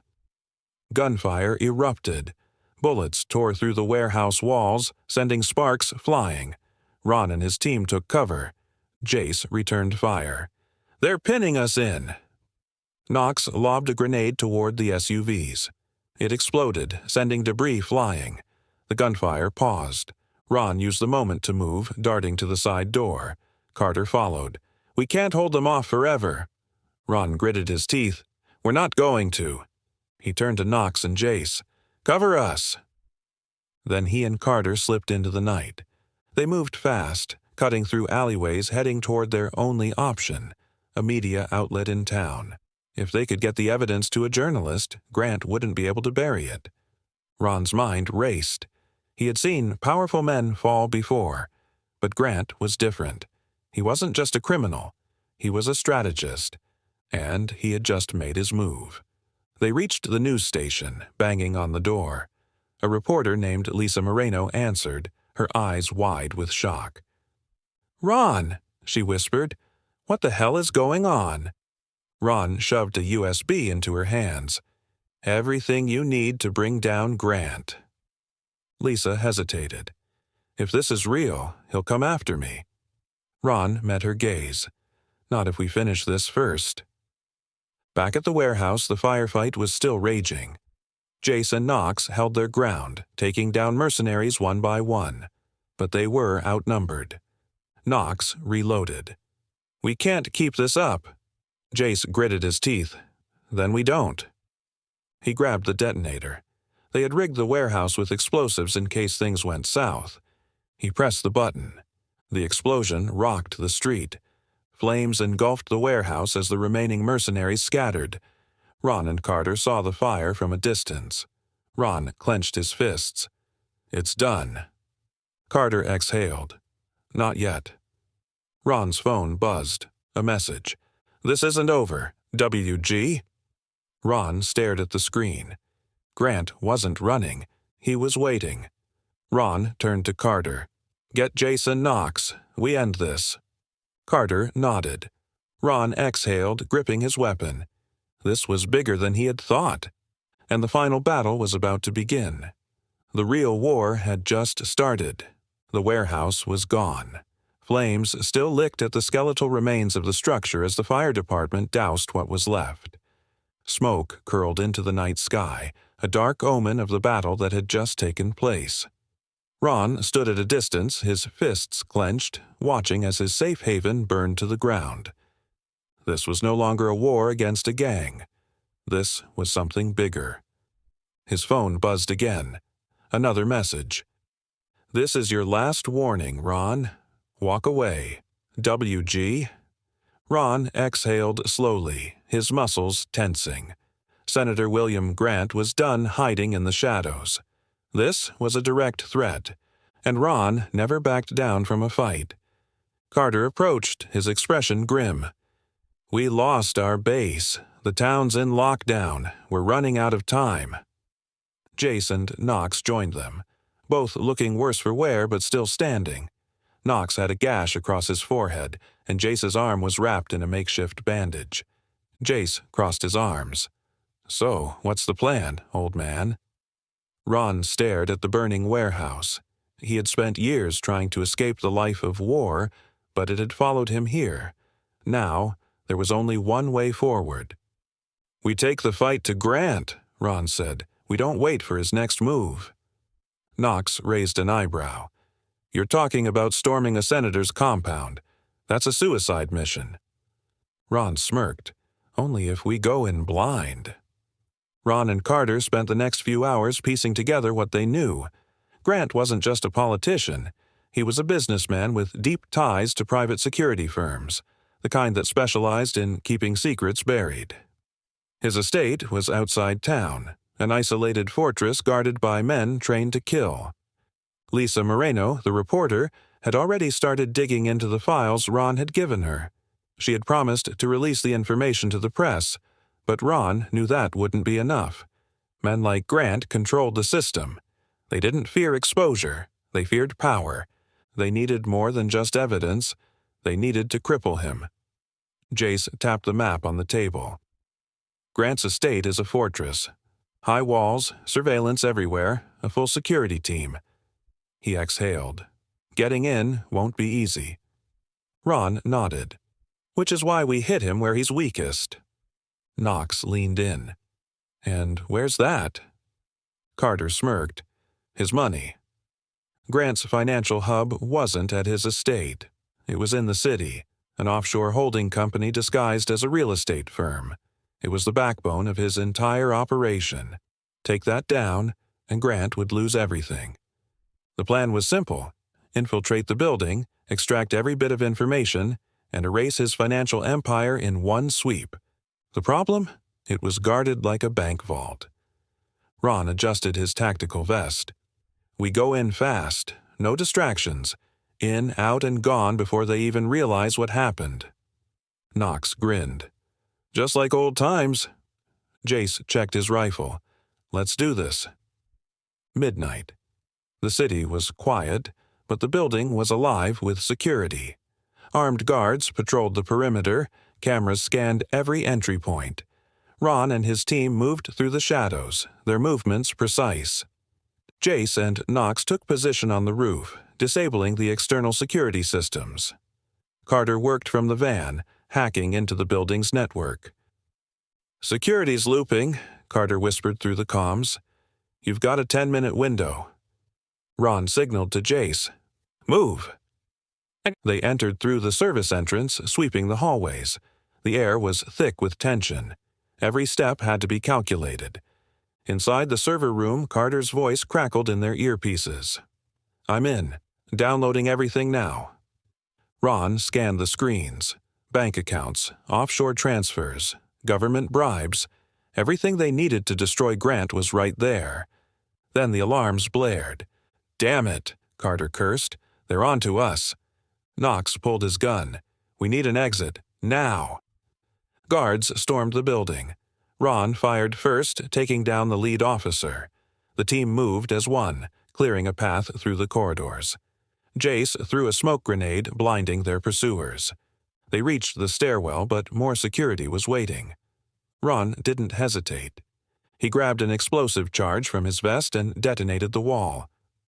Gunfire erupted. Bullets tore through the warehouse walls, sending sparks flying. Ron and his team took cover. Jace returned fire. They're pinning us in. Knox lobbed a grenade toward the SUVs. It exploded, sending debris flying. The gunfire paused. Ron used the moment to move, darting to the side door. Carter followed. We can't hold them off forever. Ron gritted his teeth. We're not going to. He turned to Knox and Jace. Cover us. Then he and Carter slipped into the night. They moved fast, cutting through alleyways heading toward their only option, a media outlet in town. If they could get the evidence to a journalist, Grant wouldn't be able to bury it. Ron's mind raced. He had seen powerful men fall before, but Grant was different. He wasn't just a criminal. He was a strategist, and he had just made his move. They reached the news station, banging on the door. A reporter named Lisa Moreno answered, her eyes wide with shock. Ron, she whispered, what the hell is going on? Ron shoved a USB into her hands. Everything you need to bring down Grant. Lisa hesitated. If this is real, he'll come after me. Ron met her gaze. Not if we finish this first. Back at the warehouse, the firefight was still raging. Jace and Knox held their ground, taking down mercenaries one by one. But they were outnumbered. Knox reloaded. We can't keep this up. Jace gritted his teeth. Then we don't. He grabbed the detonator. They had rigged the warehouse with explosives in case things went south. He pressed the button. The explosion rocked the street. Flames engulfed the warehouse as the remaining mercenaries scattered. Ron and Carter saw the fire from a distance. Ron clenched his fists. It's done. Carter exhaled. Not yet. Ron's phone buzzed. A message. "This isn't over. WG?" Ron stared at the screen. Grant wasn't running. He was waiting. Ron turned to Carter. "Get Jason Knox. We end this." Carter nodded. Ron exhaled, gripping his weapon. This was bigger than he had thought, and the final battle was about to begin. The real war had just started. The warehouse was gone. Flames still licked at the skeletal remains of the structure as the fire department doused what was left. Smoke curled into the night sky, a dark omen of the battle that had just taken place. Ron stood at a distance, his fists clenched, watching as his safe haven burned to the ground. This was no longer a war against a gang. This was something bigger. His phone buzzed again. Another message. "This is your last warning, Ron. Walk away. WG." Ron exhaled slowly, his muscles tensing. Senator William Grant was done hiding in the shadows. This was a direct threat, and Ron never backed down from a fight. Carter approached, his expression grim. "We lost our base. The town's in lockdown. We're running out of time." Jace and Knox joined them, both looking worse for wear but still standing. Knox had a gash across his forehead, and Jace's arm was wrapped in a makeshift bandage. Jace crossed his arms. "So, what's the plan, old man?" Ron stared at the burning warehouse. He had spent years trying to escape the life of war, but it had followed him here. Now, there was only one way forward. "We take the fight to Grant," Ron said. "We don't wait for his next move." Knox raised an eyebrow. "You're talking about storming a senator's compound. That's a suicide mission." Ron smirked. "Only if we go in blind." Ron and Carter spent the next few hours piecing together what they knew. Grant wasn't just a politician. He was a businessman with deep ties to private security firms, the kind that specialized in keeping secrets buried. His estate was outside town, an isolated fortress guarded by men trained to kill. Lisa Moreno, the reporter, had already started digging into the files Ron had given her. She had promised to release the information to the press, but Ron knew that wouldn't be enough. Men like Grant controlled the system. They didn't fear exposure. They feared power. They needed more than just evidence. They needed to cripple him. Jace tapped the map on the table. Grant's estate is a fortress. High walls, surveillance everywhere, a full security team. He exhaled. Getting in won't be easy. Ron nodded. "Which is why we hit him where he's weakest." Knox leaned in. "And where's that?" Carter smirked. "His money." Grant's financial hub wasn't at his estate. It was in the city, an offshore holding company disguised as a real estate firm. It was the backbone of his entire operation. Take that down, and Grant would lose everything. The plan was simple: infiltrate the building, extract every bit of information, and erase his financial empire in one sweep. The problem? It was guarded like a bank vault. Ron adjusted his tactical vest. "We go in fast, no distractions. In, out, and gone before they even realize what happened." Knox grinned. "Just like old times." Jace checked his rifle. "Let's do this." Midnight. The city was quiet, but the building was alive with security. Armed guards patrolled the perimeter, cameras scanned every entry point. Ron and his team moved through the shadows, their movements precise. Jace and Knox took position on the roof, disabling the external security systems. Carter worked from the van, hacking into the building's network. "Security's looping," Carter whispered through the comms. "You've got a 10-minute window." Ron signaled to Jace. "Move." They entered through the service entrance, sweeping the hallways. The air was thick with tension. Every step had to be calculated. Inside the server room, Carter's voice crackled in their earpieces. "I'm in. Downloading everything now." Ron scanned the screens. Bank accounts, offshore transfers, government bribes. Everything they needed to destroy Grant was right there. Then the alarms blared. "Damn it," Carter cursed. "They're on to us." Knox pulled his gun. "We need an exit. Now!" Guards stormed the building. Ron fired first, taking down the lead officer. The team moved as one, clearing a path through the corridors. Jace threw a smoke grenade, blinding their pursuers. They reached the stairwell, but more security was waiting. Ron didn't hesitate. He grabbed an explosive charge from his vest and detonated the wall.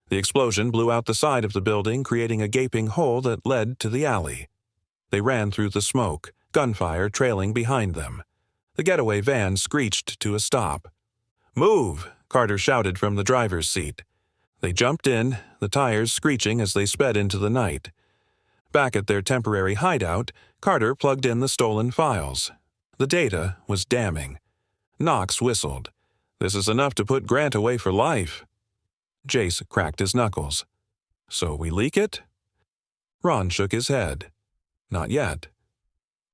The explosion blew out the side of the building, creating a gaping hole that led to the alley. They ran through the smoke, gunfire trailing behind them. The getaway van screeched to a stop. "Move!" Carter shouted from the driver's seat. They jumped in, the tires screeching as they sped into the night. Back at their temporary hideout, Carter plugged in the stolen files. The data was damning. Knox whistled. "This is enough to put Grant away for life." Jace cracked his knuckles. "So we leak it?" Ron shook his head. "Not yet."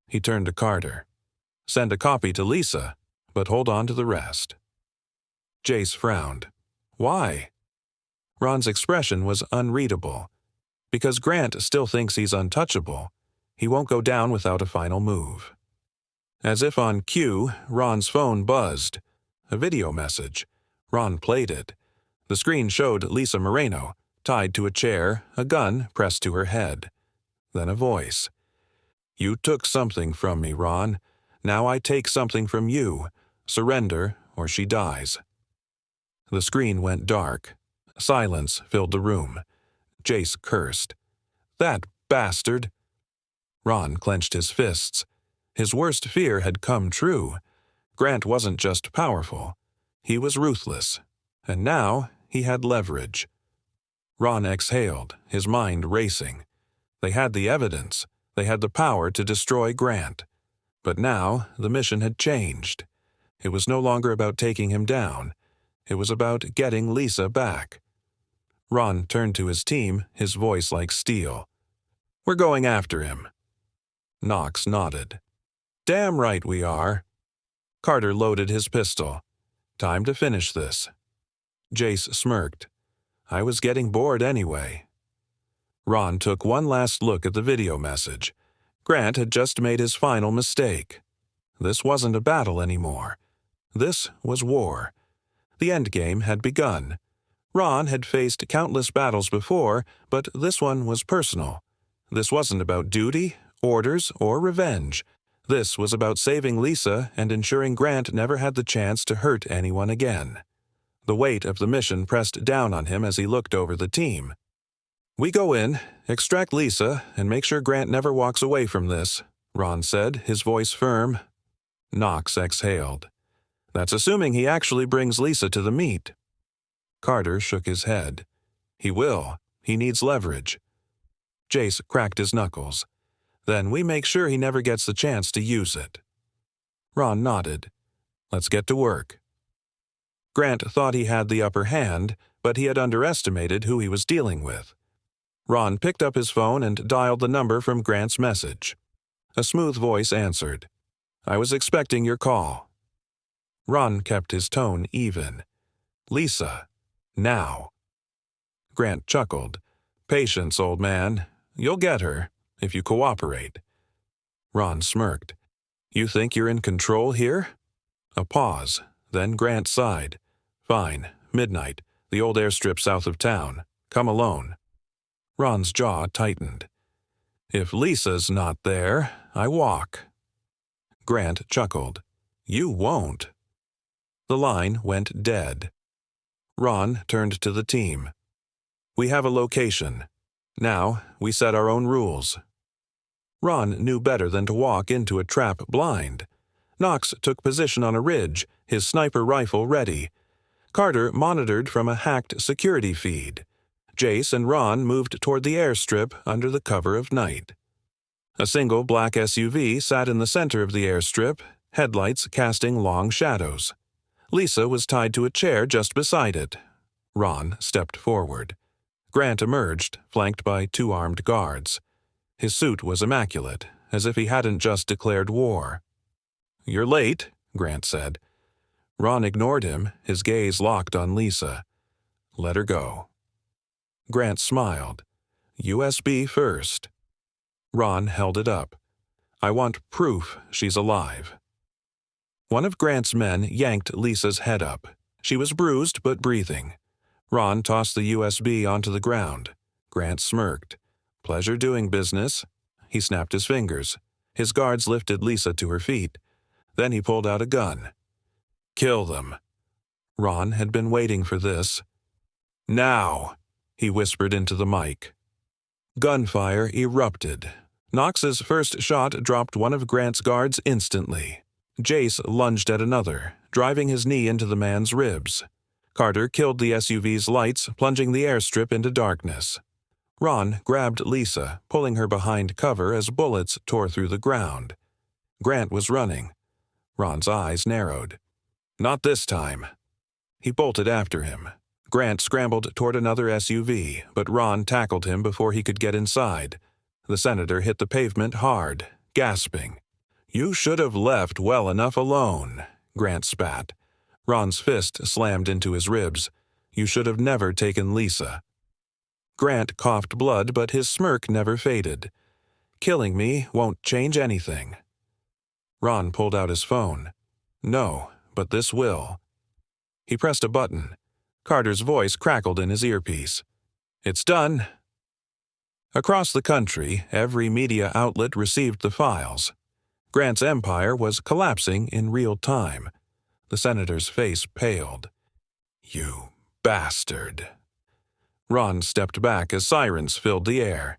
He turned to Carter. "Send a copy to Lisa, but hold on to the rest." Jace frowned. "Why?" Ron's expression was unreadable. Because Grant still thinks he's untouchable, he won't go down without a final move. As if on cue, Ron's phone buzzed. A video message. Ron played it. The screen showed Lisa Moreno, tied to a chair, a gun pressed to her head. Then a voice. "You took something from me, Ron. Now I take something from you. Surrender, or she dies." The screen went dark. Silence filled the room. Jace cursed. "That bastard!" Ron clenched his fists. His worst fear had come true. Grant wasn't just powerful. He was ruthless. And now he had leverage. Ron exhaled, his mind racing. They had the evidence. They had the power to destroy Grant. But now the mission had changed. It was no longer about taking him down. It was about getting Lisa back. Ron turned to his team, his voice like steel. "We're going after him." Knox nodded. "Damn right we are." Carter loaded his pistol. "Time to finish this." Jace smirked. "I was getting bored anyway." Ron took one last look at the video message. Grant had just made his final mistake. This wasn't a battle anymore. This was war. The endgame had begun. Ron had faced countless battles before, but this one was personal. This wasn't about duty, orders, or revenge. This was about saving Lisa and ensuring Grant never had the chance to hurt anyone again. The weight of the mission pressed down on him as he looked over the team. "We go in, extract Lisa, and make sure Grant never walks away from this," Ron said, his voice firm. Knox exhaled. "That's assuming he actually brings Lisa to the meet." Carter shook his head. "He will. He needs leverage." Jace cracked his knuckles. "Then we make sure he never gets the chance to use it." Ron nodded. "Let's get to work." Grant thought he had the upper hand, but he had underestimated who he was dealing with. Ron picked up his phone and dialed the number from Grant's message. A smooth voice answered. "I was expecting your call." Ron kept his tone even. "Lisa. Now." Grant chuckled. "Patience, old man. You'll get her, if you cooperate." Ron smirked. "You think you're in control here?" A pause. Then Grant sighed. "Fine. Midnight. The old airstrip south of town. Come alone." Ron's jaw tightened. "If Lisa's not there, I walk." Grant chuckled. "You won't." The line went dead. Ron turned to the team. "We have a location. Now we set our own rules." Ron knew better than to walk into a trap blind. Knox took position on a ridge, his sniper rifle ready. Carter monitored from a hacked security feed. Jace and Ron moved toward the airstrip under the cover of night. A single black SUV sat in the center of the airstrip, headlights casting long shadows. Lisa was tied to a chair just beside it. Ron stepped forward. Grant emerged, flanked by 2 armed guards. His suit was immaculate, as if he hadn't just declared war. "You're late," Grant said. Ron ignored him, his gaze locked on Lisa. "Let her go." Grant smiled. "USB first." Ron held it up. "I want proof she's alive." One of Grant's men yanked Lisa's head up. She was bruised but breathing. Ron tossed the USB onto the ground. Grant smirked. "Pleasure doing business." He snapped his fingers. His guards lifted Lisa to her feet. Then he pulled out a gun. "Kill them." Ron had been waiting for this. "Now," he whispered into the mic. Gunfire erupted. Knox's first shot dropped one of Grant's guards instantly. Jace lunged at another, driving his knee into the man's ribs. Carter killed the SUV's lights, plunging the airstrip into darkness. Ron grabbed Lisa, pulling her behind cover as bullets tore through the ground. Grant was running. Ron's eyes narrowed. "Not this time." He bolted after him. Grant scrambled toward another SUV, but Ron tackled him before he could get inside. The senator hit the pavement hard, gasping. "You should have left well enough alone," Grant spat. Ron's fist slammed into his ribs. "You should have never taken Lisa." Grant coughed blood, but his smirk never faded. "Killing me won't change anything." Ron pulled out his phone. "No, but this will." He pressed a button. Carter's voice crackled in his earpiece. "It's done." Across the country, every media outlet received the files. Grant's empire was collapsing in real time. The senator's face paled. "You bastard." Ron stepped back as sirens filled the air.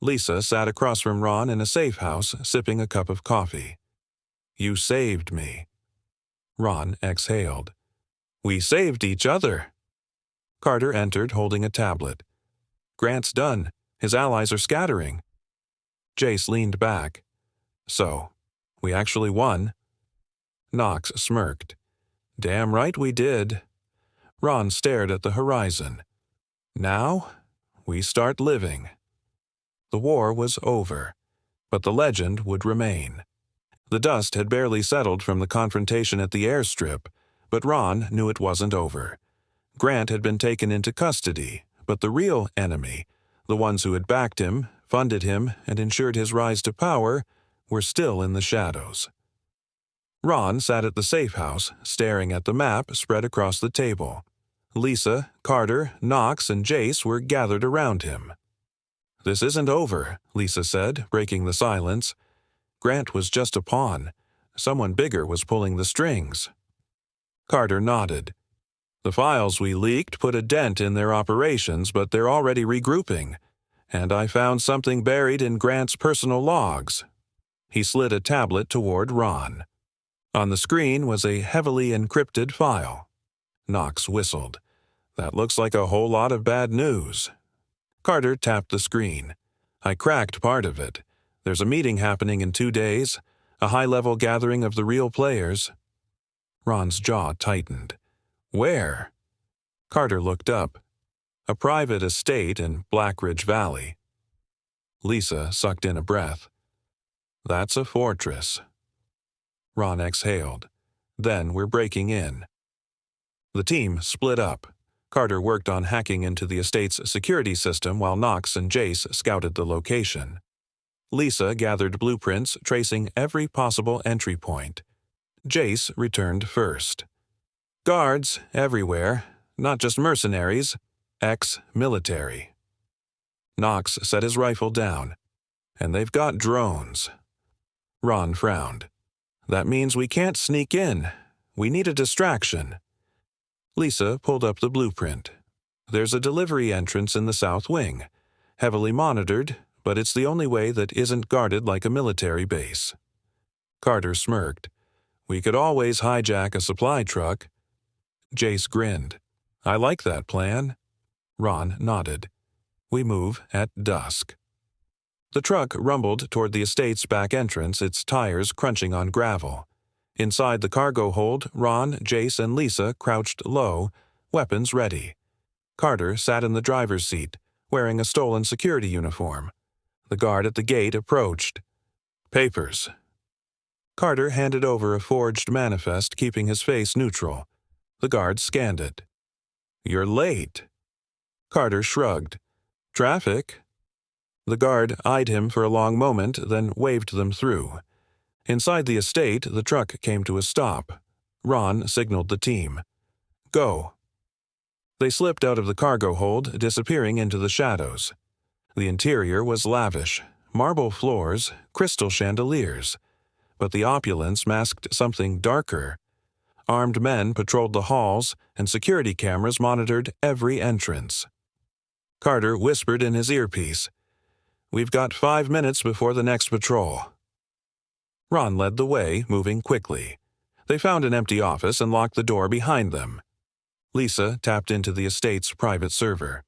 Lisa sat across from Ron in a safe house, sipping a cup of coffee. "You saved me." Ron exhaled. "We saved each other." Carter entered, holding a tablet. "Grant's done. His allies are scattering." Jace leaned back. "So, we actually won?" Knox smirked. "Damn right we did." Ron stared at the horizon. "Now, we start living." The war was over, but the legend would remain. The dust had barely settled from the confrontation at the airstrip, but Ron knew it wasn't over. Grant had been taken into custody, but the real enemy, the ones who had backed him, funded him, and ensured his rise to power, were still in the shadows. Ron sat at the safe house, staring at the map spread across the table. Lisa, Carter, Knox, and Jace were gathered around him. "This isn't over," Lisa said, breaking the silence. "Grant was just a pawn. Someone bigger was pulling the strings." Carter nodded. "The files we leaked put a dent in their operations, but they're already regrouping. And I found something buried in Grant's personal logs." He slid a tablet toward Ron. On the screen was a heavily encrypted file. Knox whistled. "That looks like a whole lot of bad news." Carter tapped the screen. "I cracked part of it. There's a meeting happening in 2 days, a high-level gathering of the real players." Ron's jaw tightened. "Where?" Carter looked up. "A private estate in Black Ridge Valley." Lisa sucked in a breath. "That's a fortress." Ron exhaled. "Then we're breaking in." The team split up. Carter worked on hacking into the estate's security system while Knox and Jace scouted the location. Lisa gathered blueprints tracing every possible entry point. Jace returned first. "Guards everywhere, not just mercenaries, ex-military." Knox set his rifle down. "And they've got drones." Ron frowned. "That means we can't sneak in. We need a distraction." Lisa pulled up the blueprint. "There's a delivery entrance in the south wing. Heavily monitored, but it's the only way that isn't guarded like a military base." Carter smirked. "We could always hijack a supply truck." Jace grinned. "I like that plan." Ron nodded. "We move at dusk." The truck rumbled toward the estate's back entrance, its tires crunching on gravel. Inside the cargo hold, Ron, Jace, and Lisa crouched low, weapons ready. Carter sat in the driver's seat, wearing a stolen security uniform. The guard at the gate approached. "Papers." Carter handed over a forged manifest, keeping his face neutral. The guard scanned it. "You're late." Carter shrugged. "Traffic." The guard eyed him for a long moment, then waved them through. Inside the estate, the truck came to a stop. Ron signaled the team. "Go." They slipped out of the cargo hold, disappearing into the shadows. The interior was lavish, marble floors, crystal chandeliers. But the opulence masked something darker. Armed men patrolled the halls, and security cameras monitored every entrance. Carter whispered in his earpiece, "We've got 5 minutes before the next patrol." Ron led the way, moving quickly. They found an empty office and locked the door behind them. Lisa tapped into the estate's private server.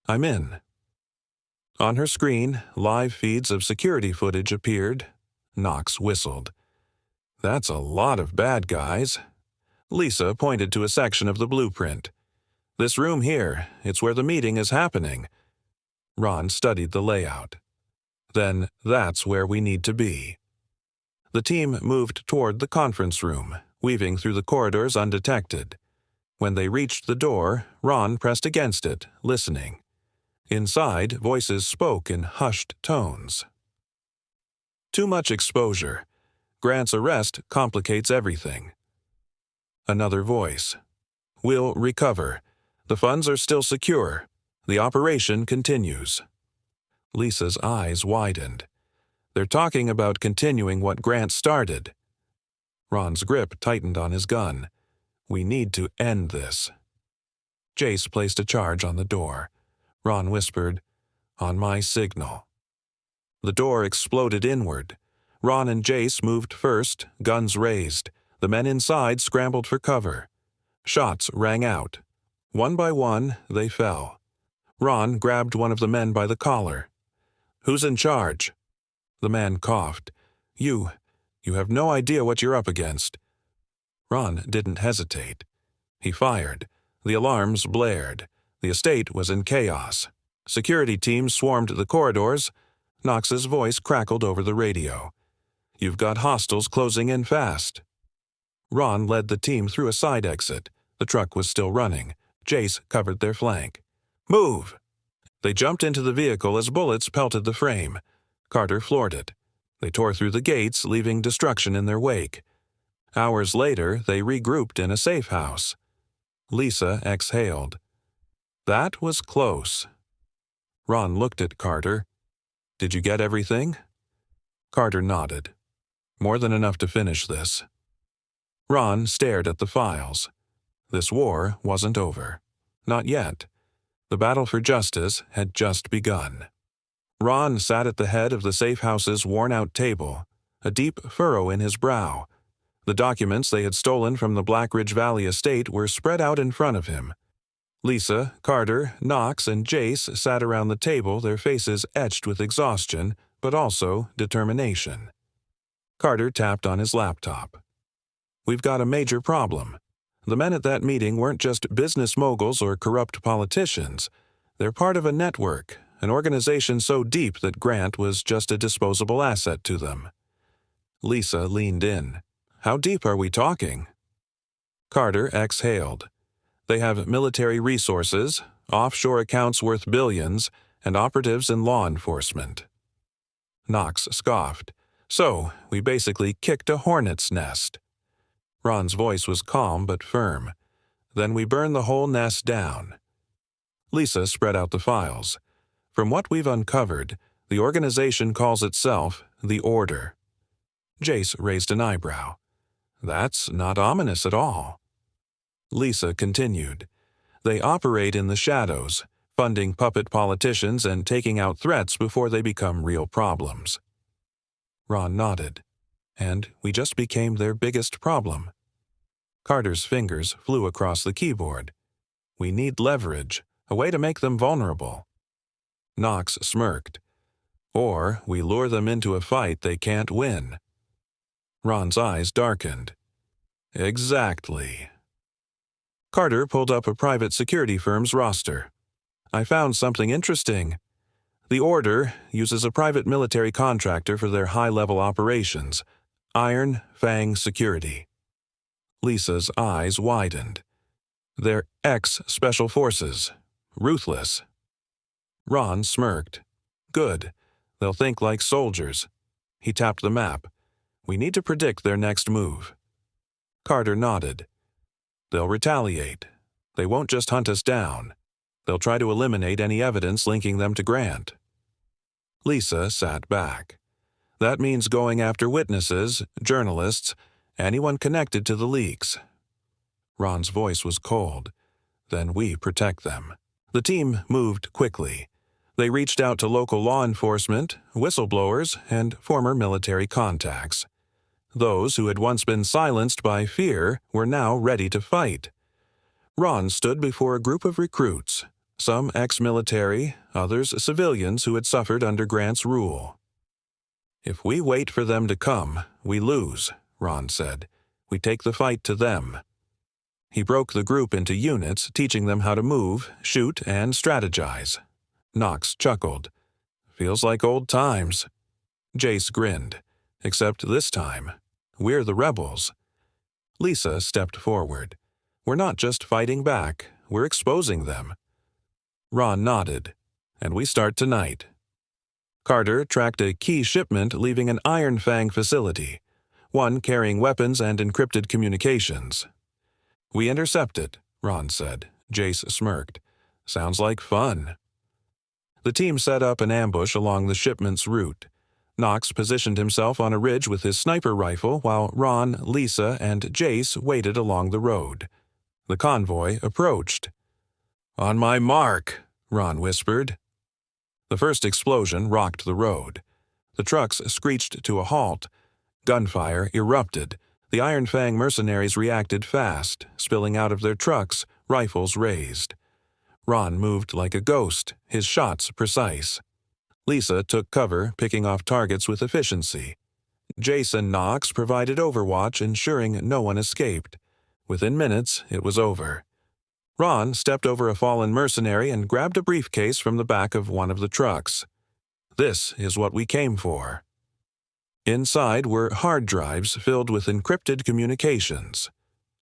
"I'm in." On her screen, live feeds of security footage appeared. Knox whistled. "That's a lot of bad guys." Lisa pointed to a section of the blueprint. "This room here, it's where the meeting is happening." Ron studied the layout. "Then that's where we need to be." The team moved toward the conference room, weaving through the corridors undetected. When they reached the door, Ron pressed against it, listening. Inside, voices spoke in hushed tones. "Too much exposure. Grant's arrest complicates everything." Another voice. "We'll recover. The funds are still secure. The operation continues." Lisa's eyes widened. "They're talking about continuing what Grant started." Ron's grip tightened on his gun. "We need to end this." Jace placed a charge on the door. Ron whispered, "On my signal." The door exploded inward. Ron and Jace moved first, guns raised. The men inside scrambled for cover. Shots rang out. One by one, they fell. Ron grabbed one of the men by the collar. "Who's in charge?" The man coughed. You have no idea what you're up against." Ron didn't hesitate. He fired. The alarms blared. The estate was in chaos. Security teams swarmed the corridors. Knox's voice crackled over the radio. "You've got hostiles closing in fast." Ron led the team through a side exit. The truck was still running. Jace covered their flank. "Move!" They jumped into the vehicle as bullets pelted the frame. Carter floored it. They tore through the gates, leaving destruction in their wake. Hours later, they regrouped in a safe house. Lisa exhaled. That was close. Ron looked at Carter. "Did you get everything?" Carter nodded. "More than enough to finish this." Ron stared at the files. This war wasn't over. Not yet. The battle for justice had just begun. Ron sat at the head of the safe house's worn-out table, a deep furrow in his brow. The documents they had stolen from the Black Ridge Valley estate were spread out in front of him. Lisa, Carter, Knox, and Jace sat around the table, their faces etched with exhaustion, but also determination. Carter tapped on his laptop. "We've got a major problem. The men at that meeting weren't just business moguls or corrupt politicians. They're part of a network, an organization so deep that Grant was just a disposable asset to them." Lisa leaned in. "How deep are we talking?" Carter exhaled. "They have military resources, offshore accounts worth billions, and operatives in law enforcement." Knox scoffed. "So, we basically kicked a hornet's nest." Ron's voice was calm but firm. "Then we burn the whole nest down." Lisa spread out the files. "From what we've uncovered, the organization calls itself the Order." Jace raised an eyebrow. "That's not ominous at all." Lisa continued. "They operate in the shadows, funding puppet politicians and taking out threats before they become real problems." Ron nodded. "And we just became their biggest problem." Carter's fingers flew across the keyboard. "We need leverage, a way to make them vulnerable." Knox smirked. "Or we lure them into a fight they can't win." Ron's eyes darkened. "Exactly." Carter pulled up a private security firm's roster. "I found something interesting. The Order uses a private military contractor for their high-level operations, Iron Fang Security." Lisa's eyes widened. "They're ex-special forces. Ruthless." Ron smirked. Good. They'll think like soldiers. He tapped the map. We need to predict their next move. Carter nodded. They'll retaliate. They won't just hunt us down. They'll try to eliminate any evidence linking them to Grant. Lisa sat back. That means going after witnesses, journalists, anyone connected to the leaks. Ron's voice was cold. Then we protect them. The team moved quickly. They reached out to local law enforcement, whistleblowers, and former military contacts. Those who had once been silenced by fear were now ready to fight. Ron stood before a group of recruits, some ex-military, others civilians who had suffered under Grant's rule. If we wait for them to come, we lose, Ron said. We take the fight to them. He broke the group into units, teaching them how to move, shoot, and strategize. Knox chuckled. Feels like old times. Jace grinned. Except this time, we're the rebels. Lisa stepped forward. We're not just fighting back, we're exposing them. Ron nodded. And we start tonight. Carter tracked a key shipment leaving an Iron Fang facility, one carrying weapons and encrypted communications. We intercept it, Ron said. Jace smirked. Sounds like fun. The team set up an ambush along the shipment's route. Knox positioned himself on a ridge with his sniper rifle while Ron, Lisa, and Jace waited along the road. The convoy approached. On my mark, Ron whispered. The first explosion rocked the road. The trucks screeched to a halt. Gunfire erupted. The Iron Fang mercenaries reacted fast, spilling out of their trucks, rifles raised. Ron moved like a ghost, his shots precise. Lisa took cover, picking off targets with efficiency. Jace and Knox provided overwatch, ensuring no one escaped. Within minutes, it was over. Ron stepped over a fallen mercenary and grabbed a briefcase from the back of one of the trucks. This is what we came for. Inside were hard drives filled with encrypted communications.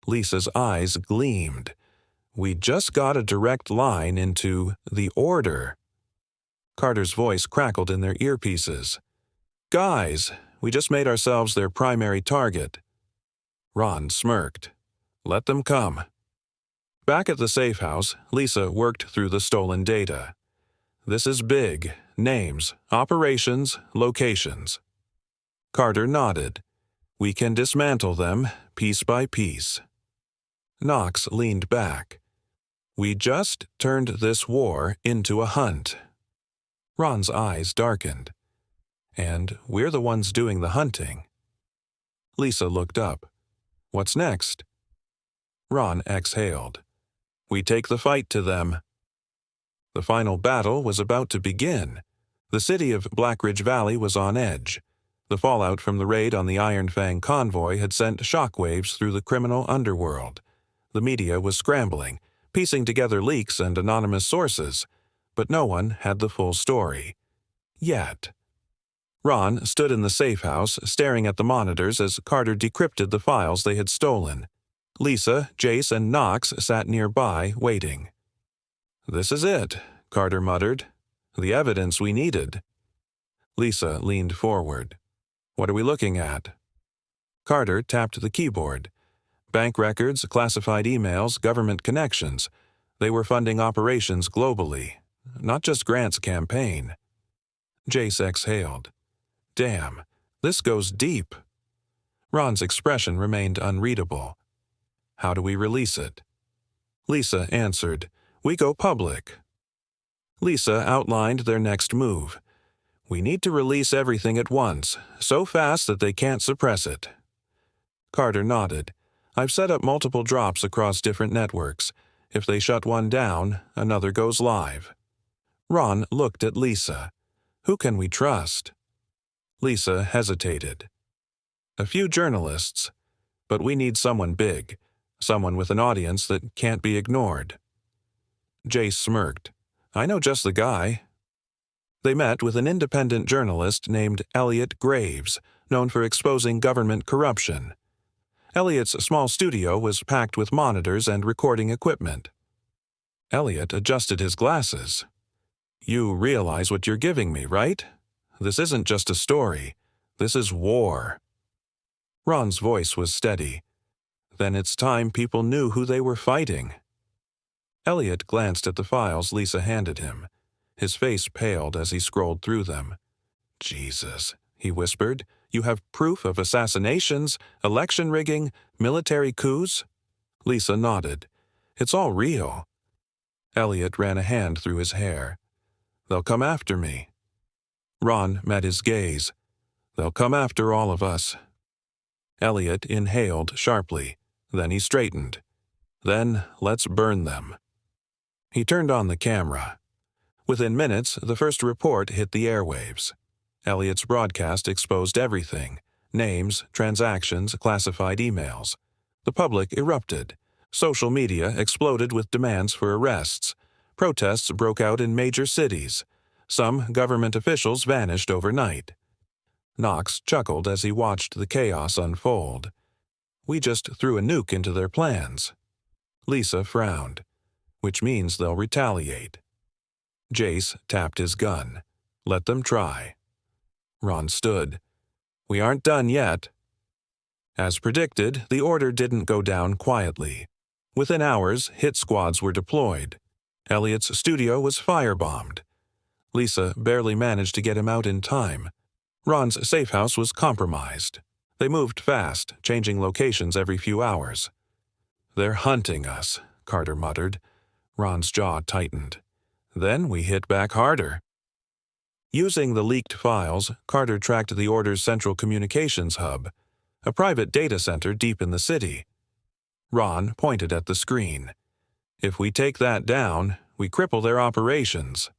Lisa's eyes gleamed. We just got a direct line into the Order. Carter's voice crackled in their earpieces. Guys, we just made ourselves their primary target. Ron smirked. Let them come. Back at the safe house, Lisa worked through the stolen data. This is big. Names, operations, locations. Carter nodded. We can dismantle them, piece by piece. Knox leaned back. We just turned this war into a hunt. Ron's eyes darkened. And we're the ones doing the hunting. Lisa looked up. What's next? Ron exhaled. We take the fight to them. The final battle was about to begin. The city of Black Ridge Valley was on edge. The fallout from the raid on the Iron Fang convoy had sent shockwaves through the criminal underworld. The media was scrambling, piecing together leaks and anonymous sources, but no one had the full story. Yet. Ron stood in the safe house, staring at the monitors as Carter decrypted the files they had stolen. Lisa, Jace, and Knox sat nearby, waiting. This is it, Carter muttered. The evidence we needed. Lisa leaned forward. What are we looking at? Carter tapped the keyboard. Bank records, classified emails, government connections. They were funding operations globally, not just Grant's campaign. Jace exhaled. Damn, this goes deep. Ron's expression remained unreadable. How do we release it? Lisa answered, We go public. Lisa outlined their next move. We need to release everything at once, so fast that they can't suppress it. Carter nodded. I've set up multiple drops across different networks. If they shut one down, another goes live. Ron looked at Lisa. Who can we trust? Lisa hesitated. A few journalists, but we need someone big, someone with an audience that can't be ignored. Jace smirked. I know just the guy. They met with an independent journalist named Elliot Graves, known for exposing government corruption. Elliot's small studio was packed with monitors and recording equipment. Elliot adjusted his glasses. You realize what you're giving me, right? This isn't just a story. This is war. Ron's voice was steady. Then it's time people knew who they were fighting. Elliot glanced at the files Lisa handed him. His face paled as he scrolled through them. Jesus, he whispered. You have proof of assassinations, election rigging, military coups? Lisa nodded. It's all real. Elliot ran a hand through his hair. They'll come after me. Ron met his gaze. They'll come after all of us. Elliot inhaled sharply. Then he straightened. Then let's burn them. He turned on the camera. Within minutes, the first report hit the airwaves. Elliot's broadcast exposed everything: names, transactions, classified emails. The public erupted. Social media exploded with demands for arrests. Protests broke out in major cities. Some government officials vanished overnight. Knox chuckled as he watched the chaos unfold. We just threw a nuke into their plans. Lisa frowned. Which means they'll retaliate. Jace tapped his gun. Let them try. Ron stood. We aren't done yet. As predicted, the order didn't go down quietly. Within hours, hit squads were deployed. Elliot's studio was firebombed. Lisa barely managed to get him out in time. Ron's safe house was compromised. They moved fast, changing locations every few hours. They're hunting us, Carter muttered. Ron's jaw tightened. Then we hit back harder. Using the leaked files, Carter tracked the order's central communications hub, a private data center deep in the city. Ron pointed at the screen. If we take that down, we cripple their operations.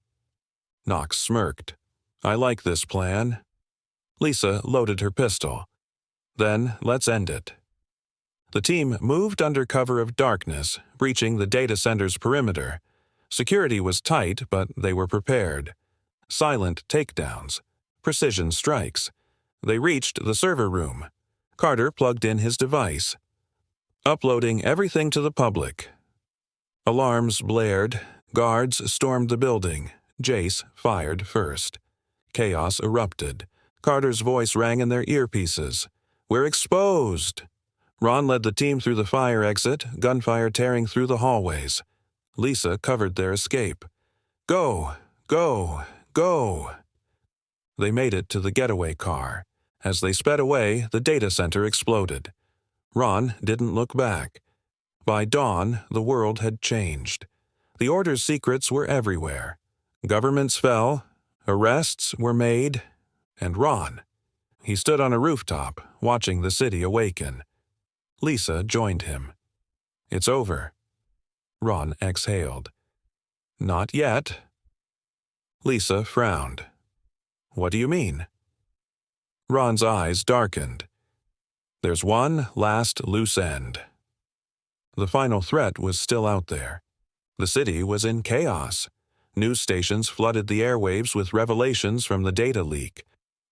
Knox smirked. I like this plan. Lisa loaded her pistol. Then let's end it. The team moved under cover of darkness, breaching the data center's perimeter. Security was tight, but they were prepared. Silent takedowns. Precision strikes. They reached the server room. Carter plugged in his device. Uploading everything to the public. Alarms blared. Guards stormed the building. Jace fired first. Chaos erupted. Carter's voice rang in their earpieces. We're exposed. Ron led the team through the fire exit, gunfire tearing through the hallways. Lisa covered their escape. Go, go, go. They made it to the getaway car. As they sped away, the data center exploded. Ron didn't look back. By dawn, the world had changed. The Order's secrets were everywhere. Governments fell, arrests were made, and Ron. He stood on a rooftop, watching the city awaken. Lisa joined him. It's over. Ron exhaled. Not yet. Lisa frowned. What do you mean? Ron's eyes darkened. There's one last loose end. The final threat was still out there. The city was in chaos. News stations flooded the airwaves with revelations from the data leak.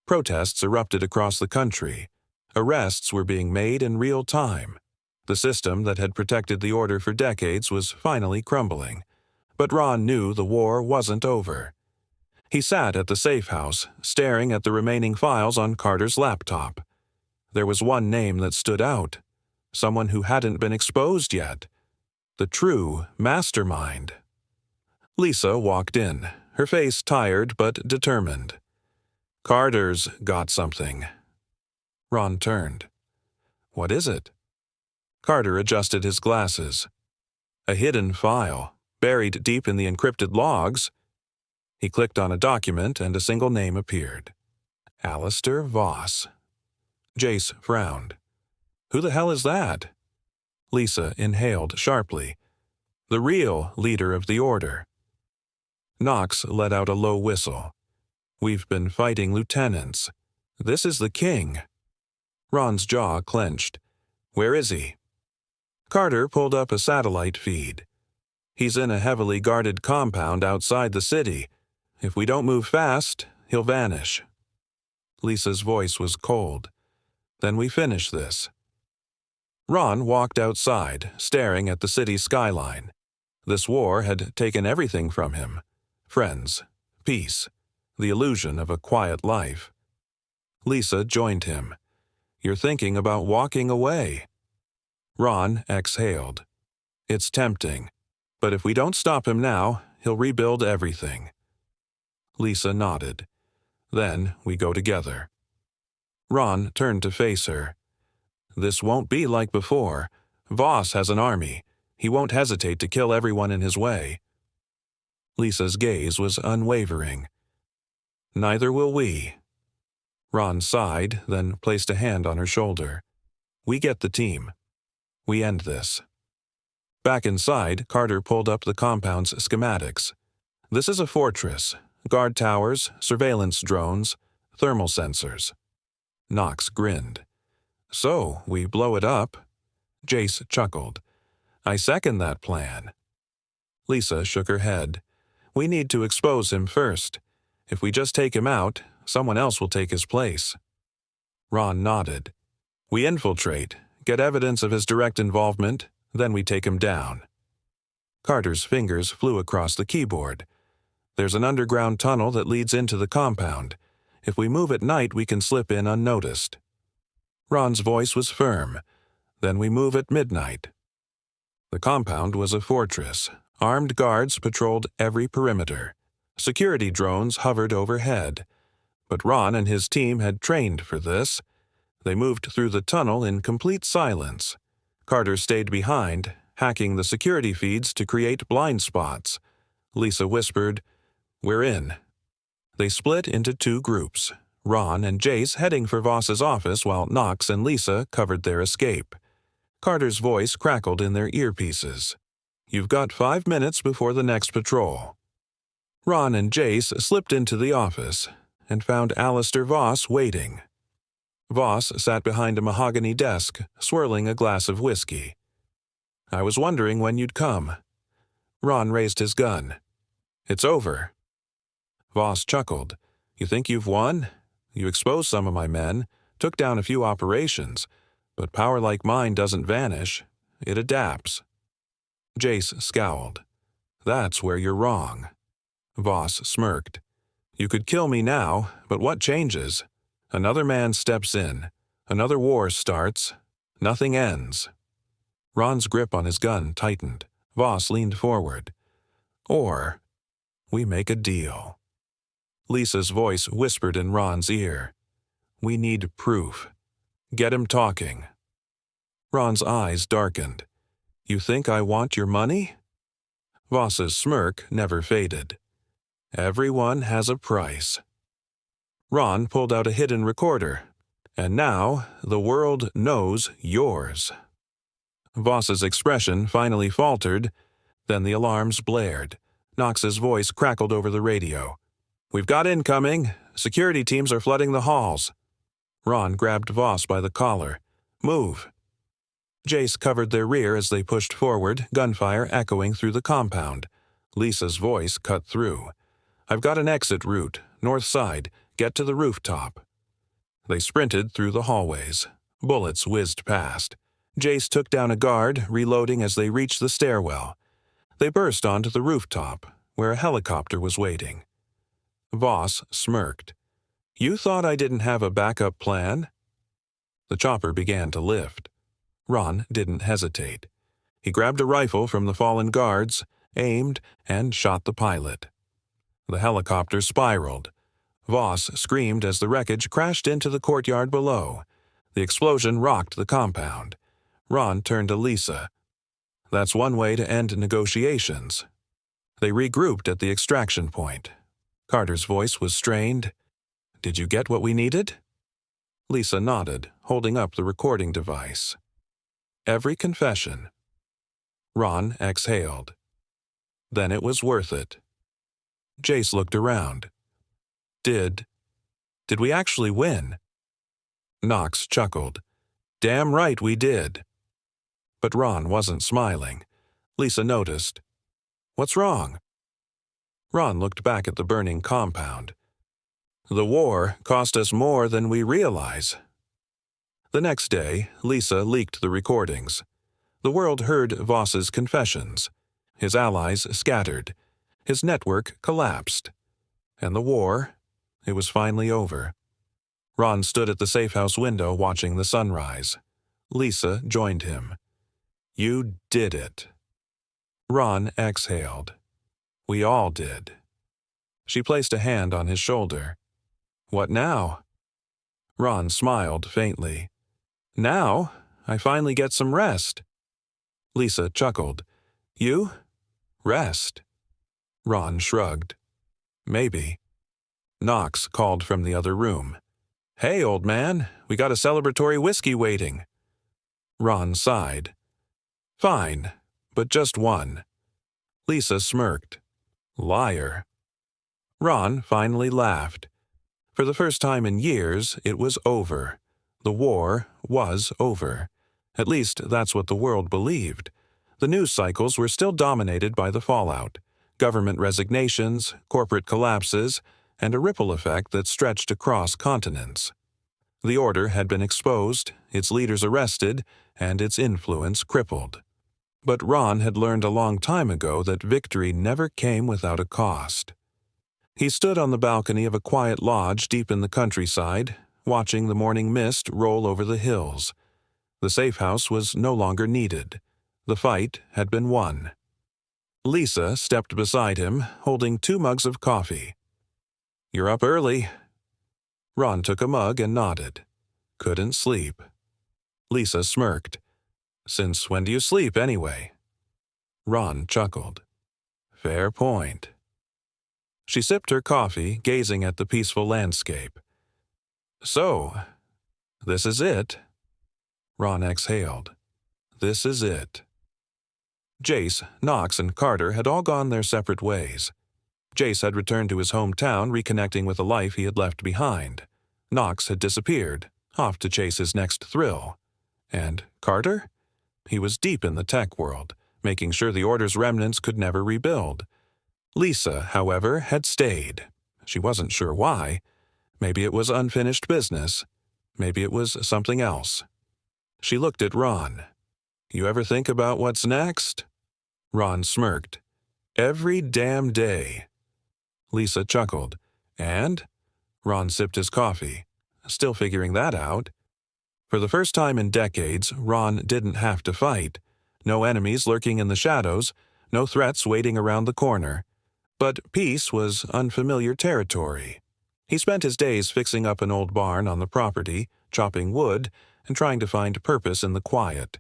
Protests erupted across the country. Arrests were being made in real time. The system that had protected the Order for decades was finally crumbling. But Ron knew the war wasn't over. He sat at the safe house, staring at the remaining files on Carter's laptop. There was one name that stood out. Someone who hadn't been exposed yet. The true mastermind. Lisa walked in, her face tired but determined. Carter's got something. Ron turned. What is it? Carter adjusted his glasses. A hidden file, buried deep in the encrypted logs. He clicked on a document and a single name appeared. Alistair Voss. Jace frowned. Who the hell is that? Lisa inhaled sharply. The real leader of the Order. Knox let out a low whistle. We've been fighting lieutenants. This is the king. Ron's jaw clenched. Where is he? Carter pulled up a satellite feed. He's in a heavily guarded compound outside the city. If we don't move fast, he'll vanish. Lisa's voice was cold. Then we finish this. Ron walked outside, staring at the city skyline. This war had taken everything from him. Friends, peace, the illusion of a quiet life. Lisa joined him. You're thinking about walking away. Ron exhaled. It's tempting, but if we don't stop him now, he'll rebuild everything. Lisa nodded. Then we go together. Ron turned to face her. This won't be like before. Voss has an army. He won't hesitate to kill everyone in his way. Lisa's gaze was unwavering. Neither will we. Ron sighed, then placed a hand on her shoulder. We get the team. We end this. Back inside, Carter pulled up the compound's schematics. This is a fortress. Guard towers, surveillance drones, thermal sensors. Knox grinned. So, we blow it up? Jace chuckled. I second that plan. Lisa shook her head. We need to expose him first. If we just take him out, someone else will take his place. Ron nodded. We infiltrate, get evidence of his direct involvement, then we take him down. Carter's fingers flew across the keyboard. There's an underground tunnel that leads into the compound. If we move at night, we can slip in unnoticed. Ron's voice was firm. Then we move at midnight. The compound was a fortress. Armed guards patrolled every perimeter. Security drones hovered overhead. But Ron and his team had trained for this. They moved through the tunnel in complete silence. Carter stayed behind, hacking the security feeds to create blind spots. Lisa whispered, We're in. They split into two groups, Ron and Jace heading for Voss's office while Knox and Lisa covered their escape. Carter's voice crackled in their earpieces. You've got 5 minutes before the next patrol. Ron and Jace slipped into the office and found Alistair Voss waiting. Voss sat behind a mahogany desk, swirling a glass of whiskey. I was wondering when you'd come. Ron raised his gun. It's over. Voss chuckled. You think you've won? You exposed some of my men, took down a few operations, but power like mine doesn't vanish. It adapts. Jace scowled. That's where you're wrong. Voss smirked. You could kill me now, but what changes? Another man steps in. Another war starts. Nothing ends. Ron's grip on his gun tightened. Voss leaned forward. Or, we make a deal. Lisa's voice whispered in Ron's ear. We need proof. Get him talking. Ron's eyes darkened. You think I want your money? Voss's smirk never faded. Everyone has a price. Ron pulled out a hidden recorder. And now, the world knows yours. Voss's expression finally faltered. Then the alarms blared. Knox's voice crackled over the radio. We've got incoming. Security teams are flooding the halls. Ron grabbed Voss by the collar. Move. Jace covered their rear as they pushed forward, gunfire echoing through the compound. Lisa's voice cut through. I've got an exit route, north side. Get to the rooftop. They sprinted through the hallways. Bullets whizzed past. Jace took down a guard, reloading as they reached the stairwell. They burst onto the rooftop, where a helicopter was waiting. Voss smirked. You thought I didn't have a backup plan? The chopper began to lift. Ron didn't hesitate. He grabbed a rifle from the fallen guards, aimed, and shot the pilot. The helicopter spiraled. Voss screamed as the wreckage crashed into the courtyard below. The explosion rocked the compound. Ron turned to Lisa. That's one way to end negotiations. They regrouped at the extraction point. Carter's voice was strained. Did you get what we needed? Lisa nodded, holding up the recording device. Every confession. Ron exhaled. Then it was worth it. Jace looked around. Did we actually win? Knox chuckled. Damn right we did. But Ron wasn't smiling. Lisa noticed. What's wrong? Ron looked back at the burning compound. The war cost us more than we realize. The next day, Lisa leaked the recordings. The world heard Voss's confessions. His allies scattered. His network collapsed. And the war, it was finally over. Ron stood at the safe house window watching the sunrise. Lisa joined him. You did it. Ron exhaled. We all did. She placed a hand on his shoulder. What now? Ron smiled faintly. Now, I finally get some rest. Lisa chuckled. You? Rest? Ron shrugged. Maybe. Knox called from the other room. Hey, old man, we got a celebratory whiskey waiting. Ron sighed. Fine, but just one. Lisa smirked. Liar. Ron finally laughed. For the first time in years, it was over. The war was over. At least that's what the world believed. The news cycles were still dominated by the fallout, government resignations, corporate collapses, and a ripple effect that stretched across continents. The order had been exposed, its leaders arrested, and its influence crippled. But Ron had learned a long time ago that victory never came without a cost. He stood on the balcony of a quiet lodge deep in the countryside, watching the morning mist roll over the hills. The safe house was no longer needed. The fight had been won. Lisa stepped beside him, holding 2 mugs of coffee. You're up early. Ron took a mug and nodded. Couldn't sleep. Lisa smirked. Since when do you sleep, anyway? Ron chuckled. Fair point. She sipped her coffee, gazing at the peaceful landscape. So, this is it? Ron exhaled. This is it. Jace, Knox, and Carter had all gone their separate ways. Jace had returned to his hometown, reconnecting with a life he had left behind. Knox had disappeared, off to chase his next thrill. And Carter? He was deep in the tech world, making sure the Order's remnants could never rebuild. Lisa, however, had stayed. She wasn't sure why. Maybe it was unfinished business. Maybe it was something else. She looked at Ron. You ever think about what's next? Ron smirked. Every damn day. Lisa chuckled. And? Ron sipped his coffee, still figuring that out. For the first time in decades, Ron didn't have to fight. No enemies lurking in the shadows, no threats waiting around the corner. But peace was unfamiliar territory. He spent his days fixing up an old barn on the property, chopping wood, and trying to find purpose in the quiet.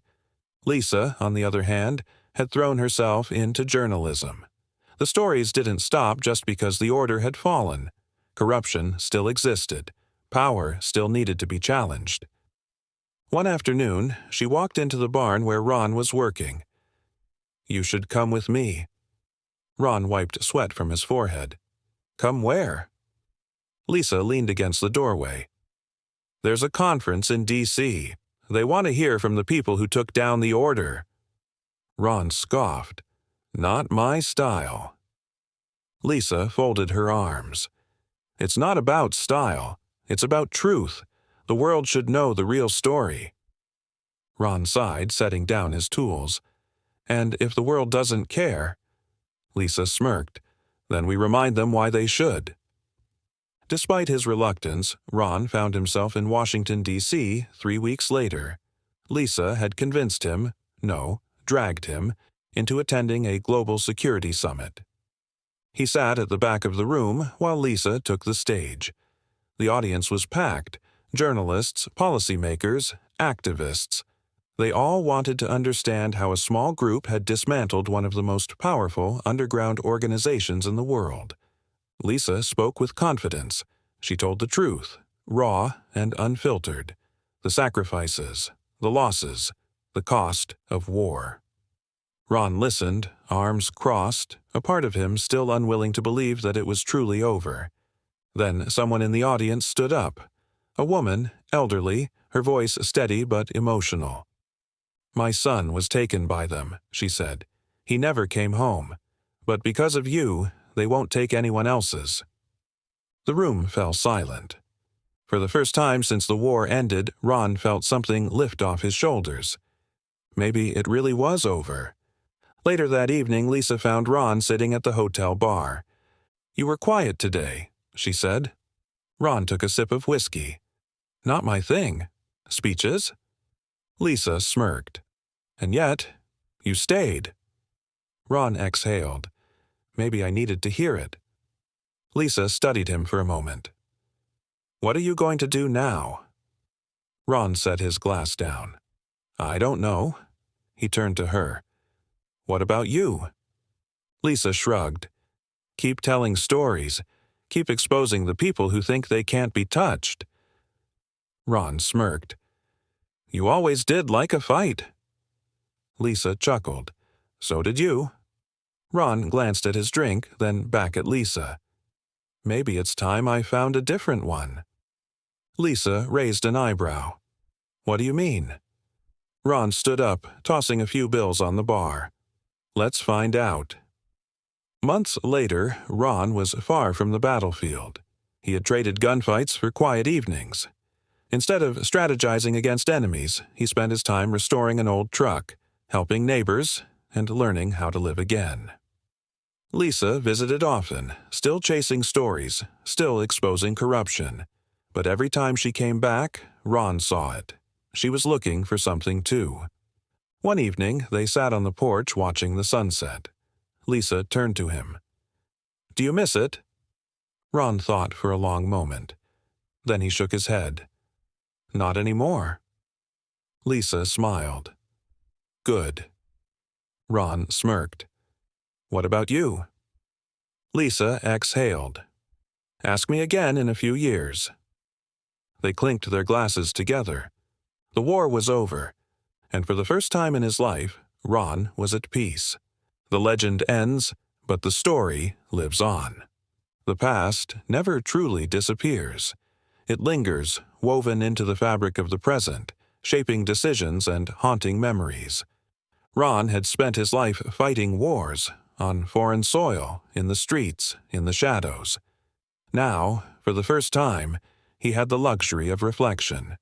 Lisa, on the other hand, had thrown herself into journalism. The stories didn't stop just because the order had fallen. Corruption still existed. Power still needed to be challenged. One afternoon, she walked into the barn where Ron was working. You should come with me. Ron wiped sweat from his forehead. Come where? Lisa leaned against the doorway. There's a conference in D.C. They want to hear from the people who took down the order. Ron scoffed. Not my style. Lisa folded her arms. It's not about style. It's about truth. The world should know the real story. Ron sighed, setting down his tools. And if the world doesn't care? Lisa smirked. Then we remind them why they should. Despite his reluctance, Ron found himself in Washington, D.C. 3 weeks later. Lisa had convinced him, dragged him, into attending a global security summit. He sat at the back of the room while Lisa took the stage. The audience was packed. Journalists, policymakers, activists. They all wanted to understand how a small group had dismantled one of the most powerful underground organizations in the world. Lisa spoke with confidence. She told the truth, raw and unfiltered. The sacrifices, the losses, the cost of war. Ron listened, arms crossed, a part of him still unwilling to believe that it was truly over. Then someone in the audience stood up. A woman, elderly, her voice steady but emotional. My son was taken by them, she said. He never came home. But because of you, they won't take anyone else's. The room fell silent. For the first time since the war ended, Ron felt something lift off his shoulders. Maybe it really was over. Later that evening, Lisa found Ron sitting at the hotel bar. You were quiet today, she said. Ron took a sip of whiskey. Not my thing. Speeches? Lisa smirked. And yet, you stayed. Ron exhaled. Maybe I needed to hear it. Lisa studied him for a moment. What are you going to do now? Ron set his glass down. I don't know. He turned to her. What about you? Lisa shrugged. Keep telling stories. Keep exposing the people who think they can't be touched. Ron smirked. You always did like a fight. Lisa chuckled. So did you. Ron glanced at his drink, then back at Lisa. Maybe it's time I found a different one. Lisa raised an eyebrow. What do you mean? Ron stood up, tossing a few bills on the bar. Let's find out. Months later, Ron was far from the battlefield. He had traded gunfights for quiet evenings. Instead of strategizing against enemies, he spent his time restoring an old truck, helping neighbors, and learning how to live again. Lisa visited often, still chasing stories, still exposing corruption. But every time she came back, Ron saw it. She was looking for something too. One evening, they sat on the porch watching the sunset. Lisa turned to him. Do you miss it? Ron thought for a long moment. Then he shook his head. Not anymore. Lisa smiled. Good. Ron smirked. What about you? Lisa exhaled. Ask me again in a few years. They clinked their glasses together. The war was over, and for the first time in his life, Ron was at peace. The legend ends, but the story lives on. The past never truly disappears. It lingers, woven into the fabric of the present, shaping decisions and haunting memories. Ron had spent his life fighting wars, on foreign soil, in the streets, in the shadows. Now, for the first time, he had the luxury of reflection.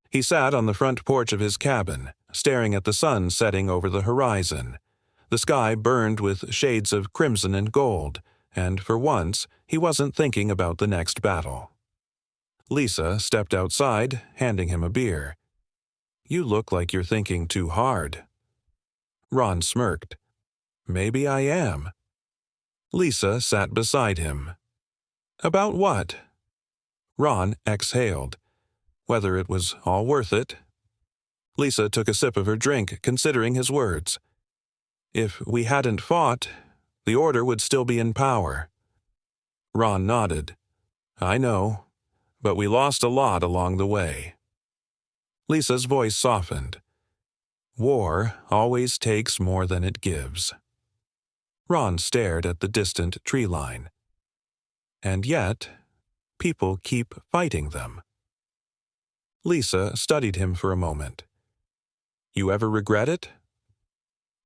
He sat on the front porch of his cabin, staring at the sun setting over the horizon. The sky burned with shades of crimson and gold, and for once, he wasn't thinking about the next battle. Lisa stepped outside, handing him a beer. You look like you're thinking too hard. Ron smirked. Maybe I am. Lisa sat beside him. About what? Ron exhaled. Whether it was all worth it. Lisa took a sip of her drink, considering his words. If we hadn't fought, the Order would still be in power. Ron nodded. I know, but we lost a lot along the way. Lisa's voice softened. War always takes more than it gives. Ron stared at the distant tree line. And yet, people keep fighting them. Lisa studied him for a moment. You ever regret it?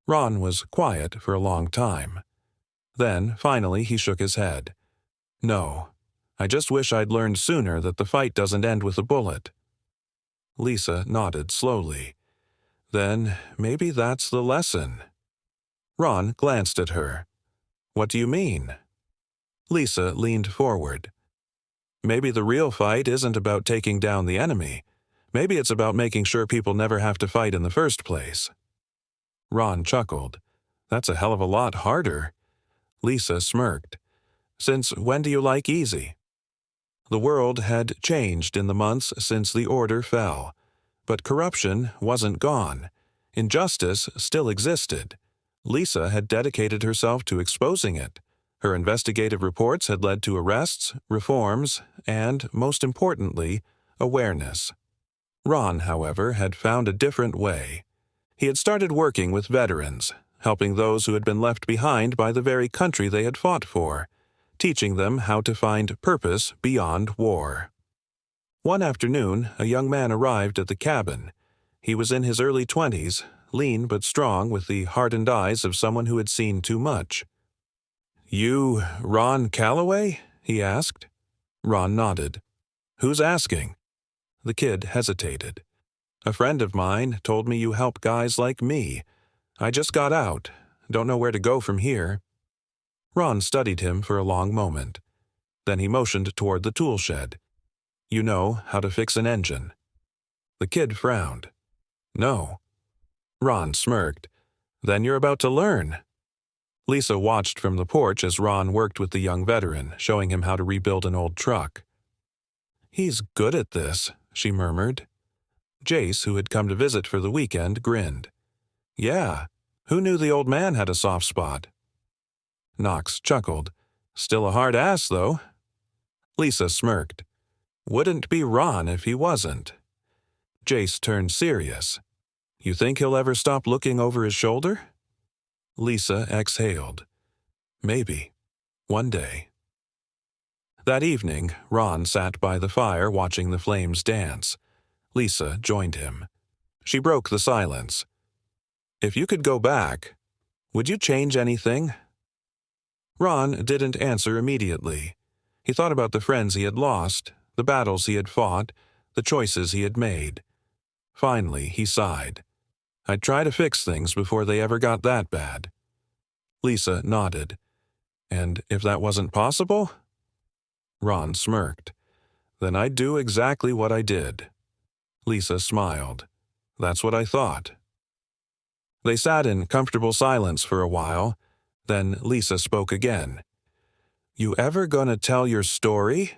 Ron was quiet for a long time. Then, finally, he shook his head. No, I just wish I'd learned sooner that the fight doesn't end with a bullet. Lisa nodded slowly. Then, maybe that's the lesson. Ron glanced at her. What do you mean? Lisa leaned forward. Maybe the real fight isn't about taking down the enemy. Maybe it's about making sure people never have to fight in the first place. Ron chuckled. That's a hell of a lot harder. Lisa smirked. Since when do you like easy? The world had changed in the months since the Order fell. But corruption wasn't gone. Injustice still existed. Lisa had dedicated herself to exposing it. Her investigative reports had led to arrests, reforms, and, most importantly, awareness. Ron, however, had found a different way. He had started working with veterans, helping those who had been left behind by the very country they had fought for, teaching them how to find purpose beyond war. One afternoon, a young man arrived at the cabin. He was in his early 20s, lean but strong with the hardened eyes of someone who had seen too much. You, Ron Calloway? He asked. Ron nodded. Who's asking? The kid hesitated. A friend of mine told me you help guys like me. I just got out. Don't know where to go from here. Ron studied him for a long moment. Then he motioned toward the tool shed. "You know how to fix an engine." The kid frowned. "No." Ron smirked. "Then you're about to learn." Lisa watched from the porch as Ron worked with the young veteran, showing him how to rebuild an old truck. "He's good at this," she murmured. Jace, who had come to visit for the weekend, grinned. "Yeah, who knew the old man had a soft spot?" Knox chuckled. "Still a hard ass, though." Lisa smirked. "Wouldn't be Ron if he wasn't." Jace turned serious. "You think he'll ever stop looking over his shoulder?" Lisa exhaled. "Maybe. One day." That evening, Ron sat by the fire watching the flames dance. Lisa joined him. She broke the silence. "If you could go back, would you change anything?" Ron didn't answer immediately. He thought about the friends he had lost, the battles he had fought, the choices he had made. Finally, he sighed. "I'd try to fix things before they ever got that bad." Lisa nodded. "And if that wasn't possible?" Ron smirked. "Then I'd do exactly what I did." Lisa smiled. "That's what I thought." They sat in comfortable silence for a while. Then Lisa spoke again. "You ever gonna tell your story?"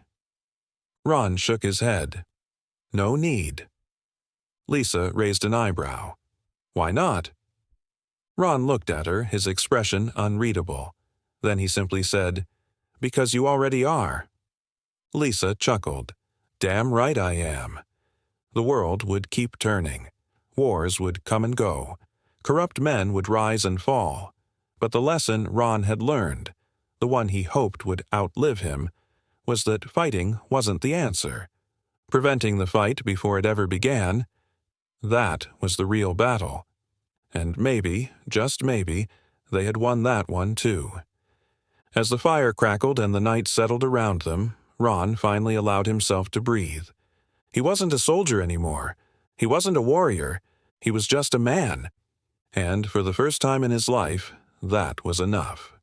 Ron shook his head. "No need." Lisa raised an eyebrow. "Why not?" Ron looked at her, his expression unreadable. Then he simply said, "Because you already are." Lisa chuckled. "Damn right I am." The world would keep turning. Wars would come and go. Corrupt men would rise and fall. But the lesson Ron had learned, the one he hoped would outlive him, was that fighting wasn't the answer. Preventing the fight before it ever began, that was the real battle. And maybe, just maybe, they had won that one too. As the fire crackled and the night settled around them, Ron finally allowed himself to breathe. He wasn't a soldier anymore. He wasn't a warrior. He was just a man. And for the first time in his life, that was enough.